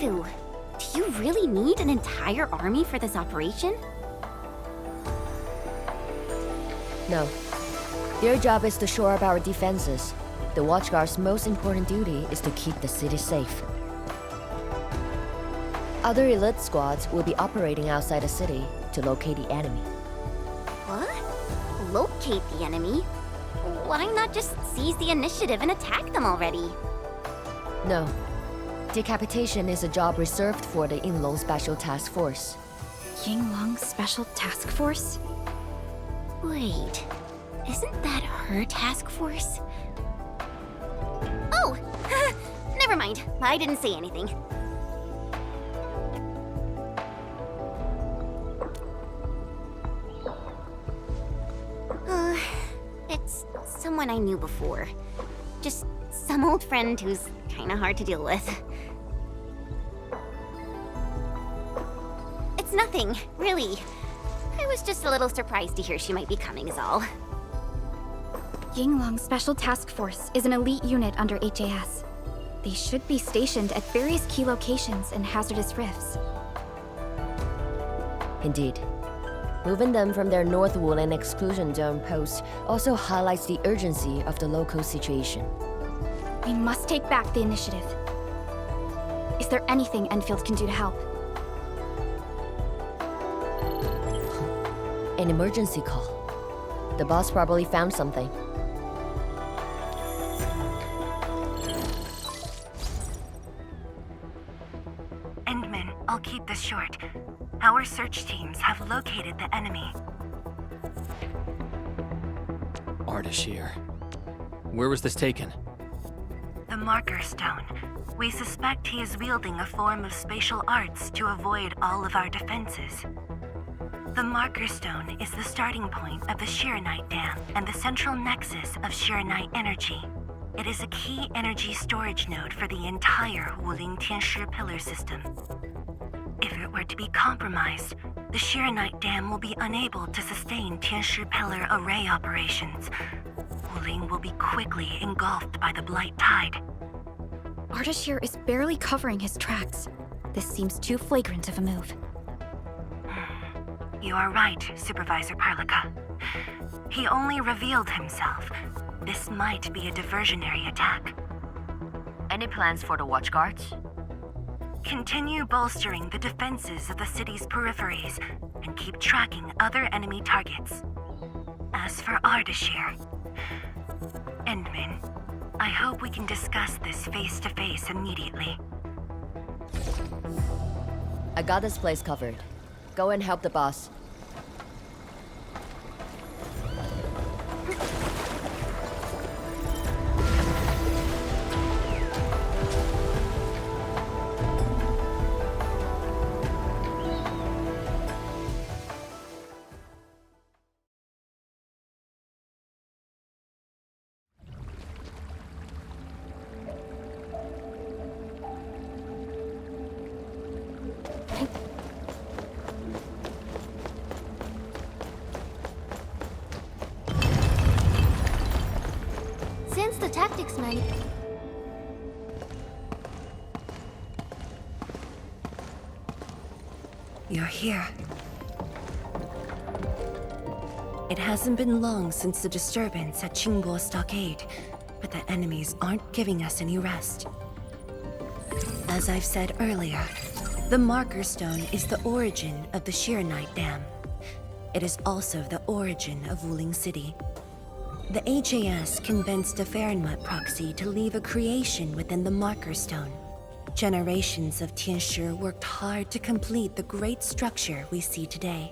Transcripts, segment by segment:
Sifu, do you really need an entire army for this operation? No. Their job is to shore up our defenses. The Watchguard's most important duty is to keep the city safe. Other elite squads will be operating outside the city to locate the enemy. What? Locate the enemy? Why not just seize the initiative and attack them already? No. Decapitation is a job reserved for the Yinglong Special Task Force. Yinglong Special Task Force? Wait, isn't that her task force? Oh! Never mind, I didn't say anything. It's someone I knew before. Just some old friend who's kinda hard to deal with. It's nothing, really. I was just a little surprised to hear she might be coming is all. Yinglong Special Task Force is an elite unit under HAS. They should be stationed at various key locations in hazardous rifts. Indeed. Moving them from their North Wuling exclusion zone post also highlights the urgency of the local situation. We must take back the initiative. Is there anything Endfield can do to help? An emergency call. The boss probably found something. Endmin, I'll keep this short. Our search teams have located the enemy. Ardashir. Where was this taken? The Marker Stone. We suspect he is wielding a form of spatial arts to avoid all of our defenses. The Marker Stone is the starting point of the Qianyu Dam and the central nexus of Qianyu energy. It is a key energy storage node for the entire Wuling Tianshi pillar system. If it were to be compromised, the Qianyu Dam will be unable to sustain Tianshi pillar array operations. Wuling will be quickly engulfed by the Blight Tide. Ardashir is barely covering his tracks. This seems too flagrant of a move. You are right, Supervisor Parlika. He only revealed himself. This might be a diversionary attack. Any plans for the Watchguards? Continue bolstering the defenses of the city's peripheries and keep tracking other enemy targets. As for Ardashir, Endmin, I hope we can discuss this face-to-face immediately. I got this place covered. Go and help the boss. Since the tactics might... You're here. It hasn't been long since the disturbance at Qingbo Stockade, but the enemies aren't giving us any rest. As I've said earlier, the Marker Stone is the origin of the Qianyu Dam. It is also the origin of Wuling City. The HAS convinced a Fahrenheit proxy to leave a creation within the Marker Stone. Generations of Tianshi worked hard to complete the great structure we see today.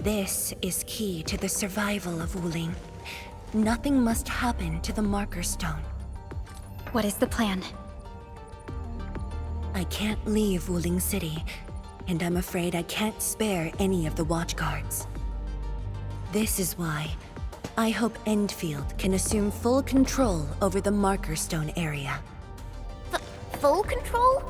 This is key to the survival of Wuling. Nothing must happen to the Marker Stone. What is the plan? I can't leave Wuling City, and I'm afraid I can't spare any of the Watchguards. This is why I hope Endfield can assume full control over the Marker Stone area. Full control?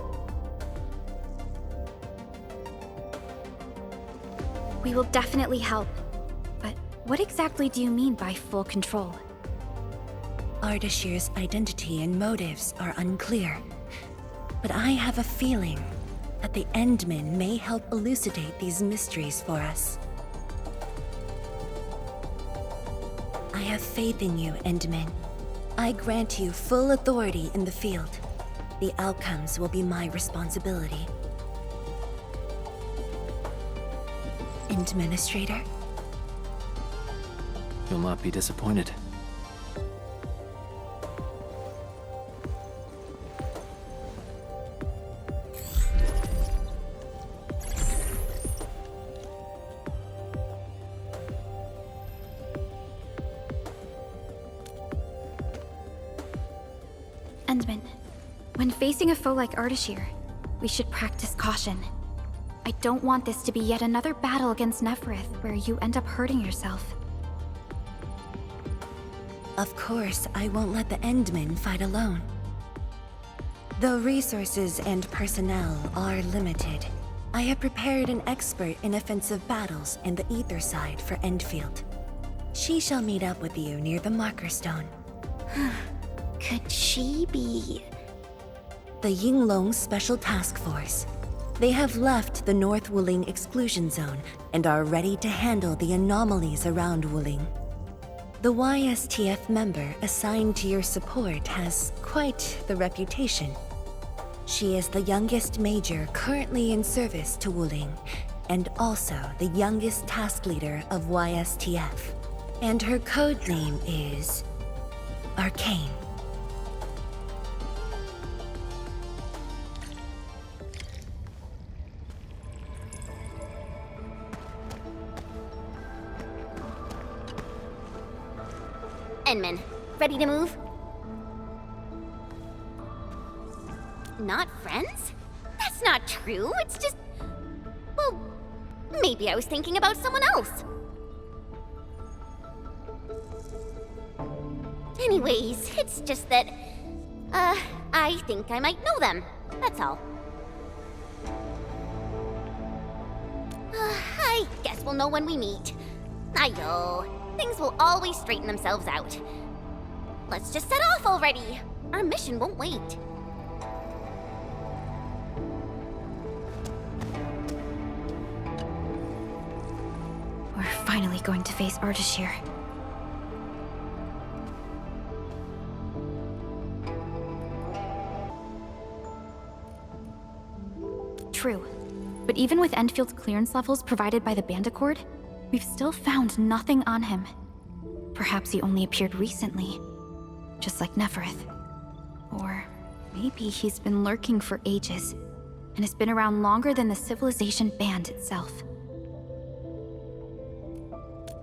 We will definitely help. But what exactly do you mean by full control? Ardashir's identity and motives are unclear. but I have a feeling that the endmin may help elucidate these mysteries for us. I have faith in you, endmin. I grant you full authority in the field. The outcomes will be my responsibility. Administrator? You'll not be disappointed. Endmin, when facing a foe like Ardashir, we should practice caution. I don't want this to be yet another battle against Nefarith where you end up hurting yourself. Of course, I won't let the endmin fight alone. Though resources and personnel are limited, I have prepared an expert in offensive battles in the ether side for Endfield. She shall meet up with you near the marker stone. Could she be... The Yinglong Special Task Force. They have left the North Wuling exclusion zone and are ready to handle the anomalies around Wuling. The YSTF member assigned to your support has quite the reputation. She is the youngest major currently in service to Wuling, and also the youngest task leader of YSTF. And her code name is... Arcane. Endmin, ready to move? Not friends? That's not true, it's just... Well, maybe I was thinking about someone else. Anyways, it's just that... I think I might know them. That's all. I guess we'll know when we meet. Ayo. Things will always straighten themselves out. Let's just set off already. Our mission won't wait. We're finally going to face Ardashir. True. But even with Enfield's clearance levels provided by the Bandicord, we've still found nothing on him. Perhaps he only appeared recently, just like Nefarith. Or maybe he's been lurking for ages, and has been around longer than the civilization band itself.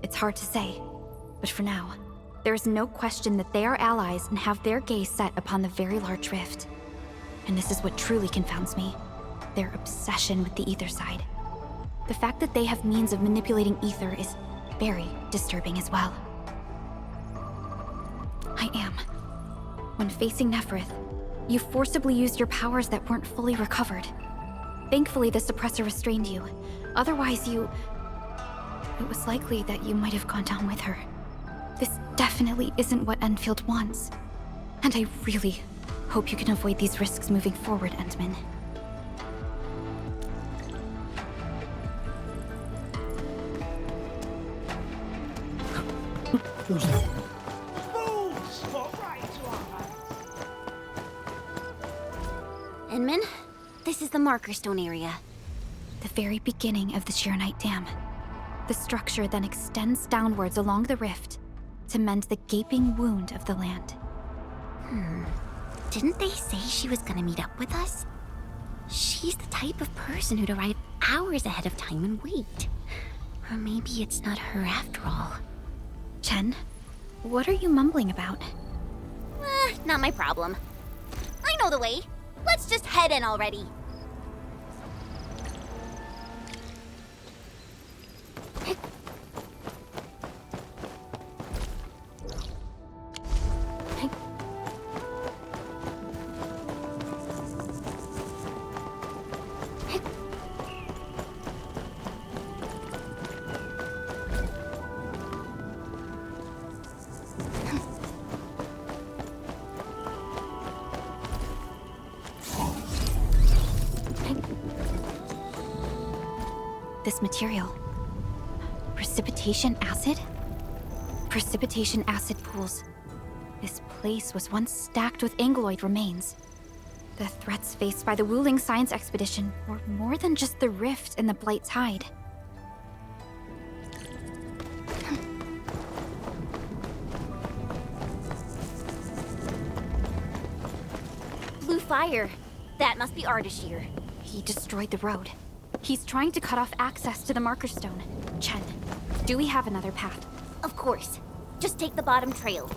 It's hard to say, but for now, there is no question that they are allies and have their gaze set upon the very large rift. And this is what truly confounds me, their obsession with the ether side. The fact that they have means of manipulating ether is very disturbing as well. I am. When facing Nefarith, you forcibly used your powers that weren't fully recovered. Thankfully, the suppressor restrained you. Otherwise, it was likely that you might have gone down with her. This definitely isn't what Enfield wants. And I really hope you can avoid these risks moving forward, Endmin. Endmin, this is the marker stone area. The very beginning of the Sheernite Dam. The structure then extends downwards along the rift to mend the gaping wound of the land. Didn't they say she was gonna meet up with us? She's the type of person who'd arrive hours ahead of time and wait. Or maybe it's not her after all. Chen, what are you mumbling about? Not my problem. I know the way. Let's just head in already. this material. Precipitation acid? Precipitation acid pools. This place was once stacked with Angeloid remains. The threats faced by the Wuling science expedition were more than just the rift in the Blight's hide. Blue fire. That must be Ardashir. He destroyed the road. He's trying to cut off access to the marker stone. Chen, do we have another path? Of course. Just take the bottom trail.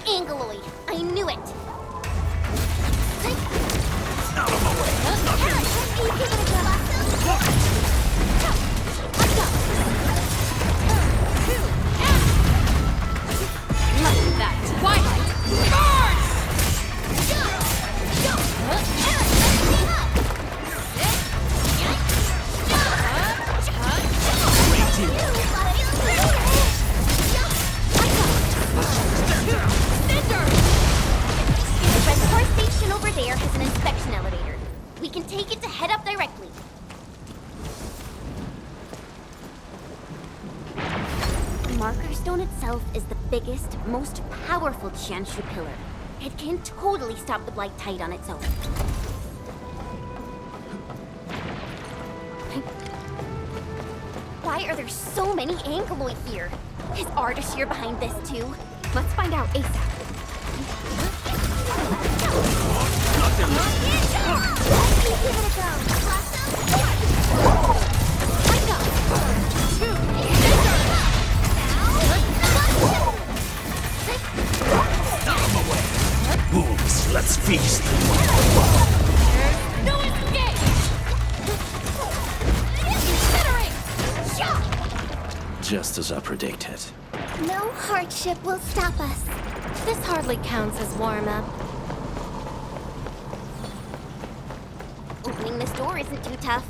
Angeloid! I knew it! Out of my way! Like that. Twilight! The reservoir station over there has an inspection elevator. We can take it to head up directly. The marker stone itself is the biggest, most powerful qianyu pillar. It can totally stop the Blight tide on its own. Why are there so many Angeloid here? Is Ardashir behind this too? Let's find out ASAP. Give it a go. Wolves, let's feast! No escape! Incinerate! Just as I predicted. No hardship will stop us. This hardly counts as warm-up. Opening this door isn't too tough.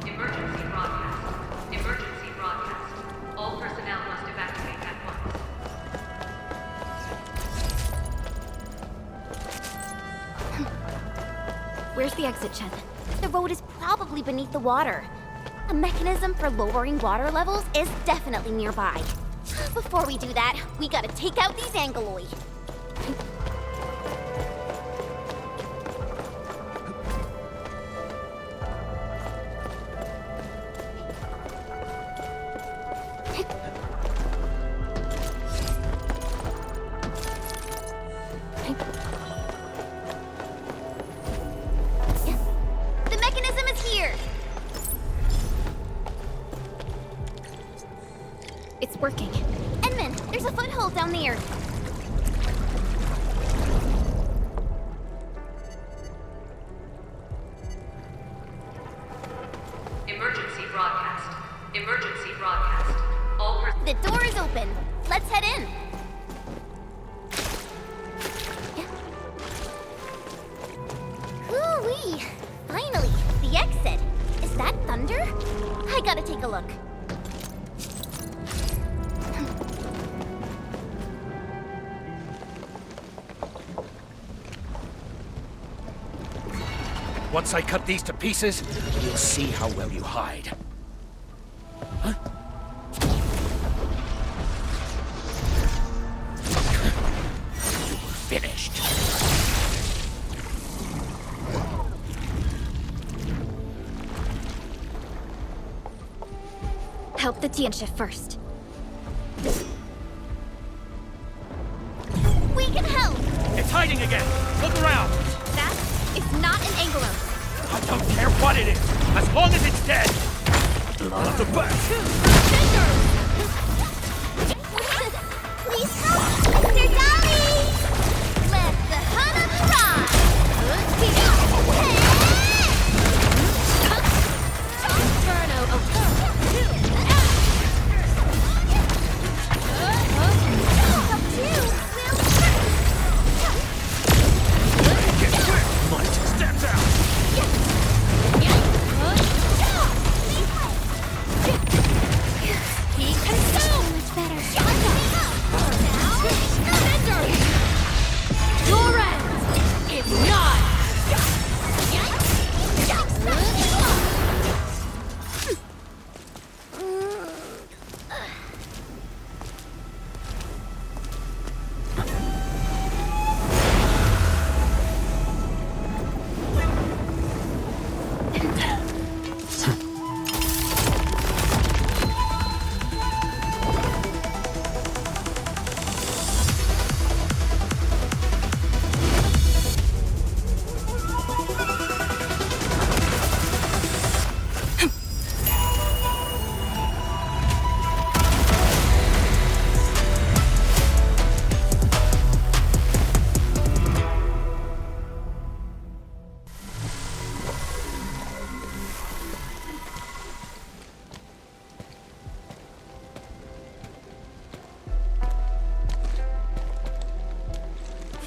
Emergency broadcast. Emergency broadcast. All personnel must evacuate at once. Where's the exit, Chen? The road is probably beneath the water. A mechanism for lowering water levels is definitely nearby. Before we do that, we gotta take out these Angeloid. The mechanism is here! It's working. Endmin, there's a foothold down there. Emergency broadcast. Emergency broadcast. All The door is open. Let's head in. Hoo-wee! Finally, the exit. Is that thunder? I gotta take a look. Once I cut these to pieces, you'll see how well you hide. Huh? You're finished. Help the Tianxia first. We can help! It's hiding again! Look around! That is not an Angler. I don't care what it is, as long as it's dead! Blood of the best! Please help! Mr. Dolly! Let the hunt arrive! Inferno of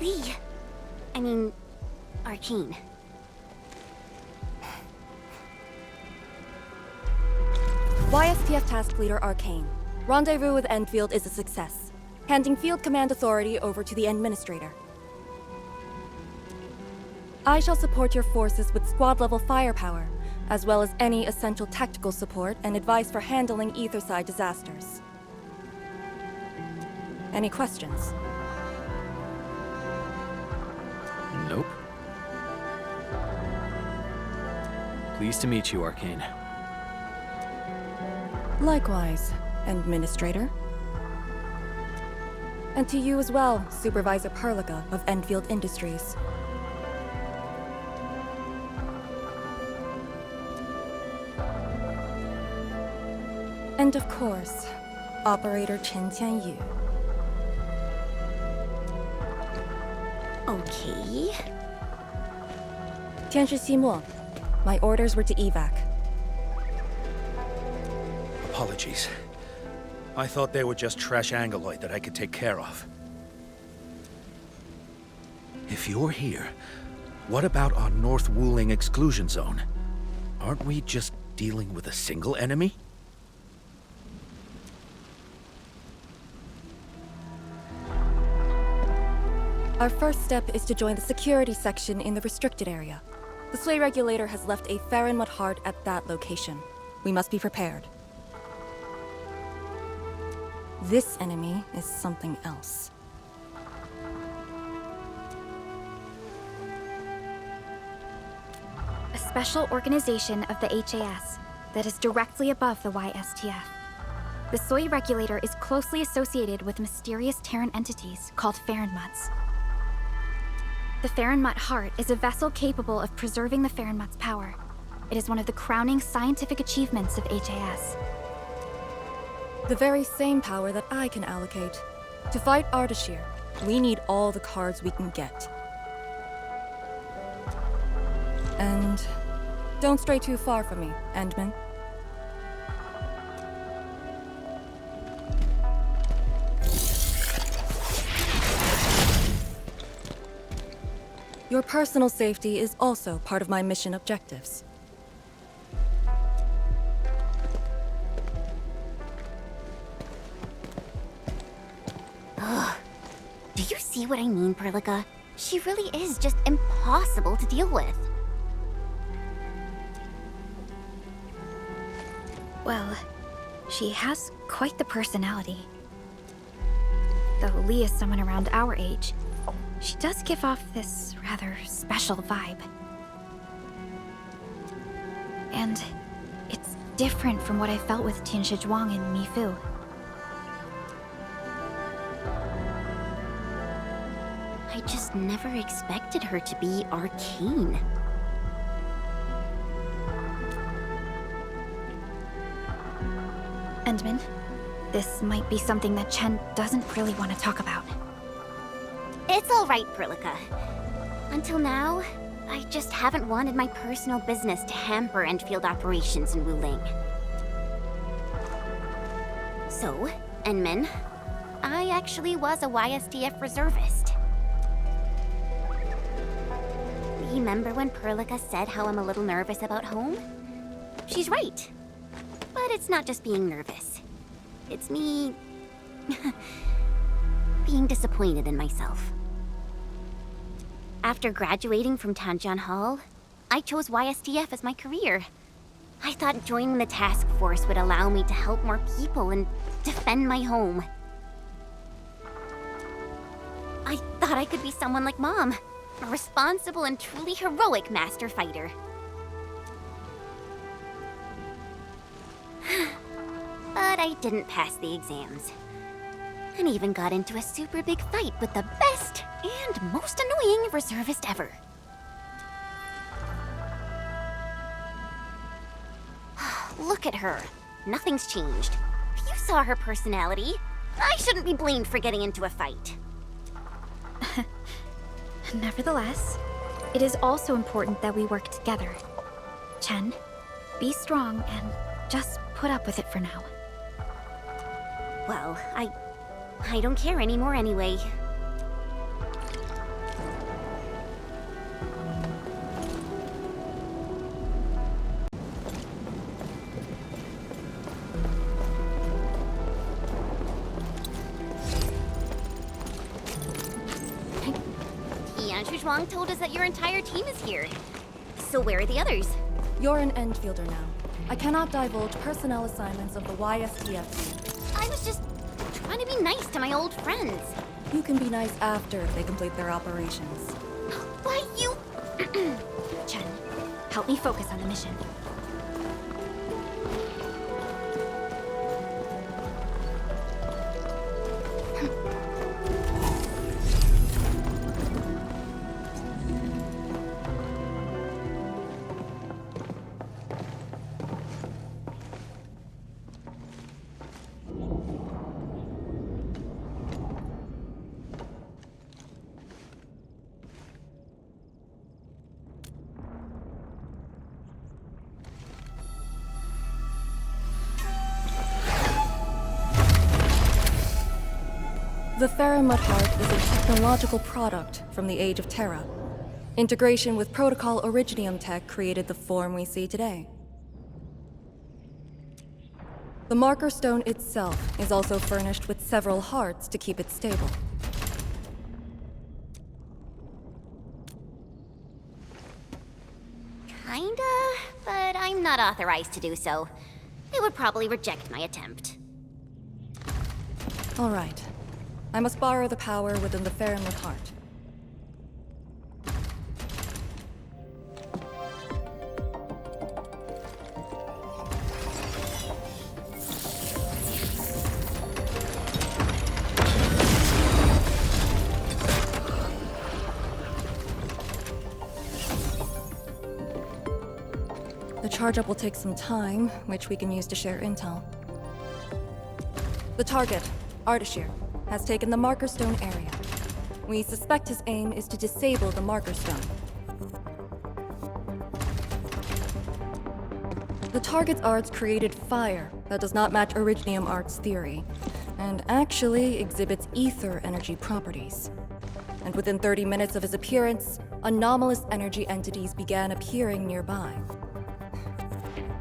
Lee. I mean, Arcane. YSTF Task Leader Arcane. Rendezvous with Endfield is a success. Handing field command authority over to the Administrator. I shall support your forces with squad-level firepower, as well as any essential tactical support and advice for handling Etherside disasters. Any questions? Nope. Pleased to meet you, Arcane. Likewise, Administrator. And to you as well, Supervisor Perlica of Enfield Industries. And of course, Operator qianyu. Okay. 天使西莫, my orders were to evac. Apologies. I thought they were just trash Angoloid that I could take care of. If you're here, what about our North Wuling exclusion zone? Aren't we just dealing with a single enemy? Our first step is to join the security section in the restricted area. The Sway Regulator has left a Farinmut heart at that location. We must be prepared. This enemy is something else. A special organization of the HAS that is directly above the YSTF. The Soy Regulator is closely associated with mysterious Terran entities called Farinmuts. The Farinmut Heart is a vessel capable of preserving the Farinmut's power. It is one of the crowning scientific achievements of HAS. The very same power that I can allocate. To fight Ardashir, we need all the cards we can get. And don't stray too far from me, Endmin. Your personal safety is also part of my mission objectives. Ugh. Do you see what I mean, Perlica? She really is just impossible to deal with. Well, she has quite the personality. Though Lee is someone around our age, she does give off this rather special vibe. And it's different from what I felt with Zhuang and Mifu. I just never expected her to be Arcane. Endmin, this might be something that Chen doesn't really want to talk about. It's all right, Perlica. Until now, I just haven't wanted my personal business to hamper Endfield operations in Wuling. So, Endmin, I actually was a YSTF reservist. Remember when Perlica said how I'm a little nervous about home? She's right. But it's not just being nervous. It's me... being disappointed in myself. After graduating from Tanjian Hall, I chose YSTF as my career. I thought joining the task force would allow me to help more people and defend my home. I thought I could be someone like Mom, a responsible and truly heroic master fighter. But I didn't pass the exams. And even got into a super big fight with the best and most annoying reservist ever. Look at her. Nothing's changed. You saw her personality. I shouldn't be blamed for getting into a fight. Nevertheless, it is also important that we work together. Chen, be strong and just put up with it for now. Well, I don't care anymore anyway. Master Zhuang told us that your entire team is here. So where are the others? You're an Endfielder now. I cannot divulge personnel assignments of the YSTF. I was just trying to be nice to my old friends. You can be nice after they complete their operations. Why, you... Chen, help me focus on the mission. The Faramut Heart is a technological product from the Age of Terra. Integration with Protocol Originium tech created the form we see today. The Marker Stone itself is also furnished with several hearts to keep it stable. Kinda, but I'm not authorized to do so. They would probably reject my attempt. All right. I must borrow the power within the Faramut Heart. The charge-up will take some time, which we can use to share intel. The target, Ardashir, has taken the Marker Stone area. We suspect his aim is to disable the Marker Stone. The target's arts created fire that does not match Originium Art's theory, and actually exhibits ether energy properties. And within 30 minutes of his appearance, anomalous energy entities began appearing nearby.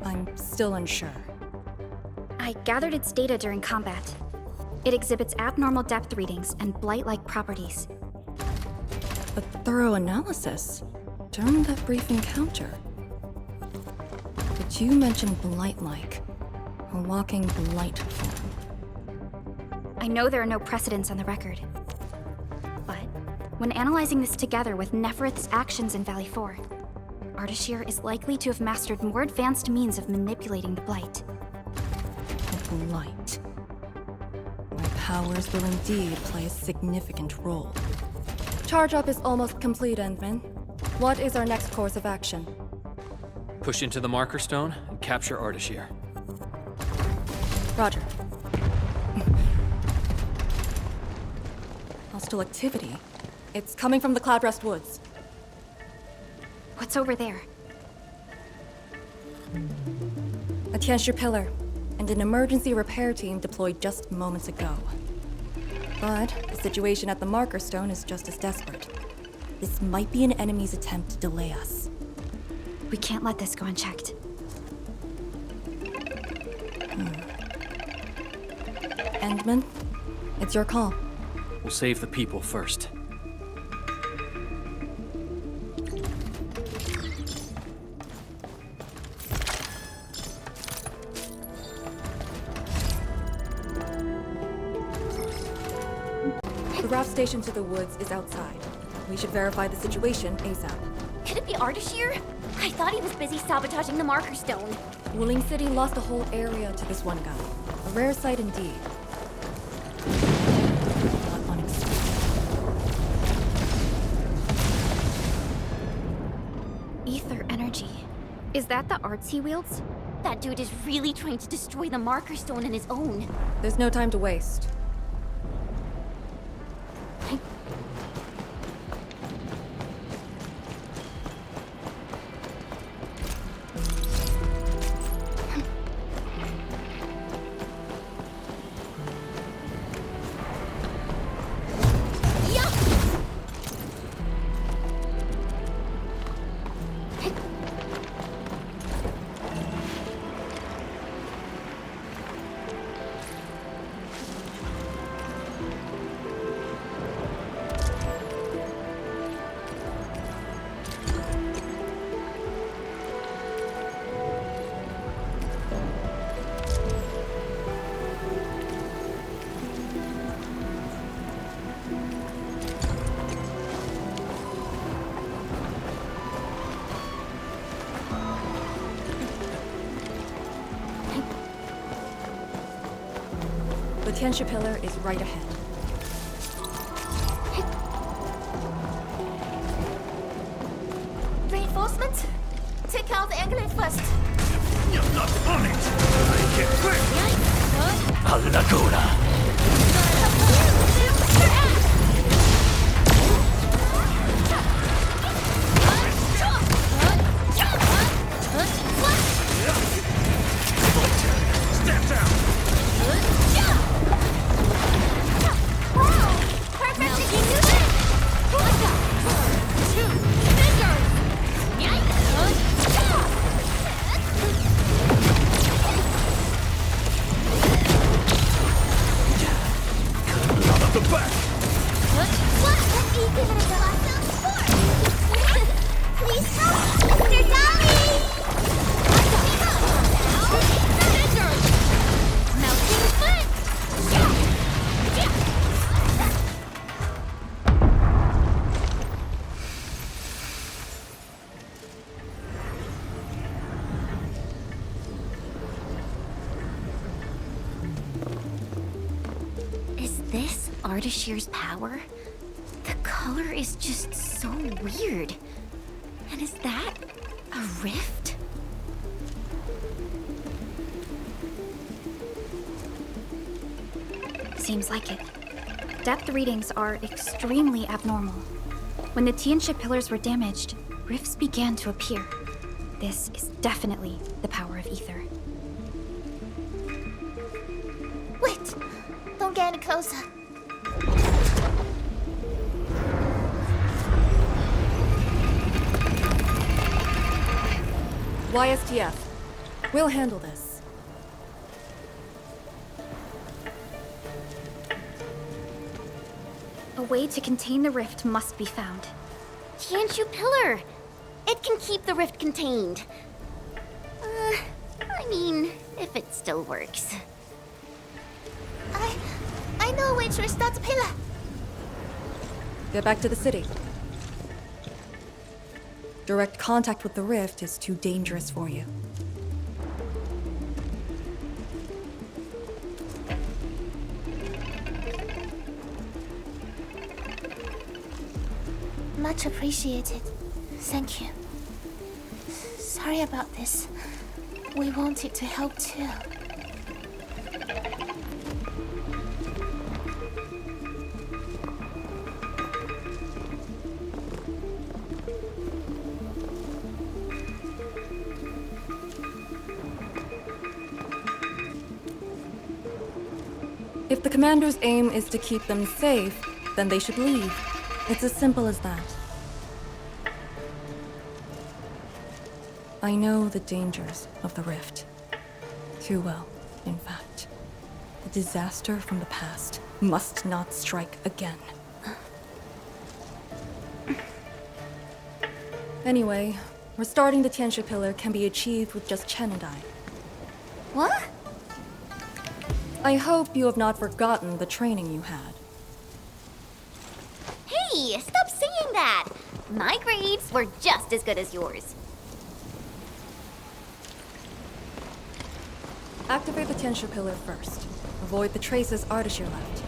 I'm still unsure. I gathered its data during combat. It exhibits abnormal depth readings and blight-like properties. A thorough analysis during that brief encounter. But you mentioned blight-like, a walking blight form. I know there are no precedents on the record. But when analyzing this together with Nefarith's actions in Valley 4, Ardashir is likely to have mastered more advanced means of manipulating the blight. A blight. My powers will indeed play a significant role. Charge-up is almost complete, Endmin. What is our next course of action? Push into the Marker Stone and capture Ardashir. Roger. Hostile activity. It's coming from the Cloudrest woods. What's over there? A qianyu pillar, and an emergency repair team deployed just moments ago. But the situation at the Marker Stone is just as desperate. This might be an enemy's attempt to delay us. We can't let this go unchecked. Endman, it's your call. We'll save the people first. The raft station to the woods is outside. We should verify the situation ASAP. Could it be Ardashir? I thought he was busy sabotaging the Marker Stone. Wuling City lost a whole area to this one guy. A rare sight indeed. But unexpected. Ether energy. Is that the arts he wields? That dude is really trying to destroy the Marker Stone on his own. There's no time to waste. The Tianxia pillar is right ahead. Reinforcements? Take out the angle first. You're not on it! I get quick! A Laguna! Step down! Lot of the back! Please help, Mr. Dolly! Melting foot! Is this Ardashir's power? The color is just so weird. And is that a rift? Seems like it. Depth readings are extremely abnormal. When the Tianxia pillars were damaged, rifts began to appear. This is definitely the power of ether. Wait! Don't get any closer. YSTF. We'll handle this. A way to contain the rift must be found. Qianyu pillar! It can keep the rift contained. I mean, if it still works. I know which is that pillar. Get back to the city. Direct contact with the rift is too dangerous for you. Much appreciated. Thank you. Sorry about this. We wanted to help too. If the commander's aim is to keep them safe, then they should leave. It's as simple as that. I know the dangers of the rift. Too well, in fact. The disaster from the past must not strike again. Anyway, restoring the Tianxia pillar can be achieved with just Chen and I. What? I hope you have not forgotten the training you had. Hey, stop saying that! My grades were just as good as yours. Activate the Tianxia pillar first. Avoid the traces Ardashir left.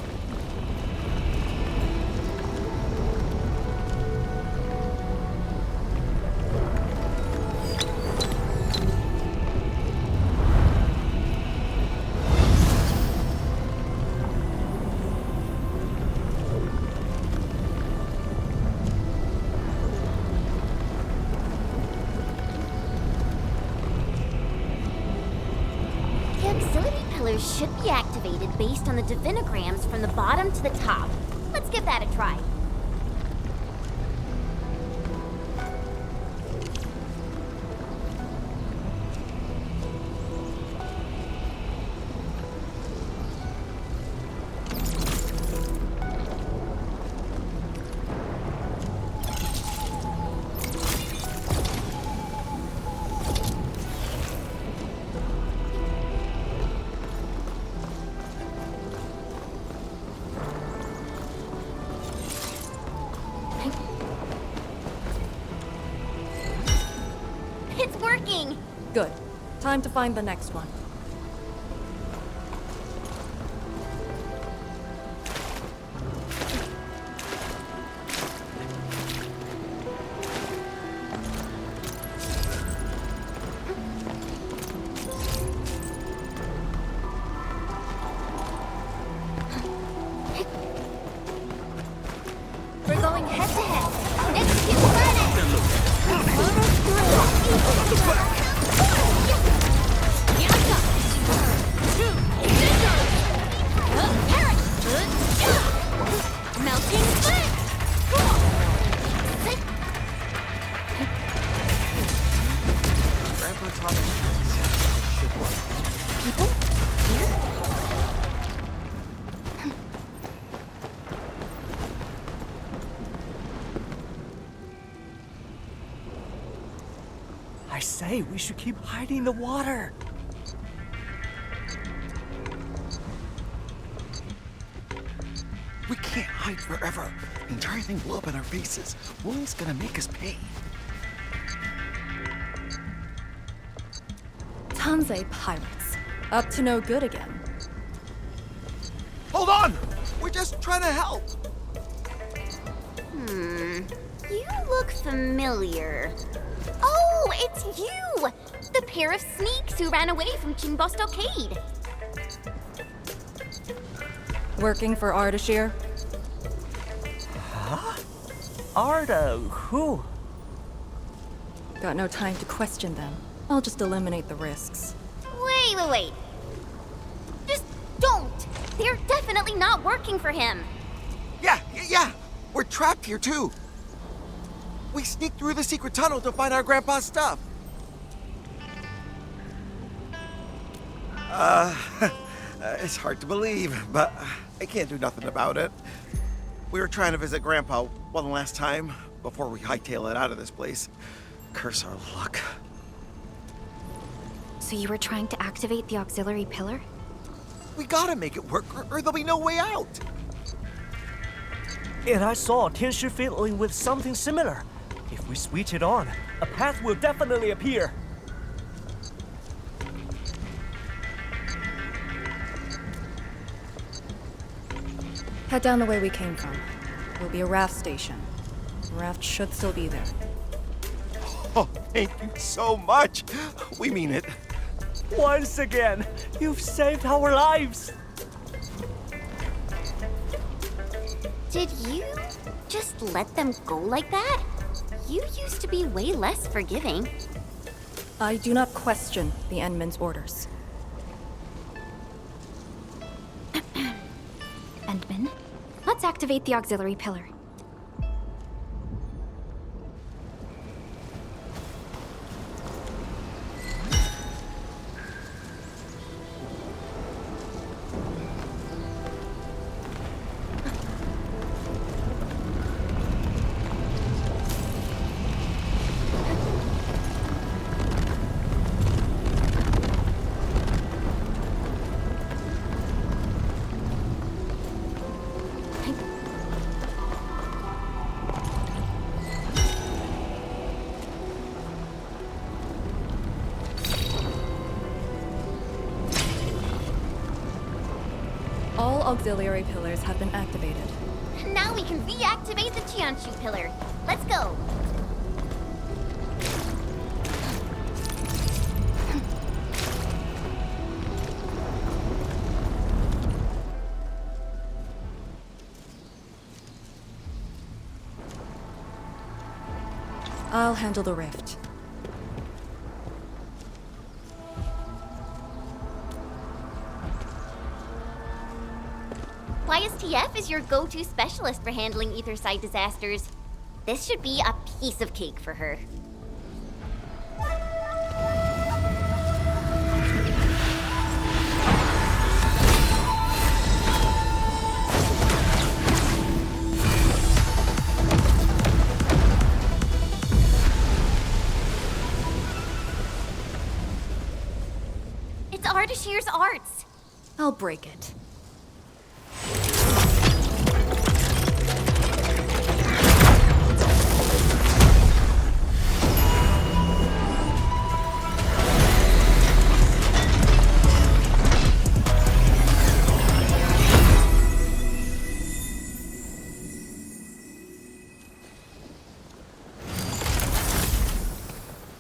Should be activated based on the divinograms from the bottom to the top. Let's give that a try. Good. Time to find the next one. say we should keep hiding in the water. We can't hide forever. The entire thing blew up in our faces. Wuling's gonna make us pay. Tanzai pirates. Up to no good again. Hold on! We're just trying to help! You look familiar. Oh, it's you! The pair of sneaks who ran away from Qingbo Stockade. Working for Ardashir? Huh? Arda, who? Got no time to question them. I'll just eliminate the risks. Wait. Just don't! They're definitely not working for him. Yeah! We're trapped here too! We sneaked through the secret tunnel to find our grandpa's stuff. It's hard to believe, but I can't do nothing about it. We were trying to visit Grandpa one last time before we hightail it out of this place. Curse our luck. So you were trying to activate the auxiliary pillar? We gotta make it work, or there'll be no way out. And I saw Tianshi fiddling with something similar. If we switch it on, a path will definitely appear. Head down the way we came from. There'll be a raft station. The raft should still be there. Oh, thank you so much. We mean it. Once again, you've saved our lives. Did you just let them go like that? You used to be way less forgiving. I do not question the endmin's orders. Endmin, let's activate the auxiliary pillar. All auxiliary pillars have been activated. Now we can reactivate the qianyu pillar. Let's go. I'll handle the rift. YSTF is your go-to specialist for handling ether-side disasters. This should be a piece of cake for her. It's Ardashir's arts. I'll break it.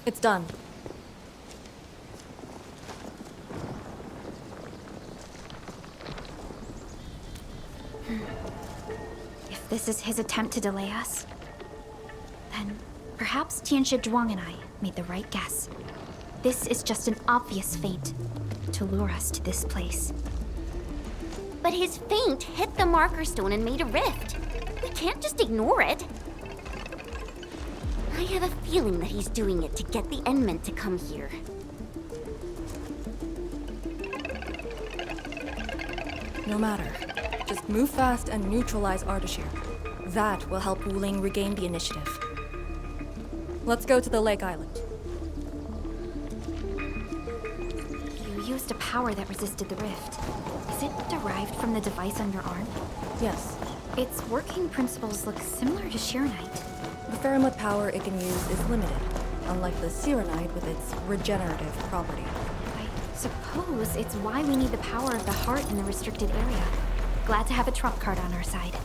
It's done. If this is his attempt to delay us, then perhaps Tianshi Zhuang and I made the right guess. This is just an obvious feint to lure us to this place. But his feint hit the marker stone and made a rift. We can't just ignore it. I have a feeling that he's doing it to get the endmin to come here. No matter. Just move fast and neutralize Ardashir. That will help Wuling regain the initiative. Let's go to the Lake Island. used a power that resisted the rift. Is it derived from the device on your arm? Yes. Its working principles look similar to Shiranite. The Faramut power it can use is limited, unlike the Sirenite with its regenerative property. I suppose it's why we need the power of the heart in the restricted area. Glad to have a trump card on our side.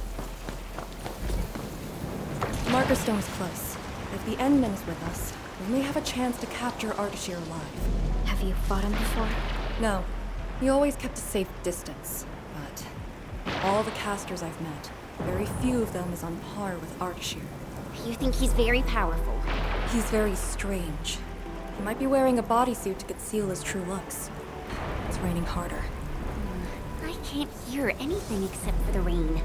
The Marker Stone is close. If the endmin is with us, we may have a chance to capture Ardashir alive. Have you fought him before? No. He always kept a safe distance, but all the casters I've met, very few of them is on par with Ardashir. You think he's very powerful? He's very strange. He might be wearing a bodysuit to conceal his true looks. It's raining harder. I can't hear anything except for the rain.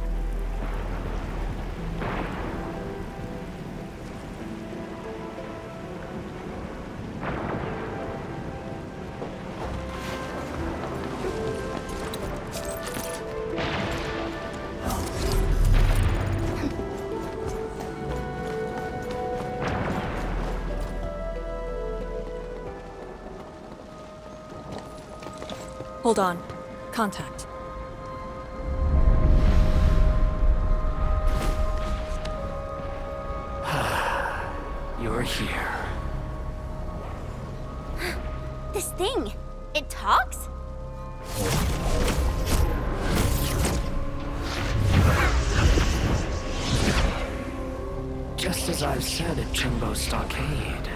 Hold on. Contact. You're here. This thing, it talks? Just as I've said at Chimbo Stockade,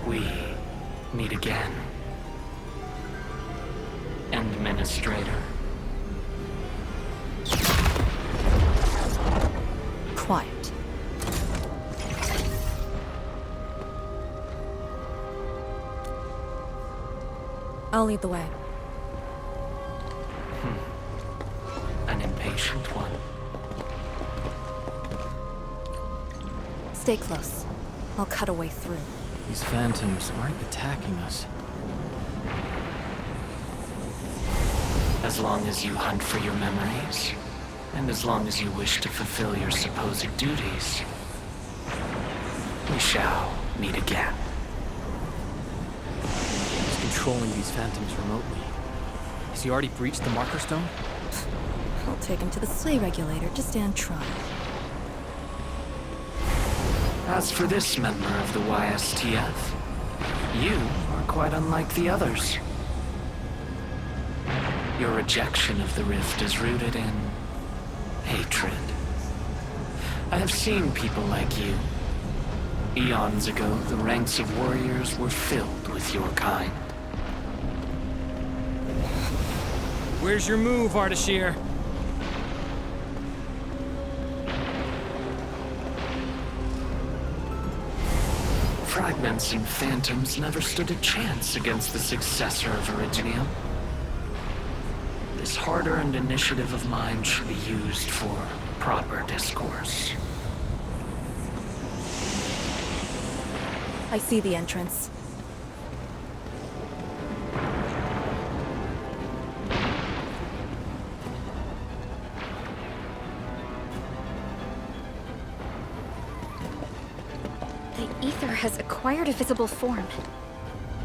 we meet again. Administrator. Quiet. I'll lead the way. An impatient one. Stay close. I'll cut a way through. These phantoms aren't attacking us. As long as you hunt for your memories, and as long as you wish to fulfill your supposed duties, we shall meet again. He's controlling these phantoms remotely. Has he already breached the Marker Stone? I'll take him to the sleigh regulator to stand trial. As for this member of the YSTF, you are quite unlike the others. Your rejection of the rift is rooted in hatred. I have seen people like you. Eons ago, the ranks of warriors were filled with your kind. Where's your move, Ardashir? Fragments and phantoms never stood a chance against the successor of Originium. This hard-earned initiative of mine should be used for proper discourse. I see the entrance. The ether has acquired a visible form.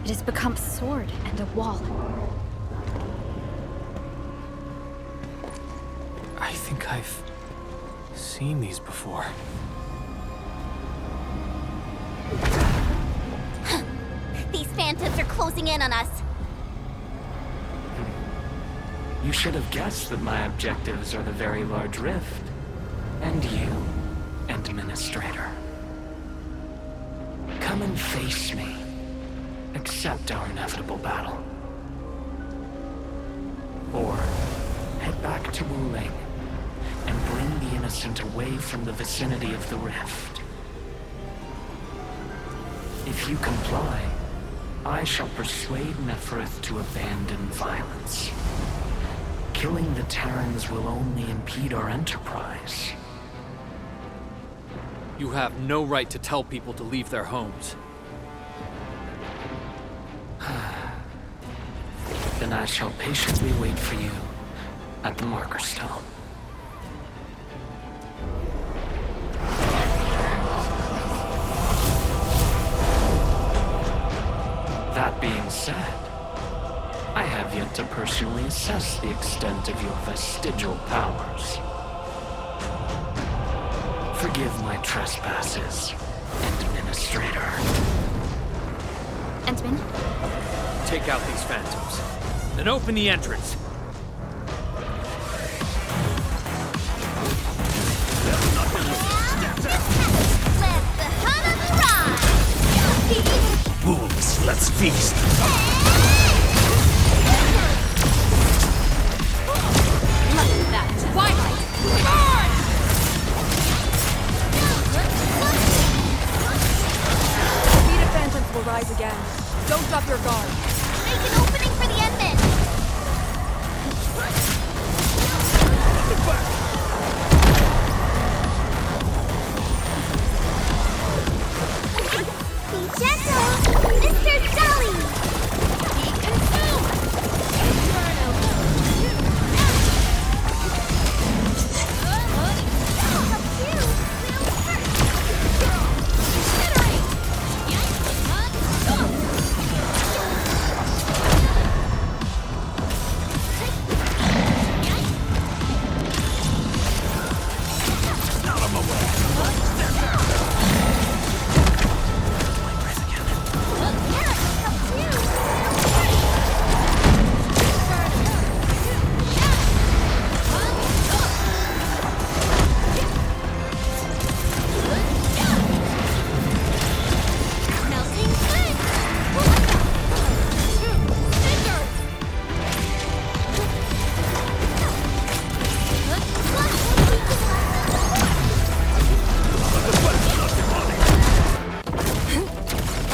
It has become a sword and a wall. I think I've seen these before. These phantoms are closing in on us. You should have guessed that my objectives are the very large rift. And you, Administrator. Come and face me. Accept our inevitable battle. Or head back to Wuling and bring the innocent away from the vicinity of the rift. If you comply, I shall persuade Nefarith to abandon violence. Killing the Terrans will only impede our enterprise. You have no right to tell people to leave their homes. Then I shall patiently wait for you at the Marker Stone. That being said, I have yet to personally assess the extent of your vestigial powers. Forgive my trespasses, Administrator. Endmin? Take out these phantoms, then open the entrance. Wolves, let's feast! That twilight! Burn! Defeated phantoms will rise again. Don't drop your guard. Make an opening for the endmin! Be gentle, Mr. Jolly! Be consumed! Inferno!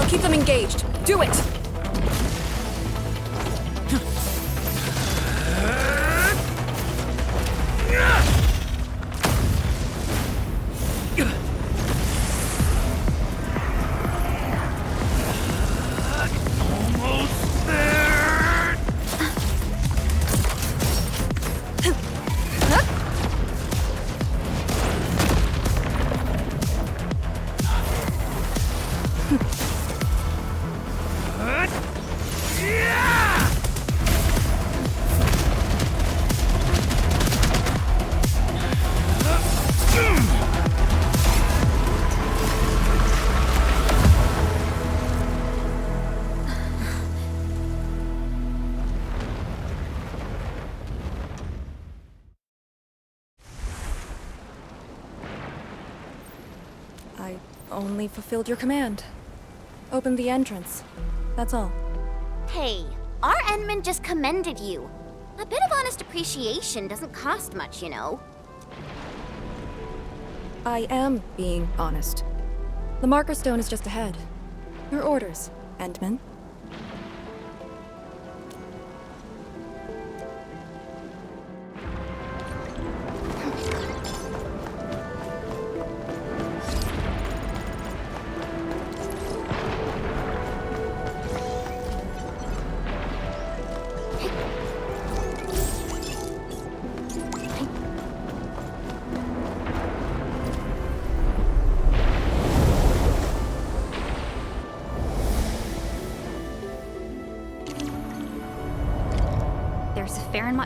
Keep them engaged. Do it! I only fulfilled your command. Open the entrance. That's all. Hey, our endmin just commended you. A bit of honest appreciation doesn't cost much, you know. I am being honest. The marker stone is just ahead. Your orders, Endmin.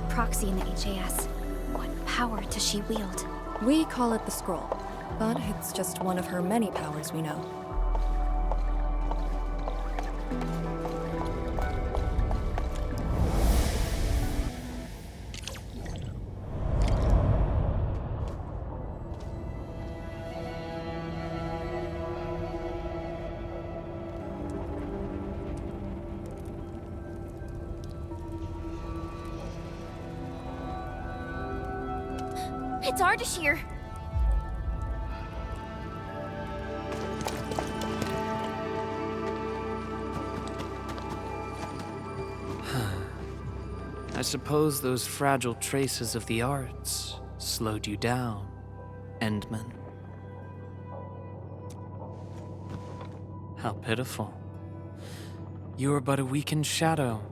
Proxy in the HAS. What power does she wield? We call it the scroll, but it's just one of her many powers we know. It's Ardashir. I suppose those fragile traces of the arts slowed you down, Endman. How pitiful. You are but a weakened shadow.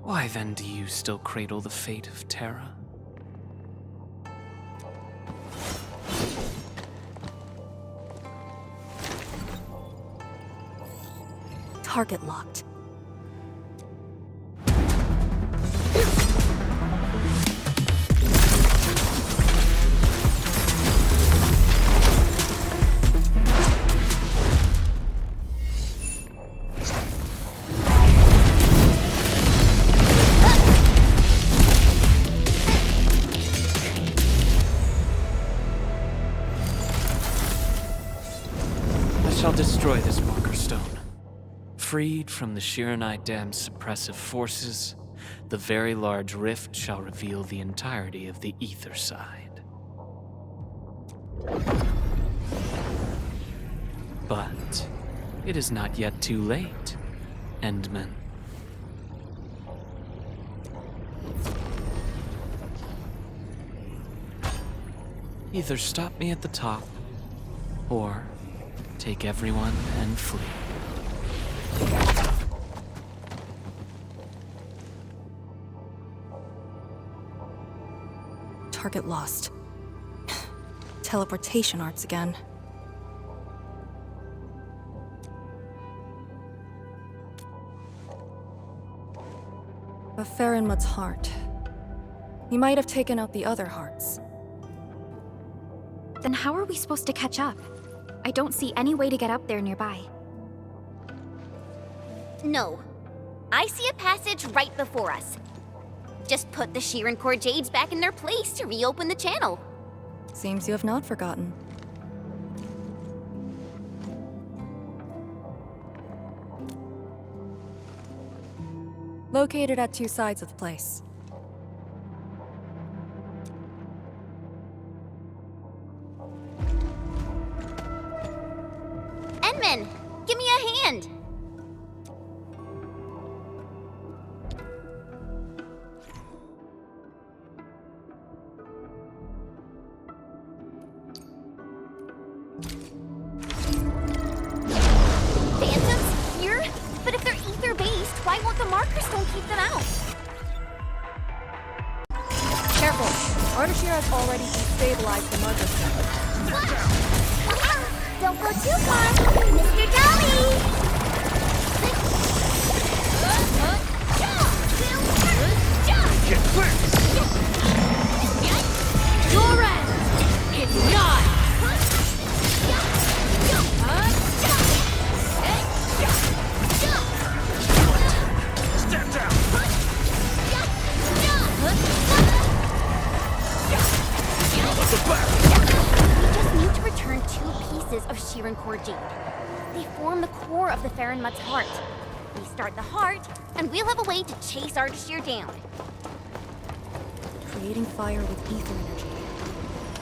Why then do you still cradle the fate of Terra? Target locked. shall destroy this marker stone. Freed from the Shiranite Dam's suppressive forces, the very large rift shall reveal the entirety of the ether side. But it is not yet too late, endmin. Either stop me at the top, or take everyone and flee. Target lost. Teleportation arts again. A Farinmut's heart. He might have taken out the other hearts. Then how are we supposed to catch up? I don't see any way to get up there nearby. No. I see a passage right before us. Just put the Sheeran Core Jades back in their place to reopen the channel. Seems you have not forgotten. Located at two sides of the place. Endmin, give me a hand. Phantoms here? But if they're ether-based, why won't the marker stone keep them out? Careful! Ardashir has already destabilized the marker stone. Don't go too far, Mr. Dolly! Get clear! Your end is not! Step down! At the back! We just need to return 2 pieces of Sheeran Core Jade. They form the core of the Farinmut's heart. We start the heart, and we'll have a way to chase Ardashir down. Creating fire with ether energy.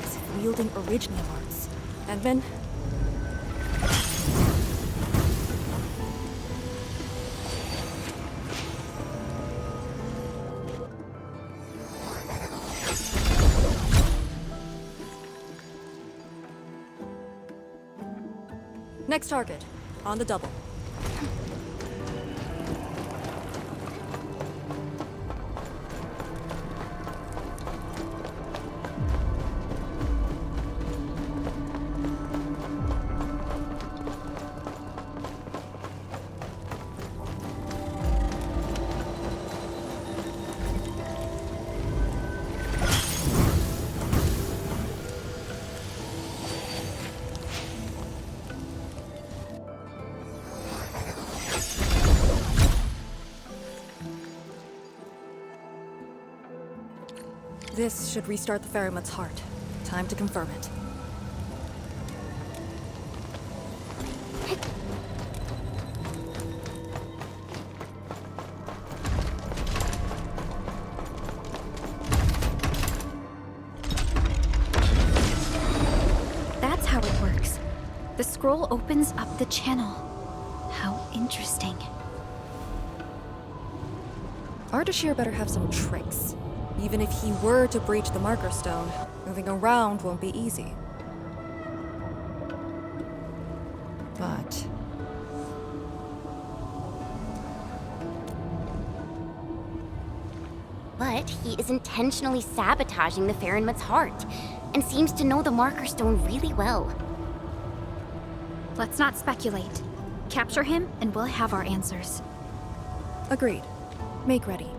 As if wielding originium arts. Endmin? Next target. On the double. This should restart the Farinmut's heart. Time to confirm it. That's how it works. The scroll opens up the channel. How interesting. Ardashir better have some tricks. Even if he were to breach the marker stone, moving around won't be easy. But... But he is intentionally sabotaging the Farinmut's heart, and seems to know the marker stone really well. Let's not speculate. Capture him, and we'll have our answers. Agreed. Make ready.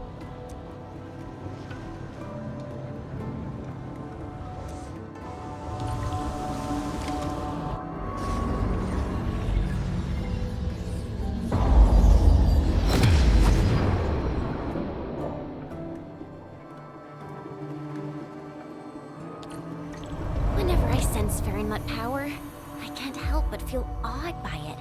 Whenever I sense Farinmut power, I can't help but feel awed by it.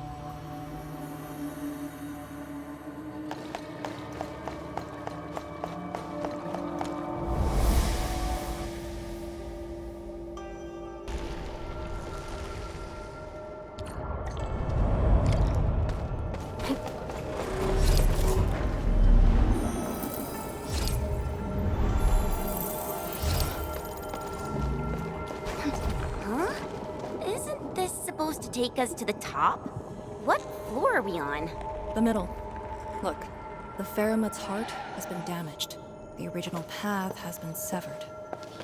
Take us to the top? What floor are we on? The middle. Look, the Faramut's heart has been damaged. The original path has been severed.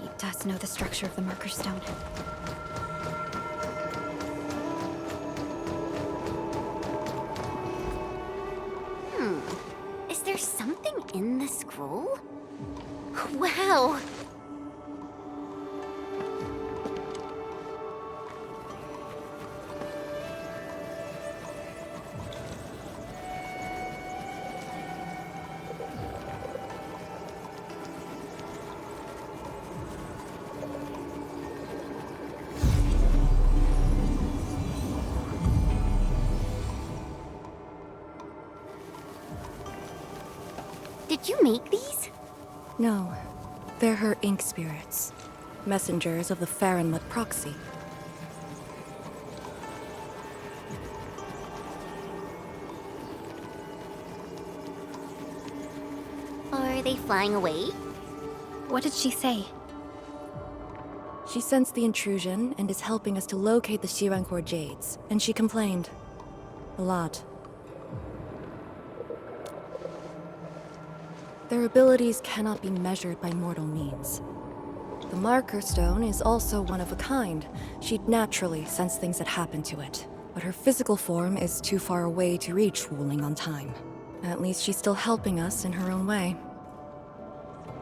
He does know the structure of the marker stone. Is there something in the scroll? Wow! Did you make these? No, they're her ink spirits, messengers of the Faramut proxy. Are they flying away? What did she say? She sensed the intrusion and is helping us to locate the Shirankor Jades, and she complained. A lot. Their abilities cannot be measured by mortal means. The marker stone is also one of a kind. She'd naturally sense things that happen to it, but her physical form is too far away to reach Wuling on time. At least she's still helping us in her own way.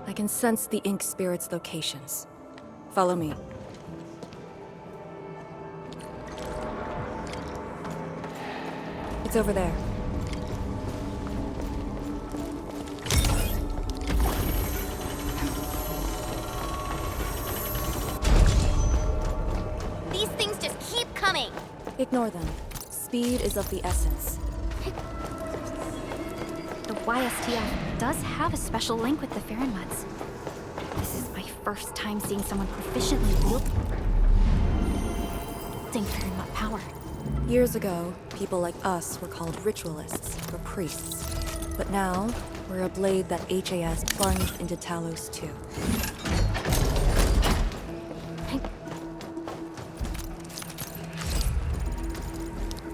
I can sense the ink spirit's locations. Follow me. It's over there. These things just keep coming! Ignore them. Speed is of the essence. The YSTF does have a special link with the Fahrenmuts. This is my first time seeing someone proficiently wielding Fahrenmut power. Years ago, people like us were called ritualists or priests. But now, we're a blade that HAS plunged into Talos too.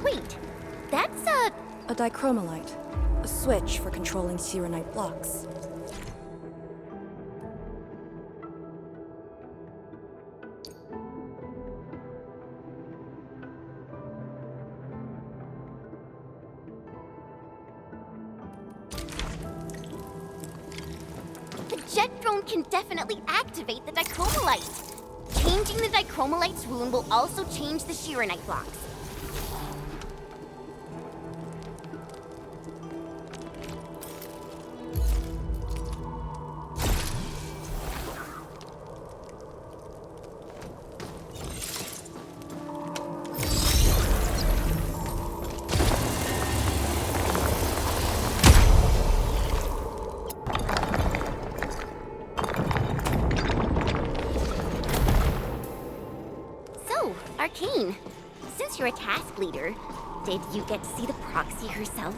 Wait, that's a dichromolite. A switch for controlling Sirenite blocks. The jet drone can definitely activate the dichromolite. Changing the dichromolite's rune will also change the Shirenite blocks. Arcane, since you're a task leader, did you get to see the proxy herself?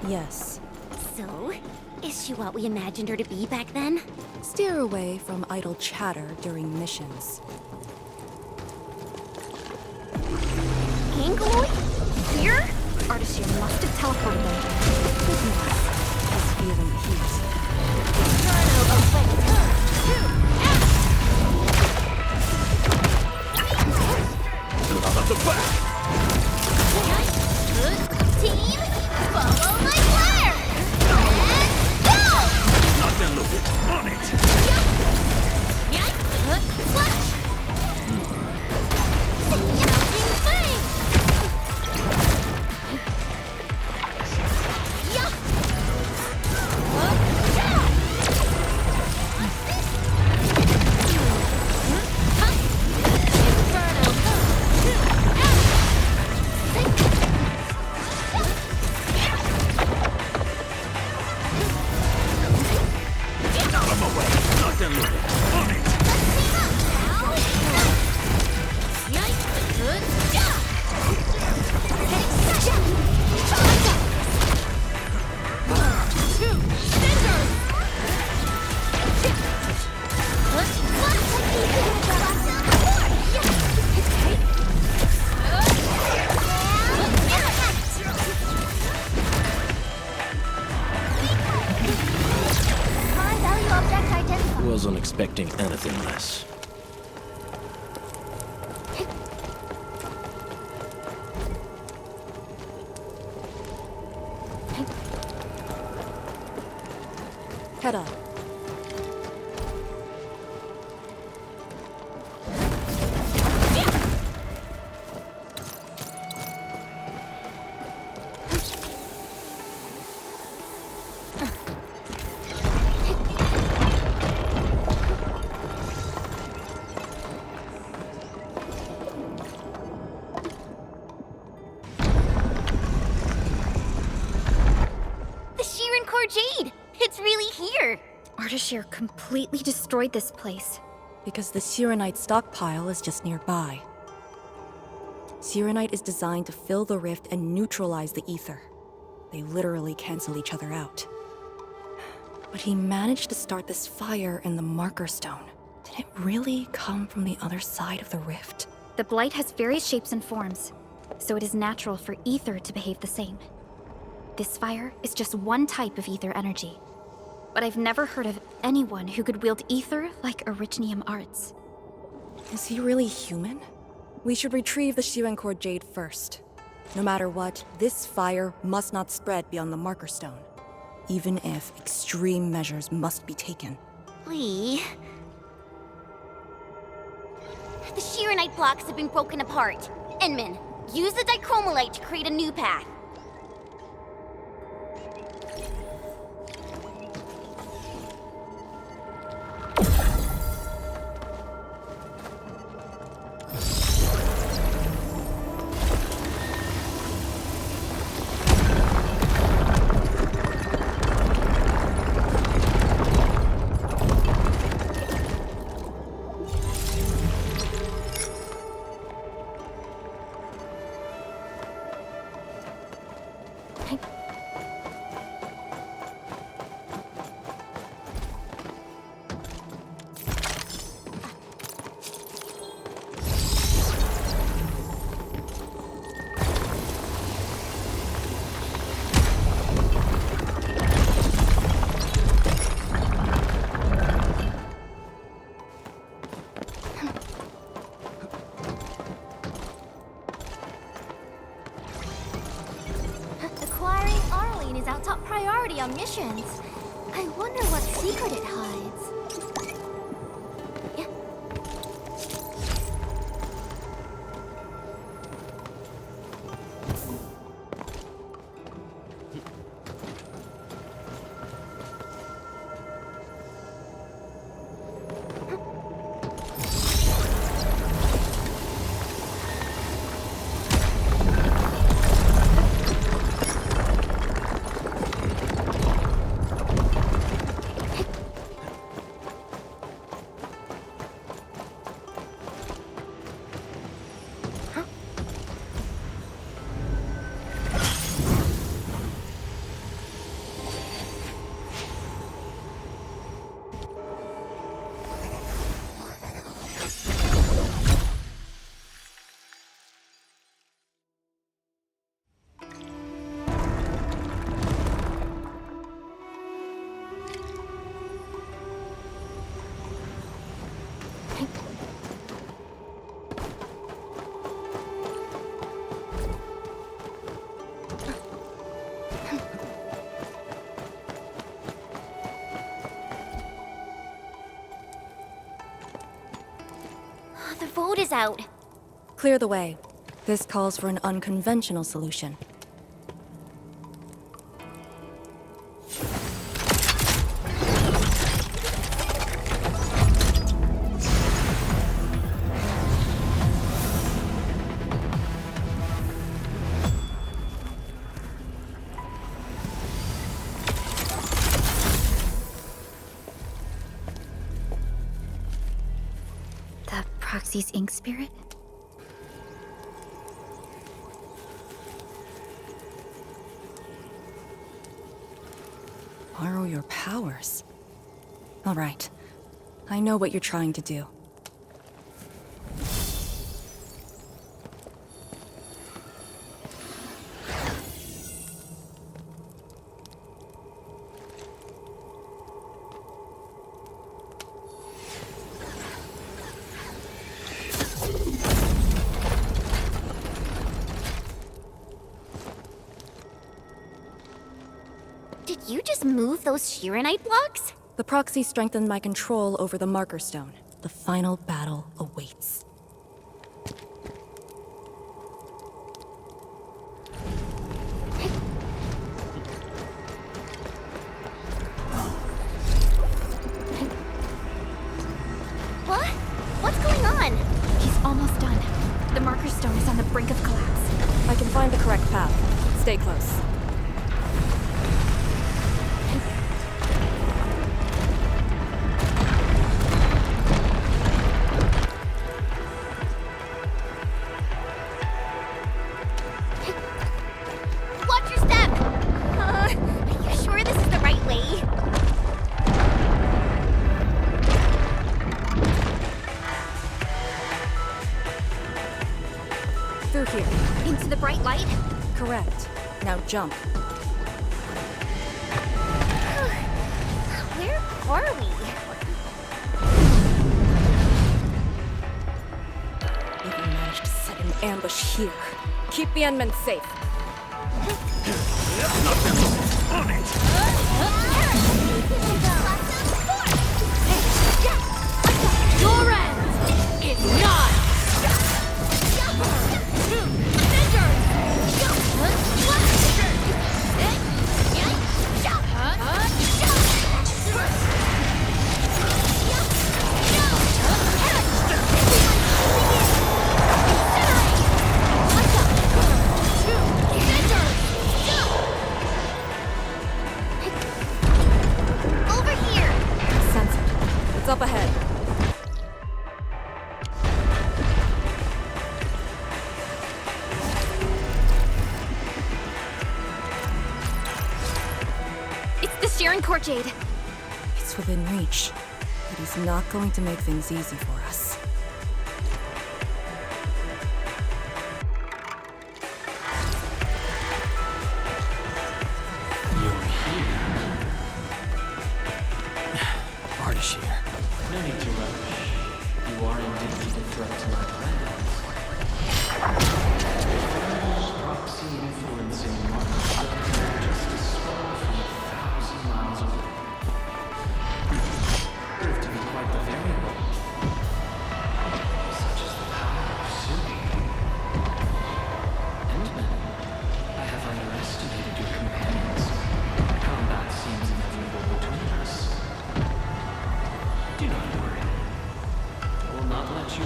Yes. So, is she what we imagined her to be back then? Steer away from idle chatter during missions. Angaloid? Here? Ardashir must have teleported them. Just feeling the heat. Out of the back! Team, follow my ladder! And go! Not done looking. On it! Flash! Jumping flame! expecting anything less. Head on. Ardashir completely destroyed this place. Because the Sirenite stockpile is just nearby. Sirenite is designed to fill the rift and neutralize the ether. They literally cancel each other out. But he managed to start this fire in the marker stone. Did it really come from the other side of the rift? The blight has various shapes and forms, so it is natural for ether to behave the same. This fire is just one type of ether energy. But I've never heard of anyone who could wield ether like Originium Arts. Is he really human? We should retrieve the Qianyu Jade first. No matter what, this fire must not spread beyond the marker stone, even if extreme measures must be taken. Lee... The Shirenite blocks have been broken apart. Endmin, use the dichromolite to create a new path. On missions. I wonder what secret it hides. The vote is out. Clear the way. This calls for an unconventional solution. Proxy's ink spirit? Borrow your powers. All right. I know what you're trying to do. you just move those Shiranite blocks? The proxy strengthened my control over the marker stone. The final battle awaits. What? What's going on? He's almost done. The marker stone is on the brink of collapse. I can find the correct path. Stay close. Watch your step! Are you sure this is the right way? Through here. Into the bright light? Correct. Now jump. Where are we? Even managed to set an ambush here. Keep the endmin safe. Your end is not! Over here! Sense it. It's up ahead. It's the Sharon Core Jade. It's within reach, but he's not going to make things easy for us. You're here. Ardashir. No need to rush. You are indeed a threat to my plans. Proxy influencing market just a scroll from 1,000 miles away. Proved to be quite the variable. Such is the power of Sugi. Endmin, I have underestimated your companions. Combat seems inevitable between us. Do not worry. I will not let you...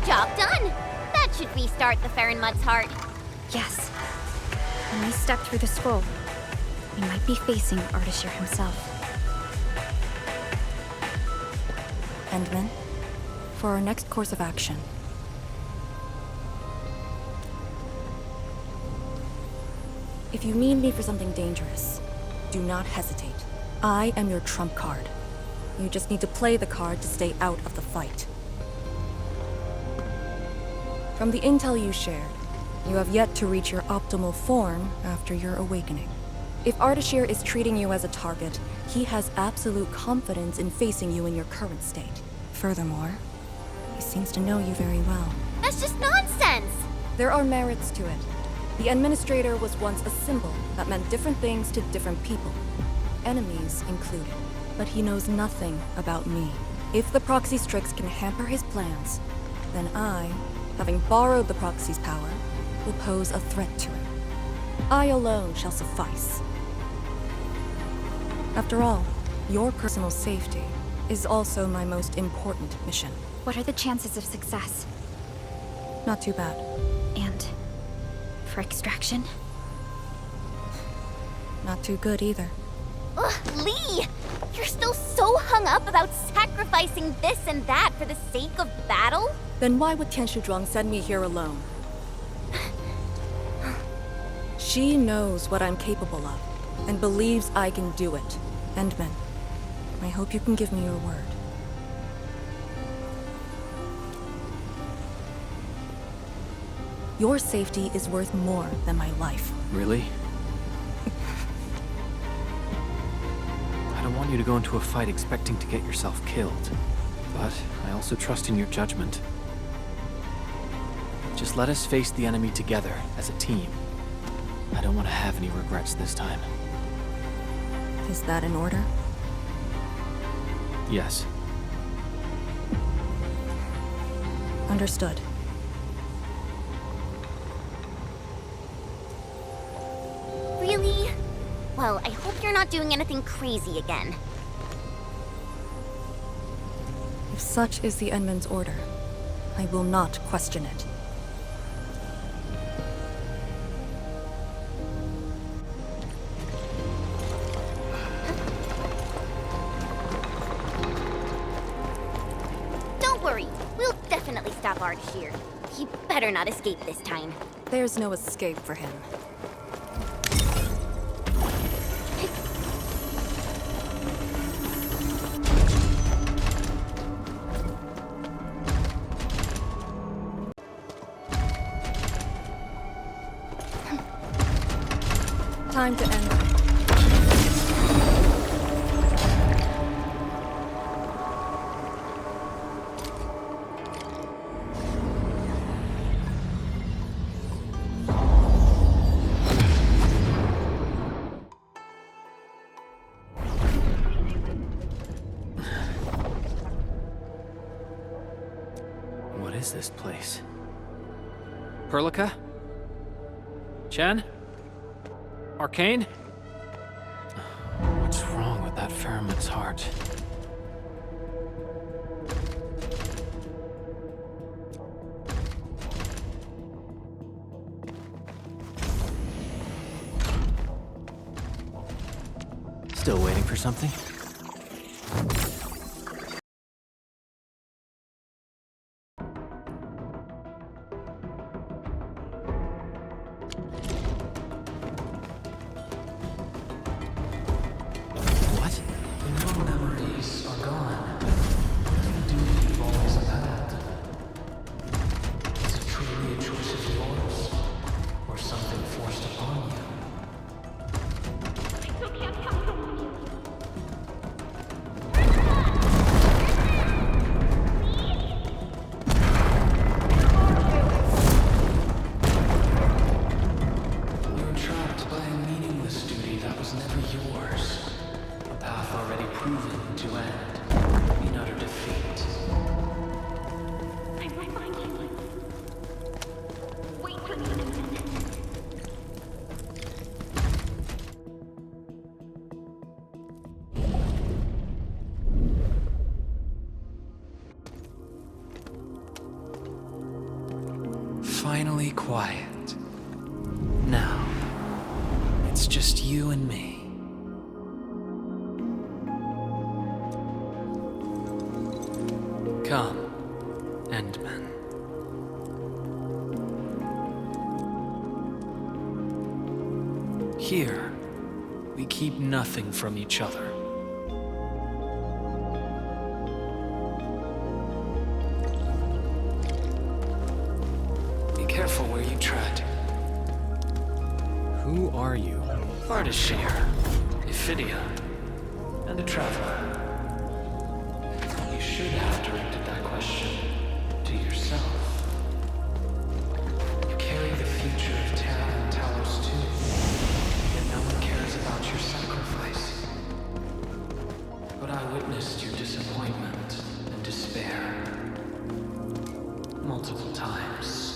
Job done! That should restart the Farenmud's heart. Yes. When we step through the scroll, we might be facing Ardashir himself. Endmin, for our next course of action. If you need me for something dangerous, do not hesitate. I am your trump card. You just need to play the card to stay out of the fight. From the intel you shared, you have yet to reach your optimal form after your awakening. If Ardashir is treating you as a target, he has absolute confidence in facing you in your current state. Furthermore, he seems to know you very well. That's just nonsense! There are merits to it. The Administrator was once a symbol that meant different things to different people, enemies included. But he knows nothing about me. If the Proxy Strix can hamper his plans, then I, having borrowed the Proxy's power, will pose a threat to him. I alone shall suffice. After all, your personal safety is also my most important mission. What are the chances of success? Not too bad. And for extraction? Not too good either. Ugh, Lee! You're still so hung up about sacrificing this and that for the sake of battle? Then why would Zhuang send me here alone? She knows what I'm capable of, and believes I can do it. Endmin, I hope you can give me your word. Your safety is worth more than my life. Really? I don't want you to go into a fight expecting to get yourself killed. But I also trust in your judgment. Just let us face the enemy together, as a team. I don't want to have any regrets this time. Is that in order? Yes. Understood. Really? Well, I hope you're not doing anything crazy again. If such is the endmin's order, I will not question it. Don't worry, we'll definitely stop Ardashir. He better not escape this time. There's no escape for him. Time to end. What is this place? Perlica? Chen? Arcane? What's wrong with that Faramut's heart? Still waiting for something? Finally quiet. Now, it's just you and me. Come, endmin. Here, we keep nothing from each other. Careful where you tread. Who are you? Ardashir, Ephidia, and a traveler. You should have directed that question to yourself. You carry the future of Terra and Talos too, yet no one cares about your sacrifice. But I witnessed your disappointment and despair multiple times.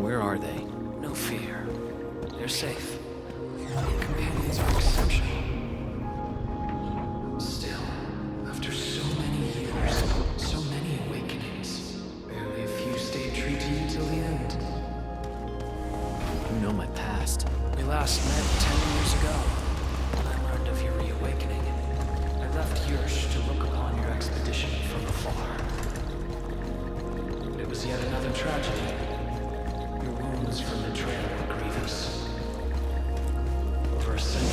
Where are they? No fear. They're safe. Your companions are exceptional. Still, after so many years, so many awakenings, barely a few stayed true to you till the end. You know my past. We last met 10 years ago, when I learned of your reawakening. I left Yursh to look upon your expedition from afar. But it was yet another tragedy. Your wounds from betrayal were grievous. Over a century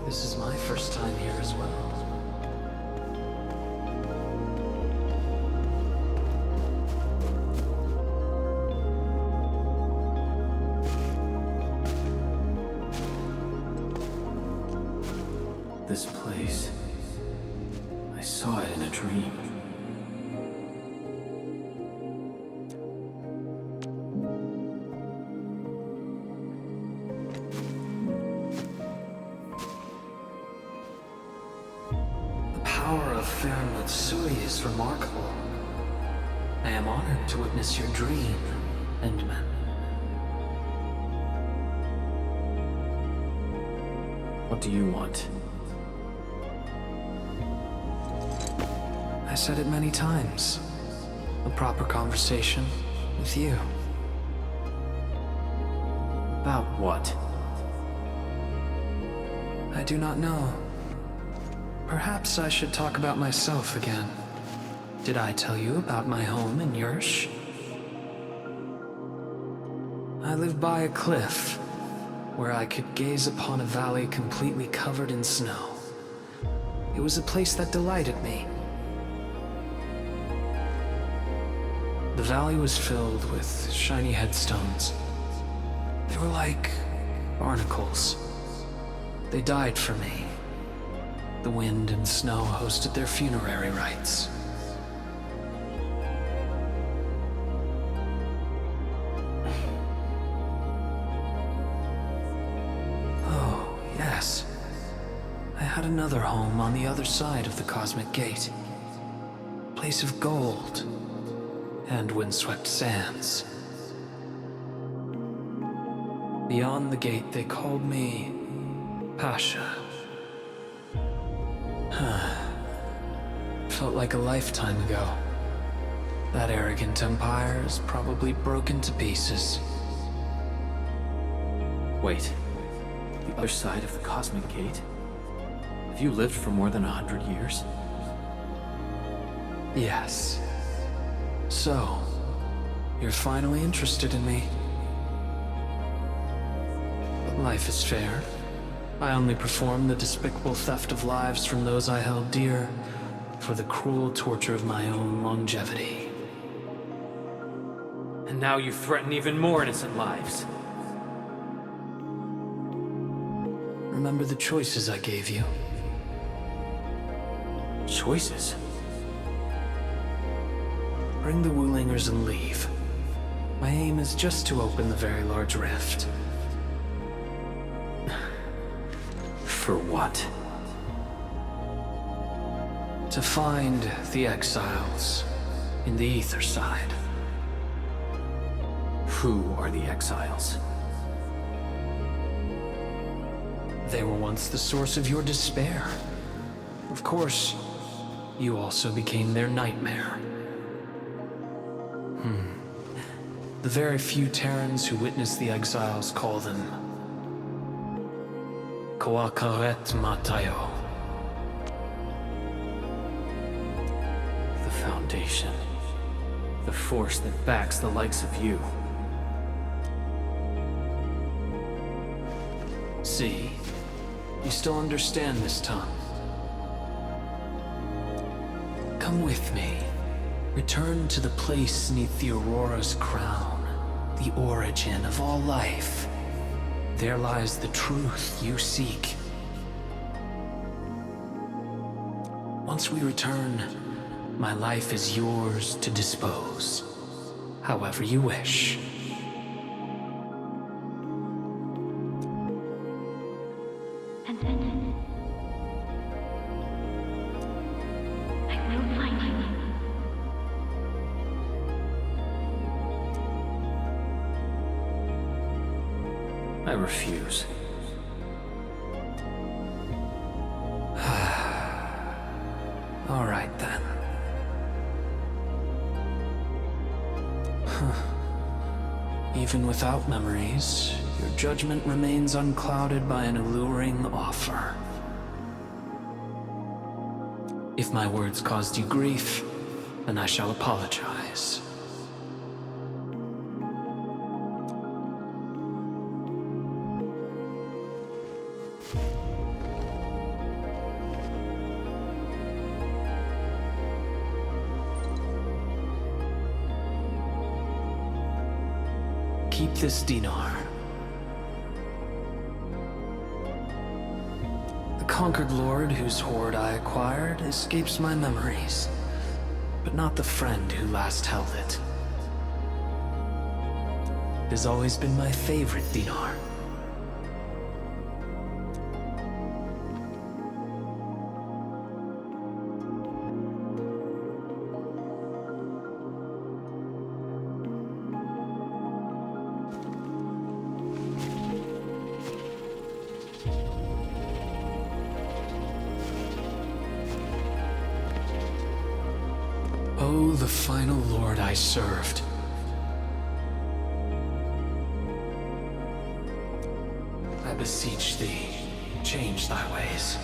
This is my first time here as well. This place, I saw it in a dream. The power of Fairmouth Sui is remarkable. I am honored to witness your dream, endmin. What do you want? I said it many times. A proper conversation with you. About what? I do not know. Perhaps I should talk about myself again. Did I tell you about my home in Yursh? I live by a cliff, where I could gaze upon a valley completely covered in snow. It was a place that delighted me. The valley was filled with shiny headstones. They were like barnacles. They died for me. The wind and snow hosted their funerary rites. Oh, yes. I had another home on the other side of the Cosmic Gate. A place of gold and windswept sands. Beyond the gate, they called me Pasha. Felt like a lifetime ago. That arrogant empire is probably broken to pieces. Wait, the other side of the Cosmic Gate? Have you lived for more than 100 years? Yes. So, you're finally interested in me. But life is fair. I only perform the despicable theft of lives from those I held dear for the cruel torture of my own longevity. And now you threaten even more innocent lives. Remember the choices I gave you? Choices? Bring the Wulingers and leave. My aim is just to open the very large rift. For what? To find the exiles in the ether side. Who are the exiles? They were once the source of your despair. Of course, you also became their nightmare. The very few Terrans who witness the exiles call them Koakaret Matayo. The Foundation. The force that backs the likes of you. See? You still understand this tongue. Come with me. Return to the place neath the Aurora's crown. The origin of all life. There lies the truth you seek. Once we return, my life is yours to dispose, however you wish. I refuse. All right, then. Even without memories, your judgment remains unclouded by an alluring offer. If my words caused you grief, then I shall apologize. keep this dinar. The conquered lord whose hoard I acquired escapes my memories, but not the friend who last held it. It has always been my favorite dinar. Oh, the final lord I served. I beseech thee, change thy ways.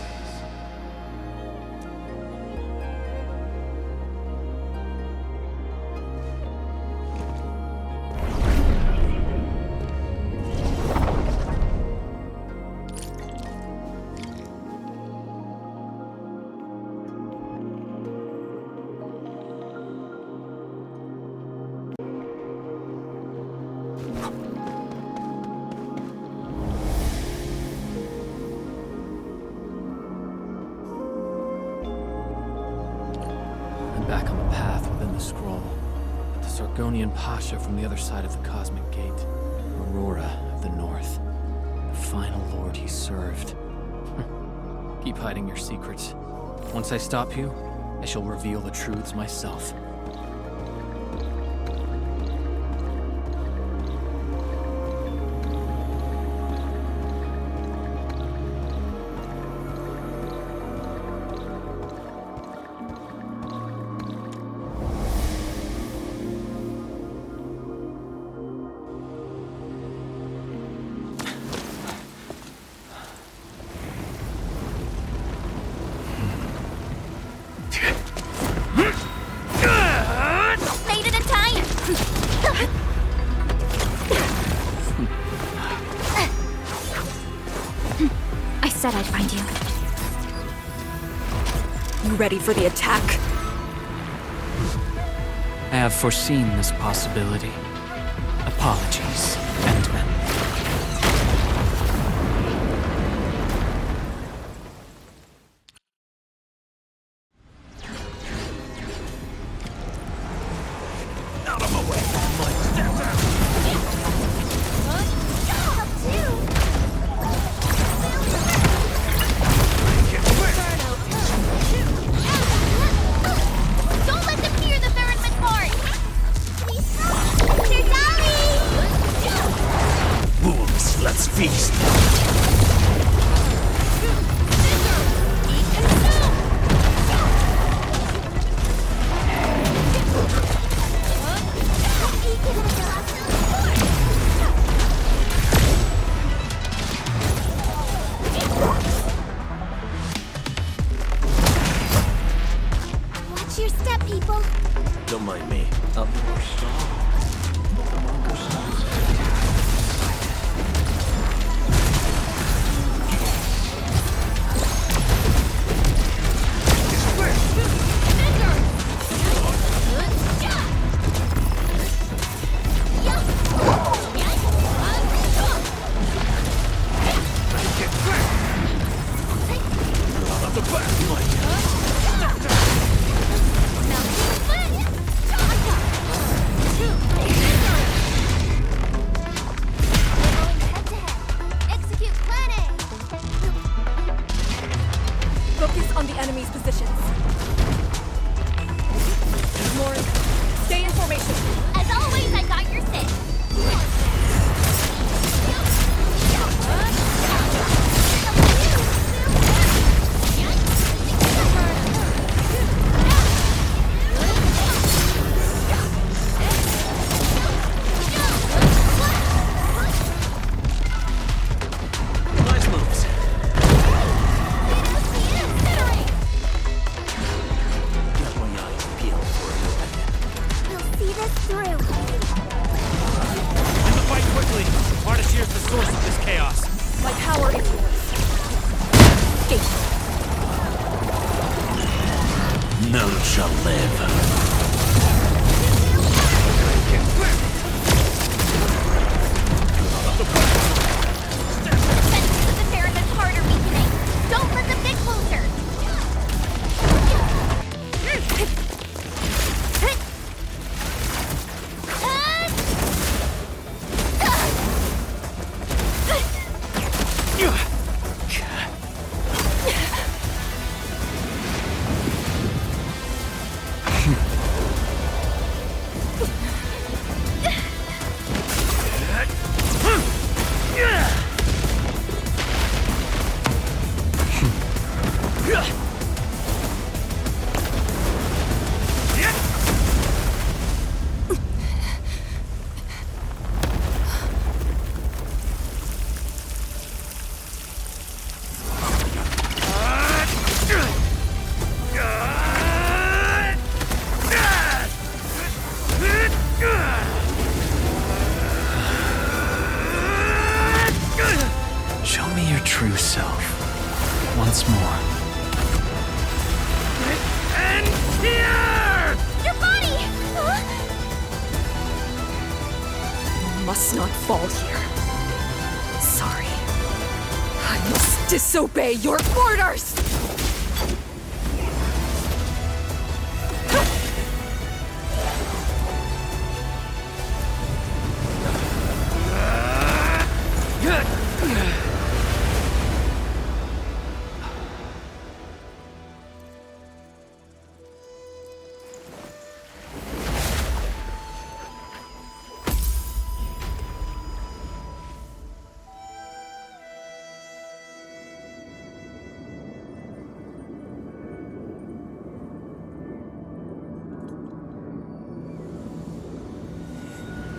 Back on the path within the scroll. The Sargonian Pasha from the other side of the Cosmic Gate. Aurora of the North. The final lord he served. Keep hiding your secrets. Once I stop you, I shall reveal the truths myself. Said I'd find you. You ready for the attack? I have foreseen this possibility. Apologies, endmin. Out of my way! Step down! Don't let them hear the Theronman part! Wolves, let's feast! Watch your step, people! Don't mind me. Up. Execute plan A! Focus on the enemy's positions. Lauren, stay in formation. As always, I got your six. Nice moves. Got my eyes peeled for it. We'll see this through. End the fight quickly. Ardashir's the source of this chaos. My power is yours. Escape. None shall live. Show me your true self. Once more. And here! Your body! You must not fall here. Sorry. I must disobey your orders!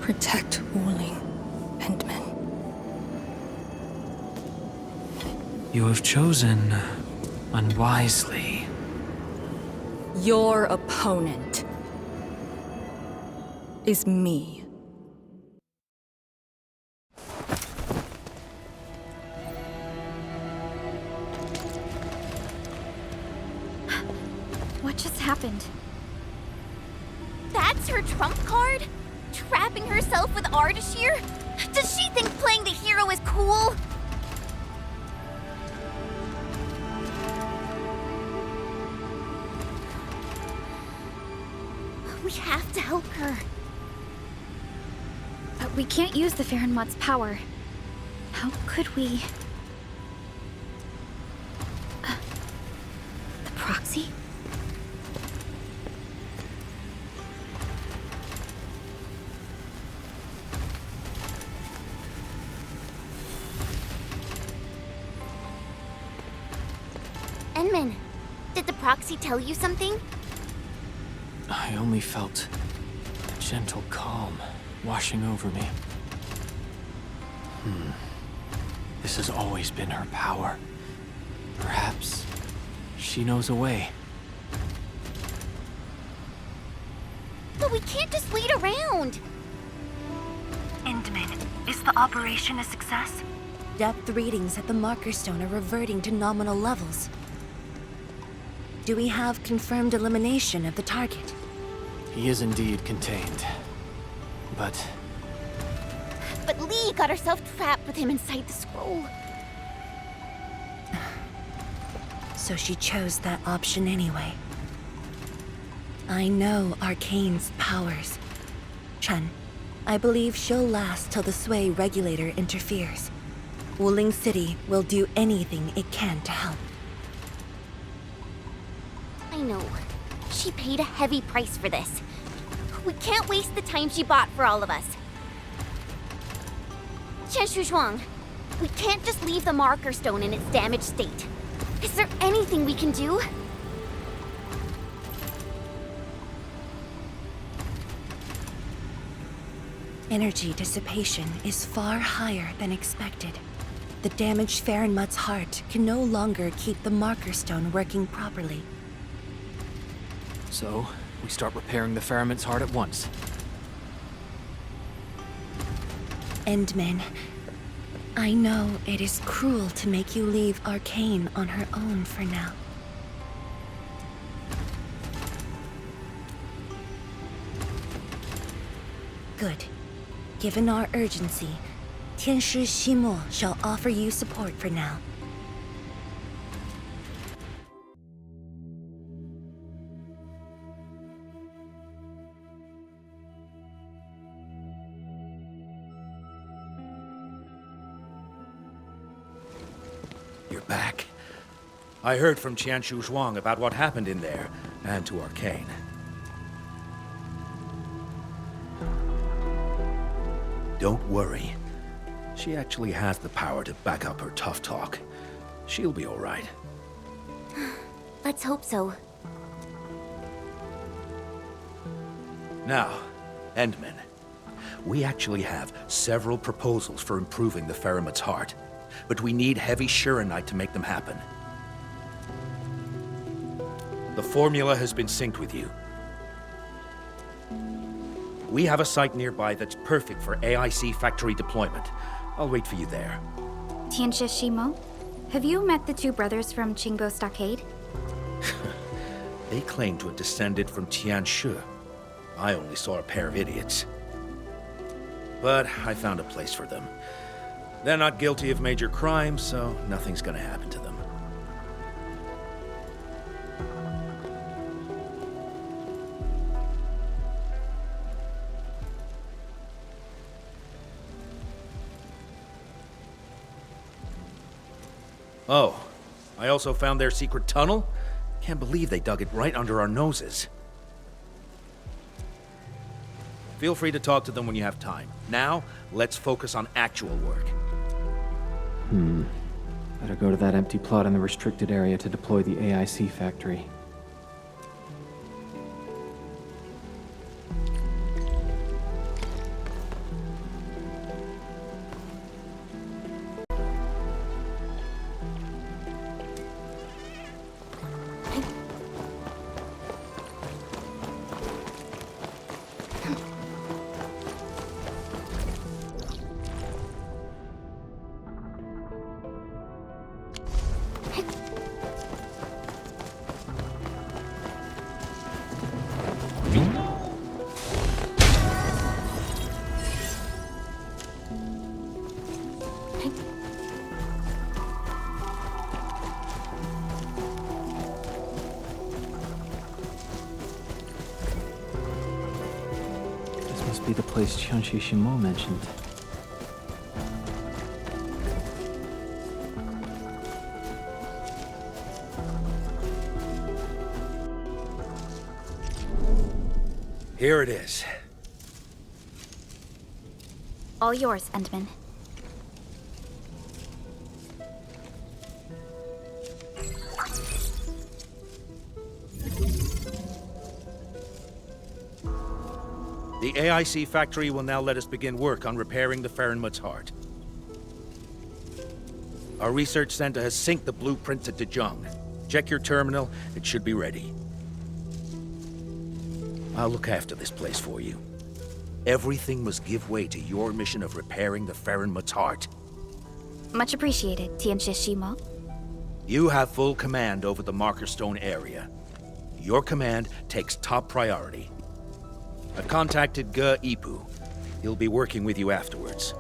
Protect Wuling, endmin. You have chosen unwisely. Your opponent is me. What just happened? That's her trump card? Trapping herself with Ardashir? Does she think playing the hero is cool? We have to help her. But we can't use the Farenmut's power. How could we... the proxy? Endmin, did the proxy tell you something? I only felt a gentle calm washing over me. This has always been her power. Perhaps she knows a way. But we can't just wait around. Endmin, is the operation a success? Depth readings at the marker stone are reverting to nominal levels. Do we have confirmed elimination of the target? He is indeed contained. But Lee got herself trapped with him inside the scroll. So she chose that option anyway. I know Arcane's powers. Chen, I believe she'll last till the Sway regulator interferes. Wuling City will do anything it can to help. I know. She paid a heavy price for this. We can't waste the time she bought for all of us. Zhuang, we can't just leave the marker stone in its damaged state. Is there anything we can do? Energy dissipation is far higher than expected. The damaged Farenmut's heart can no longer keep the marker stone working properly. so, we start repairing the Farenmut's heart at once. Endmin, I know it is cruel to make you leave Arcane on her own for now. Good. Given our urgency, Tianshi Ximo shall offer you support for now. You're back. I heard from Zhuang about what happened in there, and to Arcane. Don't worry. She actually has the power to back up her tough talk. She'll be all right. Let's hope so. Now, Endmin, we actually have several proposals for improving the Ferryman's Heart, but we need heavy Shirenite to make them happen. The formula has been synced with you. We have a site nearby that's perfect for AIC factory deployment. I'll wait for you there. Tianxia Shimo, have you met the two brothers from Qingbo Stockade? They claim to have descended from Tianxia. I only saw a pair of idiots. But I found a place for them. They're not guilty of major crimes, so nothing's gonna happen to them. Oh, I also found their secret tunnel. Can't believe they dug it right under our noses. Feel free to talk to them when you have time. Now, let's focus on actual work. Better go to that empty plot in the restricted area to deploy the AIC factory. Must be the place Qianyu Shimo mentioned. Here it is. All yours, Endmin. The AIC factory will now let us begin work on repairing the Ferryman's Heart. Our research center has synced the blueprint to zhuang. Check your terminal, it should be ready. I'll look after this place for you. Everything must give way to your mission of repairing the Ferryman's Heart. Much appreciated, Tianxia Shimo. You have full command over the Marker Stone area. Your command takes top priority. I've contacted Ge Ipu. He'll be working with you afterwards.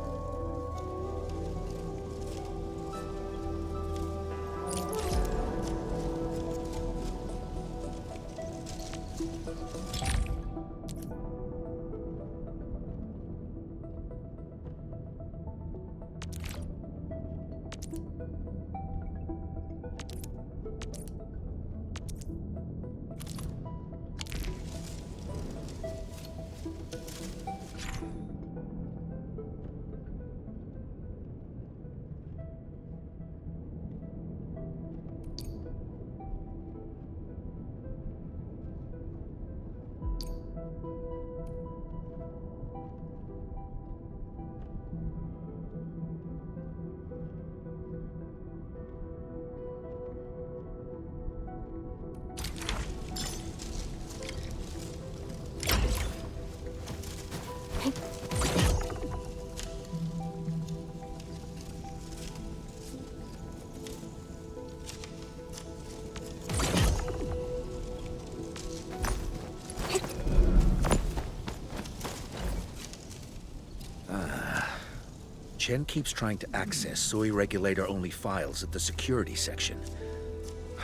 Chen keeps trying to access Sui regulator-only files at the security section.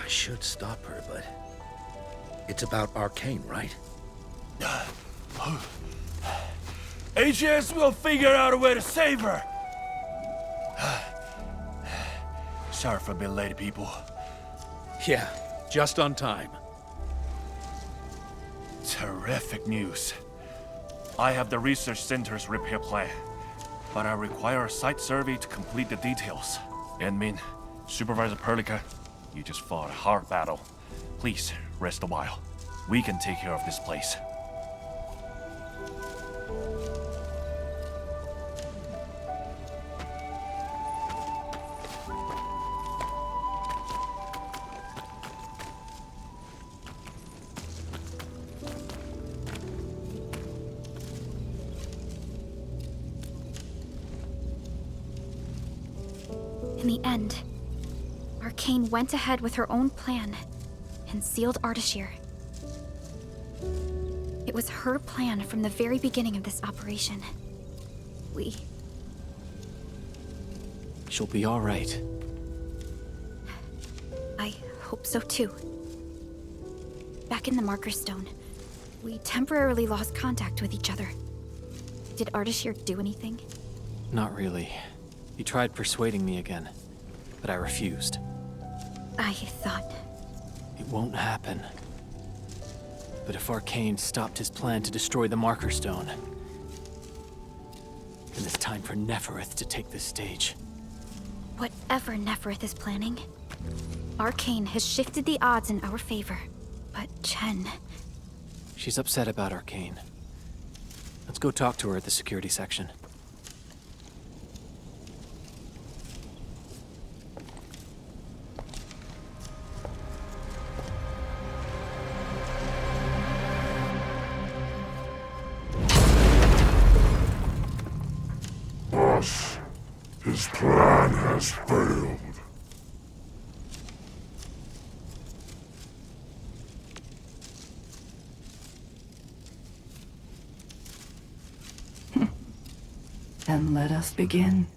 I should stop her, but... It's about Arcane, right? HS will figure out a way to save her! Sorry for being late, people. Yeah, just on time. Terrific news. I have the research center's repair plan, but I require a site survey to complete the details. Endmin, Supervisor Perlica, you just fought a hard battle. Please, rest a while. We can take care of this place. In the end, Arcane went ahead with her own plan and sealed Ardashir. It was her plan from the very beginning of this operation. She'll be all right. I hope so too. Back in the Marker Stone, we temporarily lost contact with each other. Did Ardashir do anything? Not really. He tried persuading me again, but I refused. I thought... It won't happen. But if Arcane stopped his plan to destroy the Marker Stone, then it's time for Nefarith to take the stage. Whatever Nefarith is planning, Arcane has shifted the odds in our favor. But Chen... She's upset about Arcane. Let's go talk to her at the security section. His plan has failed. Then let us begin.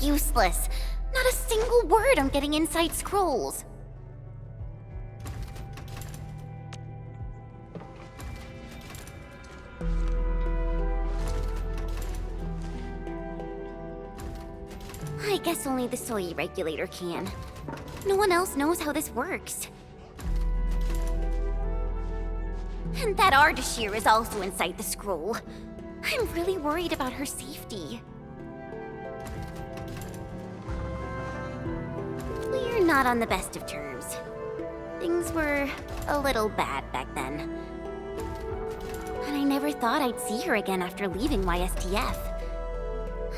Useless. Not a single word I'm getting inside scrolls. I guess only the soy regulator can. No one else knows how this works. And that Ardashir is also inside the scroll. I'm really worried about her safety. We're not on the best of terms. Things were a little bad back then. And I never thought I'd see her again after leaving YSTF.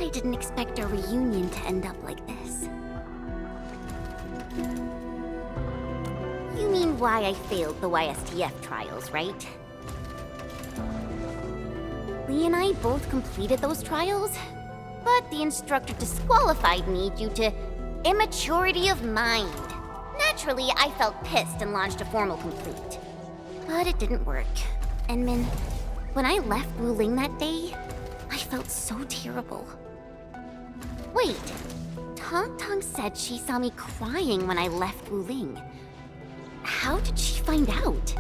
I didn't expect our reunion to end up like this. You mean why I failed the YSTF trials, right? Lee and I both completed those trials, but the instructor disqualified me due to immaturity of mind. Naturally, I felt pissed and launched a formal complaint. But it didn't work. Endmin, when I left Wuling that day, I felt so terrible. Wait, Tong Tong said she saw me crying when I left Wuling. How did she find out?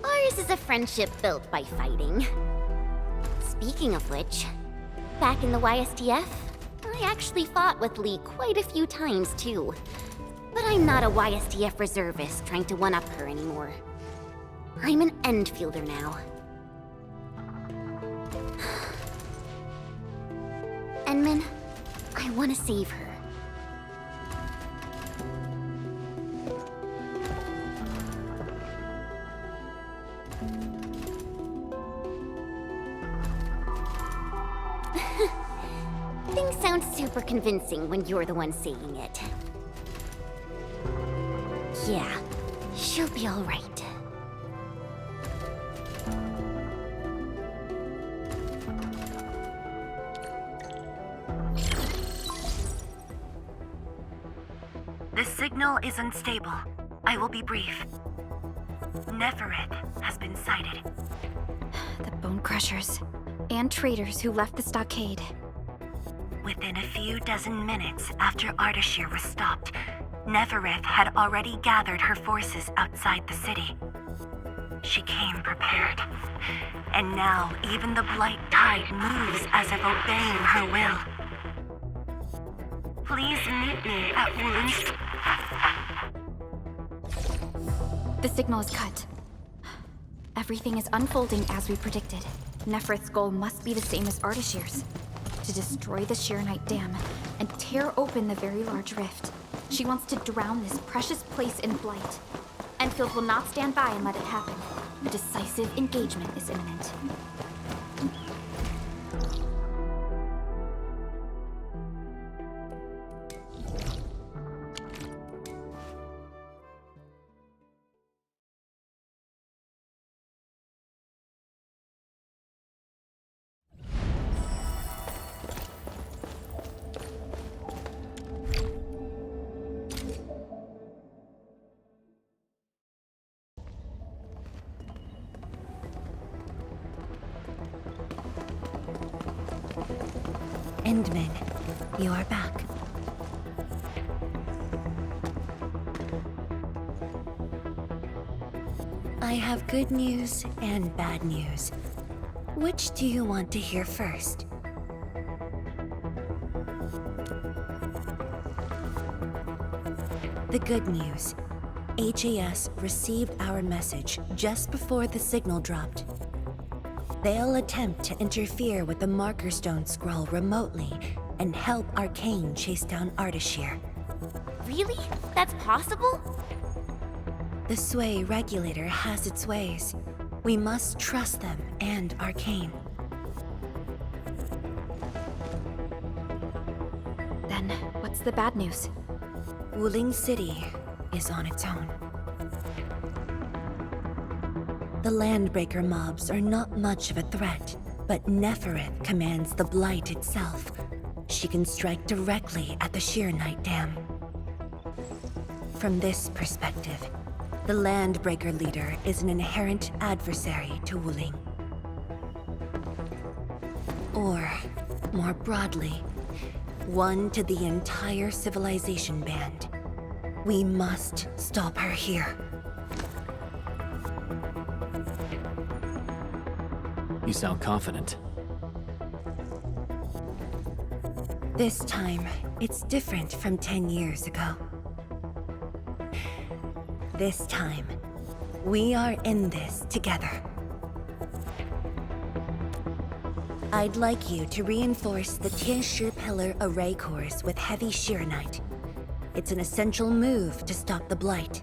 Ours is a friendship built by fighting. Speaking of which, back in the YSTF, I actually fought with Lee quite a few times too. But I'm not a YSTF reservist trying to one-up her anymore. I'm an Endfielder now. Endmin, I want to save her. Things sound super convincing when you're the one saying it. Yeah, she'll be all right. The signal is unstable. I will be brief. Nefarith has been sighted. The Bone Crushers and traitors who left the stockade. Within a few dozen minutes after Ardashir was stopped, Nefarith had already gathered her forces outside the city. She came prepared. And now even the Blight Tide moves as if obeying her will. Please meet me at Wuling. The signal is cut. Everything is unfolding as we predicted. Nefarith's goal must be the same as Ardashir's. To destroy the Sheer Dam and tear open the very large rift. She wants to drown this precious place in blight. Endfield will not stand by and let it happen. A decisive engagement is imminent. Endmin, you are back. I have good news and bad news. Which do you want to hear first? The good news. HAS received our message just before the signal dropped. They'll attempt to interfere with the Marker Stone scroll remotely and help Arcane chase down Ardashir. Really? That's possible? The Sway regulator has its ways. We must trust them and Arcane. Then, what's the bad news? Wuling City is on its own. The Landbreaker mobs are not much of a threat, but Nefarith commands the Blight itself. She can strike directly at the Sheer Dam. From this perspective, the Landbreaker leader is an inherent adversary to Wuling. Or, more broadly, one to the entire civilization band. We must stop her here. You sound confident. This time, it's different from 10 years ago. This time, we are in this together. I'd like you to reinforce the Qianyu Pillar array cores with heavy Sheeranite. It's an essential move to stop the Blight.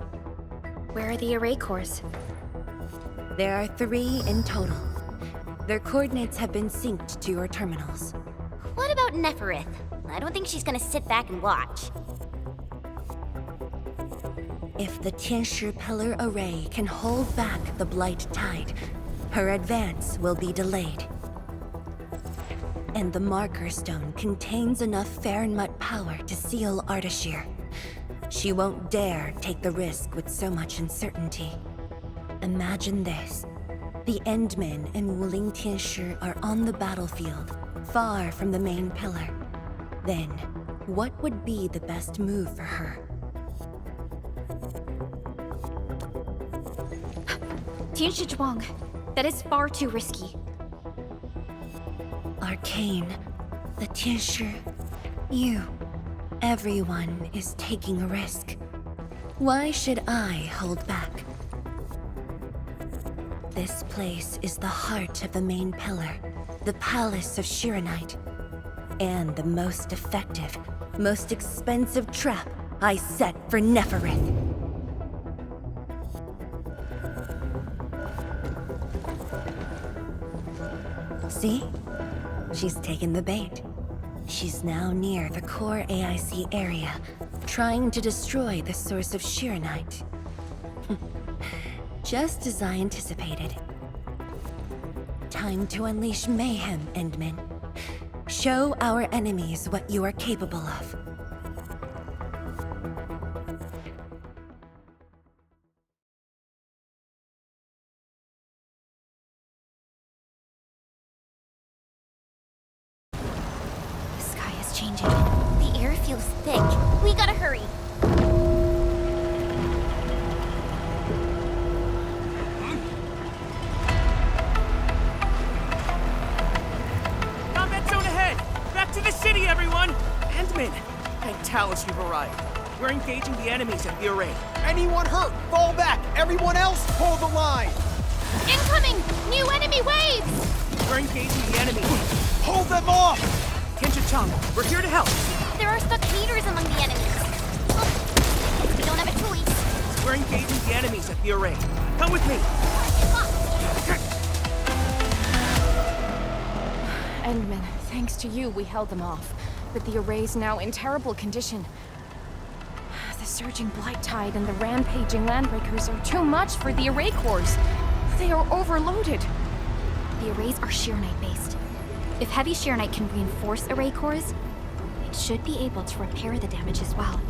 Where are the array cores? There are 3 in total. Their coordinates have been synced to your terminals. What about Nefarith? I don't think she's gonna sit back and watch. If the Qianyu Pillar array can hold back the Blight Tide, her advance will be delayed. And the Marker Stone contains enough Farenmut power to seal Ardashir. She won't dare take the risk with so much uncertainty. Imagine this. The endmin and Wuling Qianyu are on the battlefield, far from the main pillar. Then, what would be the best move for her? Qianyu Zhuang. That is far too risky. Arcane, the Qianyu, you. Everyone is taking a risk. Why should I hold back? This place is the heart of the main pillar, the Palace of Sheeranite, and the most effective, most expensive trap I set for Nefarith. See? She's taken the bait. She's now near the core AIC area, trying to destroy the source of Shiranite. Just as I anticipated. Time to unleash mayhem, Endmin. Show our enemies what you are capable of. The sky is changing. The air feels thick. We gotta hurry. Combat zone ahead! Back to the city, everyone! Endmin, thank Talos you've arrived. We're engaging the enemies at the array. Anyone hurt, fall back! Everyone else, hold the line! Incoming! New enemy waves! We're engaging the enemies. Hold them off! Chen, we're here to help. There are stockaders among the enemies. Oh, we don't have a choice. We're engaging the enemies at the array. Come with me. Endmin, thanks to you, we held them off. But the array's now in terrible condition. The surging blight tide and the rampaging landbreakers are too much for the array cores. They are overloaded. The arrays are Shiranite-based. If heavy Shiranite can reinforce array cores, it should be able to repair the damage as well.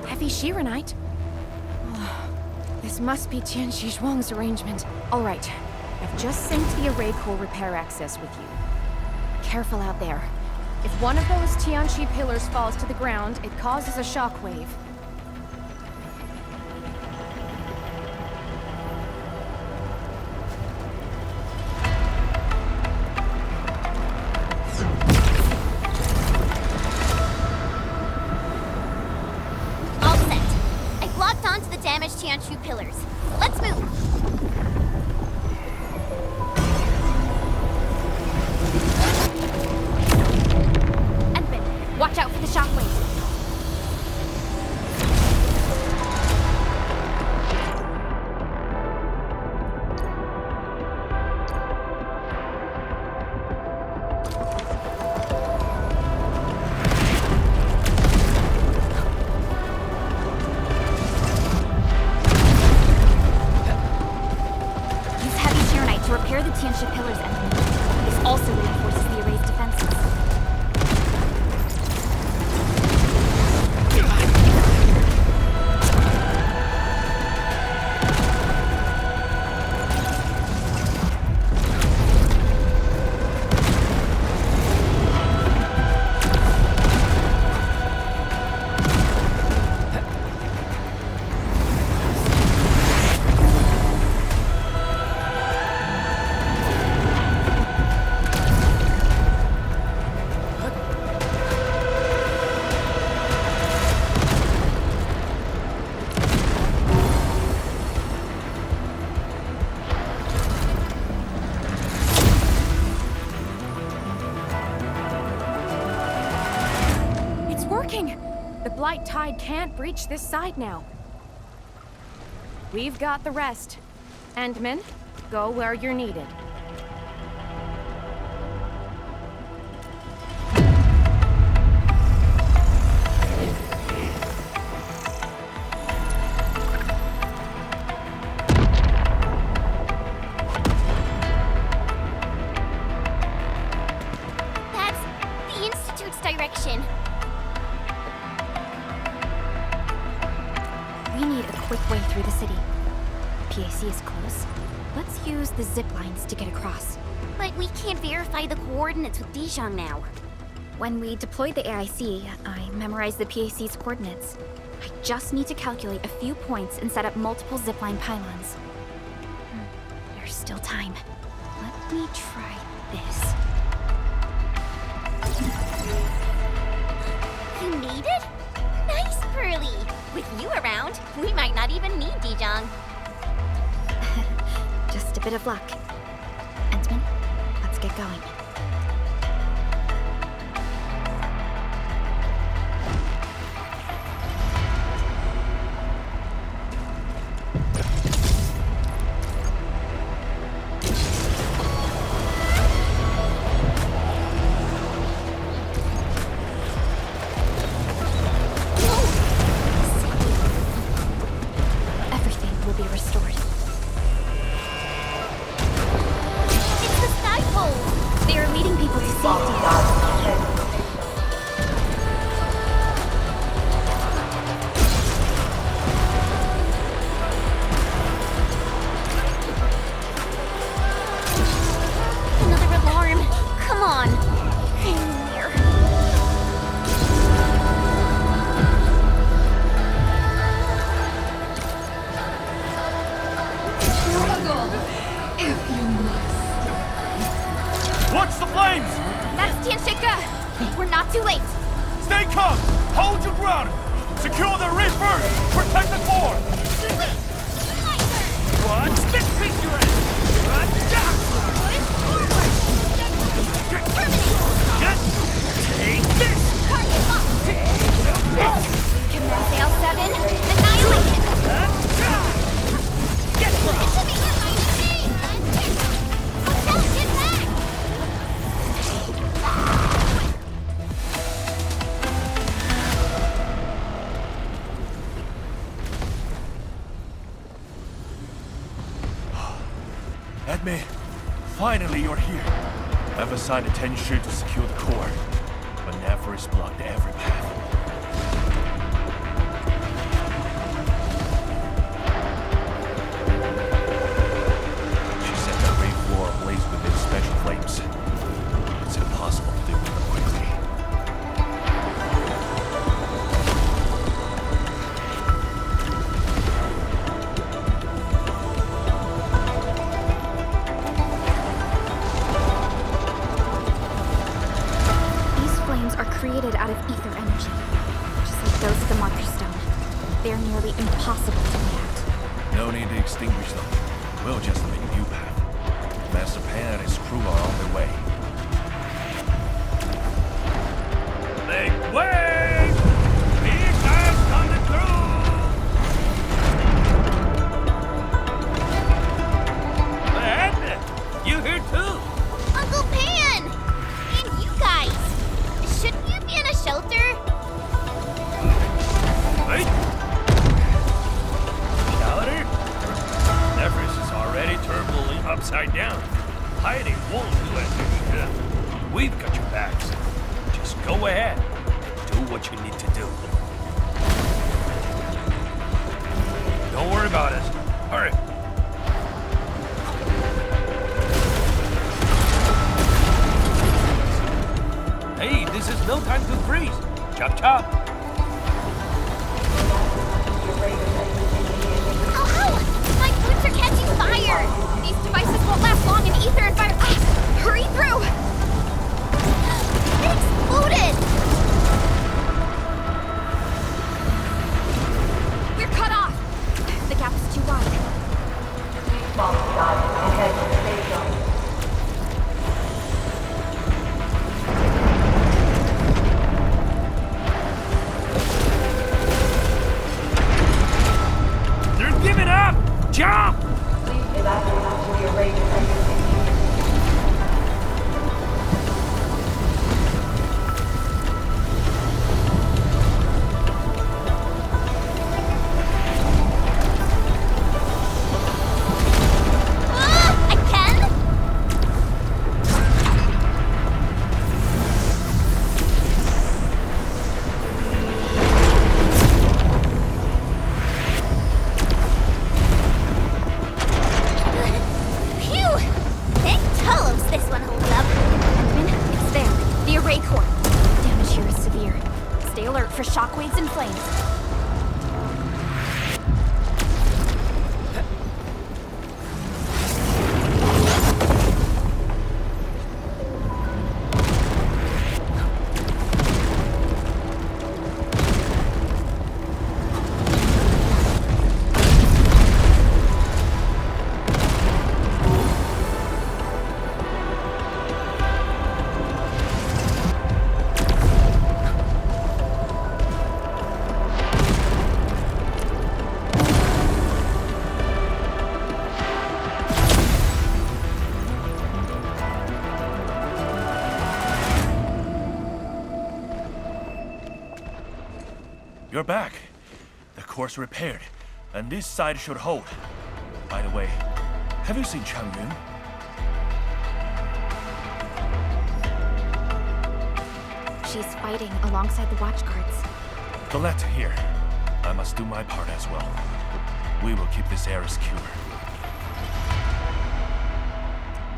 Heavy Shiranite? This must be Tianxi Zhuang's arrangement. All right, I've just synced the array core repair access with you. Careful out there. If one of those Tianxi pillars falls to the ground, it causes a shockwave. All set. I locked onto the damaged qianyu pillars. Let's move. Endmin, watch out for the shockwave. Repair the Tianxi pillars, Endmin. This also reinforces the array's defenses. The blight tide can't breach this side now. We've got the rest. Endmin, go where you're needed. That's the Institute's direction. We need a quick way through the city. PAC is close. Let's use the zip lines to get across. But we can't verify the coordinates with Zhuang now. When we deployed the AIC, I memorized the PAC's coordinates. I just need to calculate a few points and set up multiple zipline pylons. There's still time. Let me try this. You made it? Nice, Pearly! With you around, we might not even need Zhuang. Just a bit of luck. Endmin, let's get going. Protect the core! What? Stick face your ass! Take this! Command fail 7, annihilation! Get from! Edme, finally you're here. I've assigned a qianyu to secure the core, but Nefarith blocked every path. She set the raid floor ablaze with its special flames. It's impossible to deal with them quickly. Created out of ether energy, just like those of the Marker Stone. They are nearly impossible to react. No need to extinguish them. We'll just make a new path. Master Pan and his crew are on their way. Make way! Big guys coming through! Edna, you here too? Uncle Pan! And you guys! Shouldn't you be in a shelter? Hey! Shelter? Nefarith is already turbulently upside down. Hiding won't do anything good. We've got your backs. Just go ahead and do what you need to do. Don't worry about us. Hurry. Hey, this is no time to freeze. Chop chop. Ow! My boots are catching fire! These devices won't last long in ether environment. Hurry through! It exploded! We're cut off! The gap is too wide. Give it up! Jump! I can? Phew! Thank Talos this one holds up. Endmin, it's there. The array core. Damage here is severe. Stay alert for shockwaves and flames. You're back. The core's repaired, and this side should hold. By the way, have you seen qianyu? She's fighting alongside the watchguards. Glad to hear. I must do my part as well. We will keep this area secure.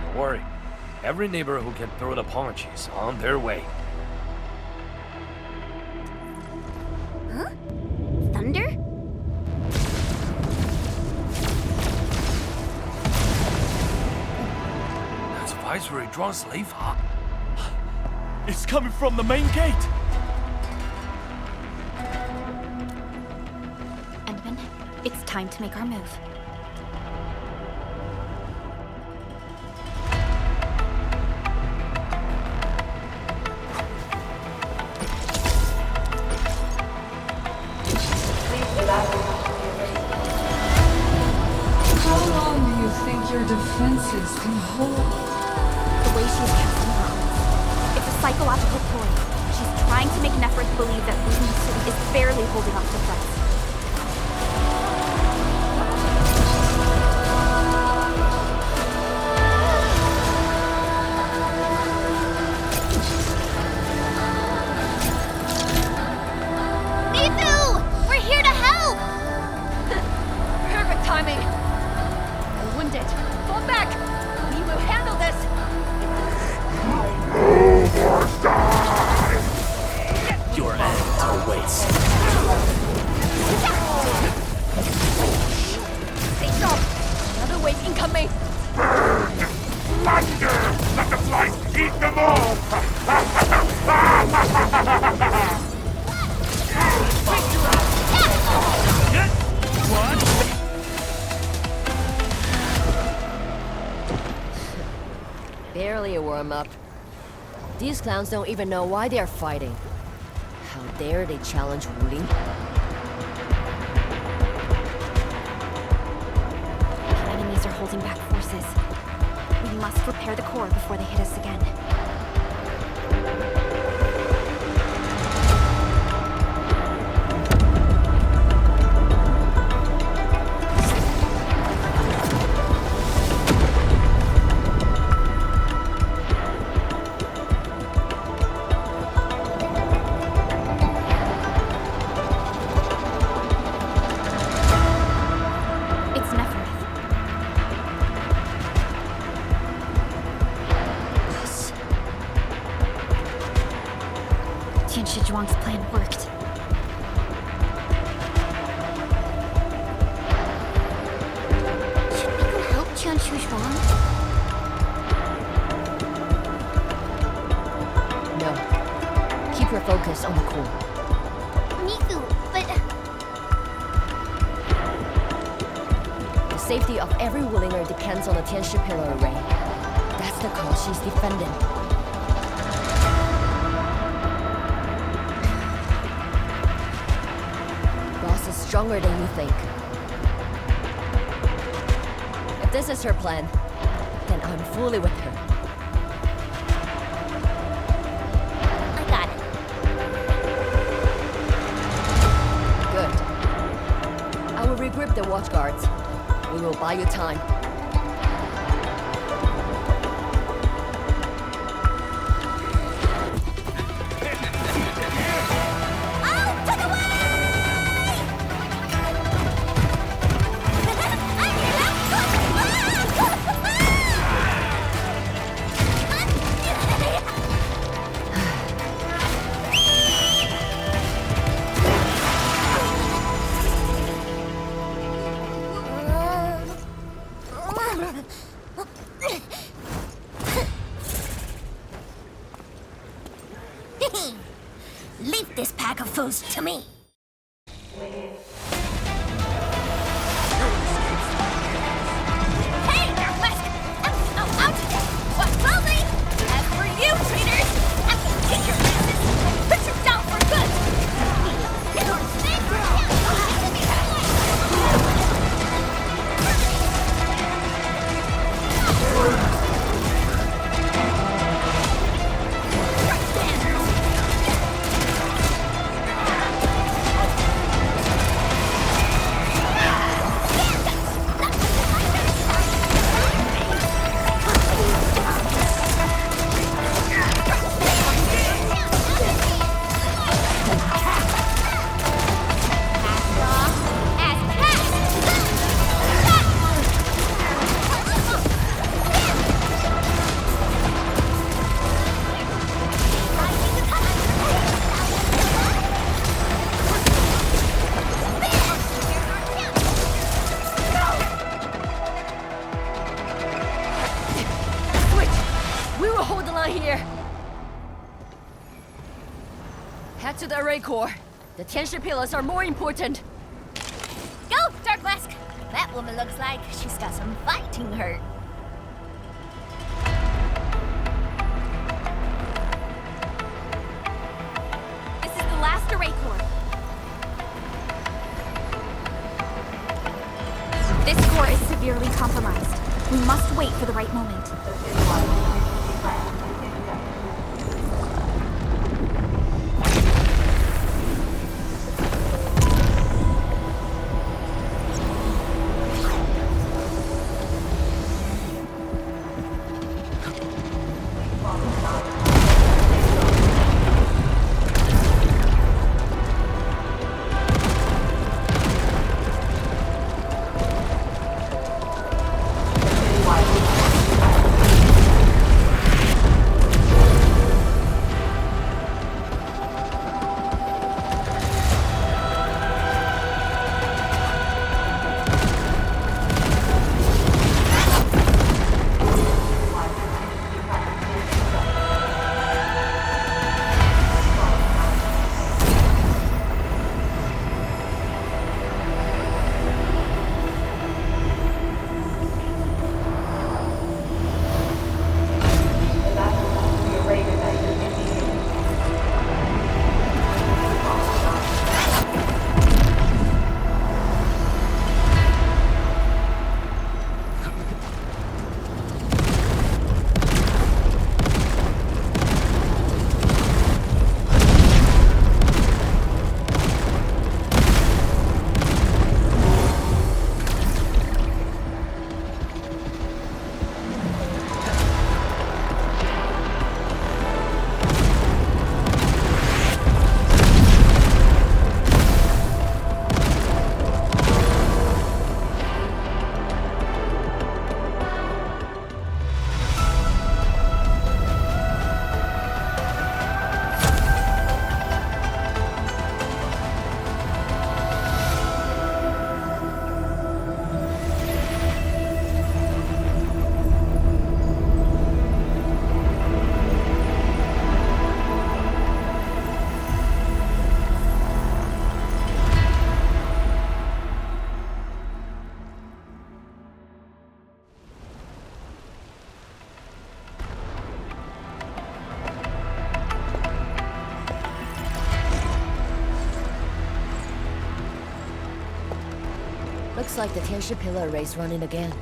Don't worry. Every neighbor who can throw the punch is on their way. Huh? Thunder? That's Viceroy Zhuang's slave, huh? It's coming from the main gate! It's time to make our move. How long do you think your defenses can hold? The way she's casting her arms. It's a psychological ploy. She's trying to make Nefarith believe that Wuling City is barely holding up to threats. We're here to help! Perfect timing! We're wounded. Fall back! We will handle this! Your end awaits. Stay sharp! Another wave incoming! Thunder! Let the flies eat them all! Barely a warm-up. These clowns don't even know why they're fighting. How dare they challenge Wuling? The enemies are holding back forces. We must repair the core before they hit us again. Zhuang's plan worked. Should we go help zhuang? No. Keep your focus on the core. Miku, but... The safety of every Wulinger depends on the Tianshi pillar array. That's the cause she's defending. Stronger than you think. If this is her plan, then I'm fully with her. I got it. Good. I will regroup the watch guards. We will buy you time. Leave this pack of foes to me. Hey, Northwest! Out! What will they? As for you, traitors, I will kick your asses and put you down for good! Head to the array core. The Tianshi pillars are more important. go, Darkmask! That woman looks like she's got some fighting hurt. This is the last array core. This core is severely compromised. We must wait for the right moment. Looks like the Tianshi pillar array's running again.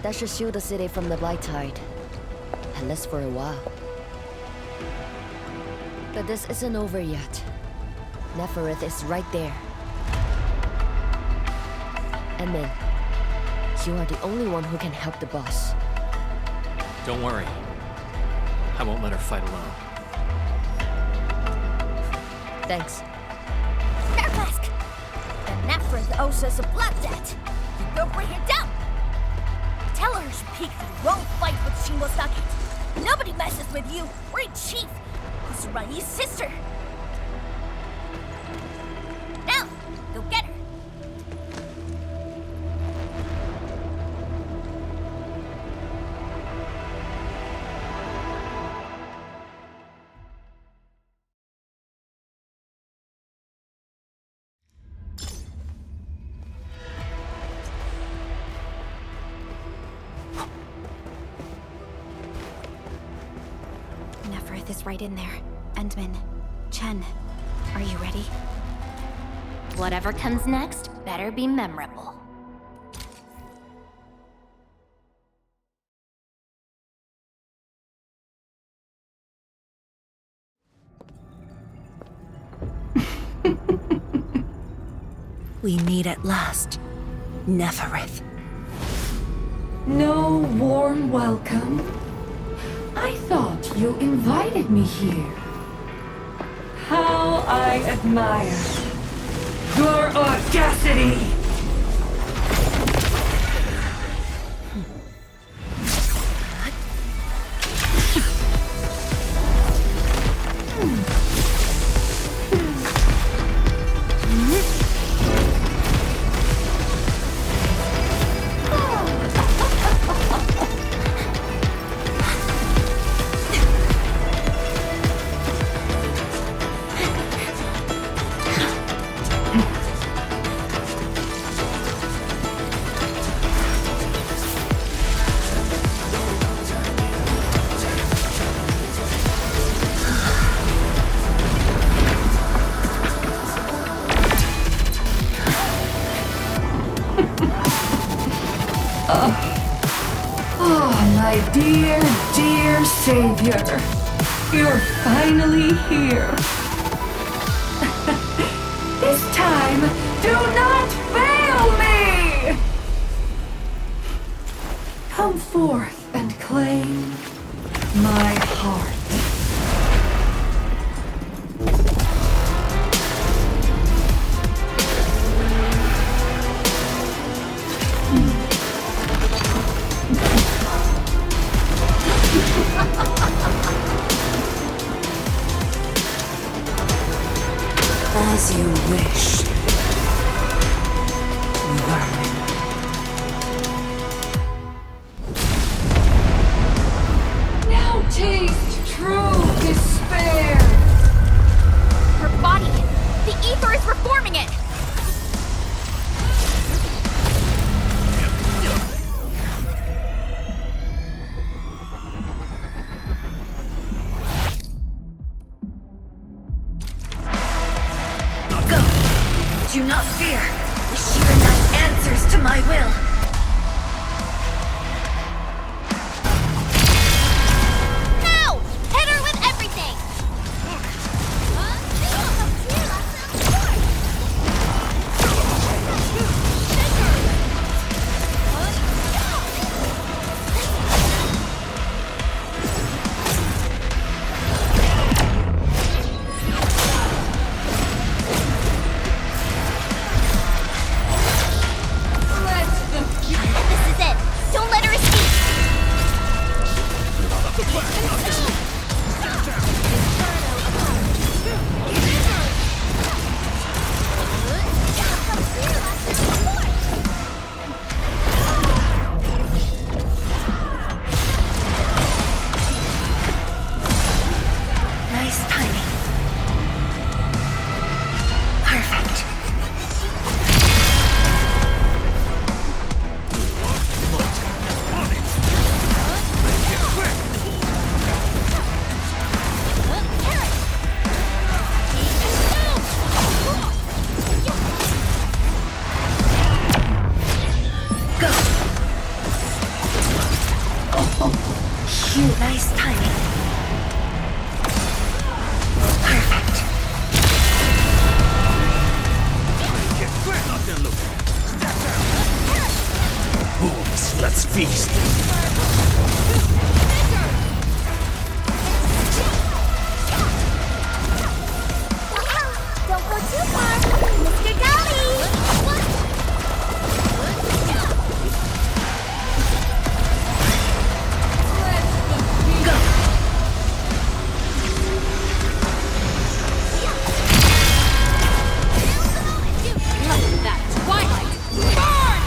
That should shield the city from the Blight Tide. At least for a while. But this isn't over yet. Nefarith is right there. Endmin, you are the only one who can help the boss. Don't worry. I won't let her fight alone. Thanks. Darkmask! The Nefarith owes us a blood debt. You go bring it down! Tell her she picked the wrong fight with Shingo Stockade. Nobody messes with you, or a chief, who's Rai's sister. Now, go get her. Nefarith is right in there. Endmin, Chen, are you ready? Whatever comes next better be memorable. We meet at last, Nefarith. No warm welcome? I thought you invited me here. How I admire your audacity! dear, dear savior. You're finally here. This time, do not fail me! Come forth and claim my heart. As you wish, vermin. Now taste true despair! Her body! The ether is reforming it! Do not fear. The sheer night answers to my will. Now! Hit her with everything! This is it! Don't let her escape! Nice timing. Perfect. Nice timing. Perfect. Boys, let's feast. Don't go too far, Mr. Dolly! That twilight! Burn!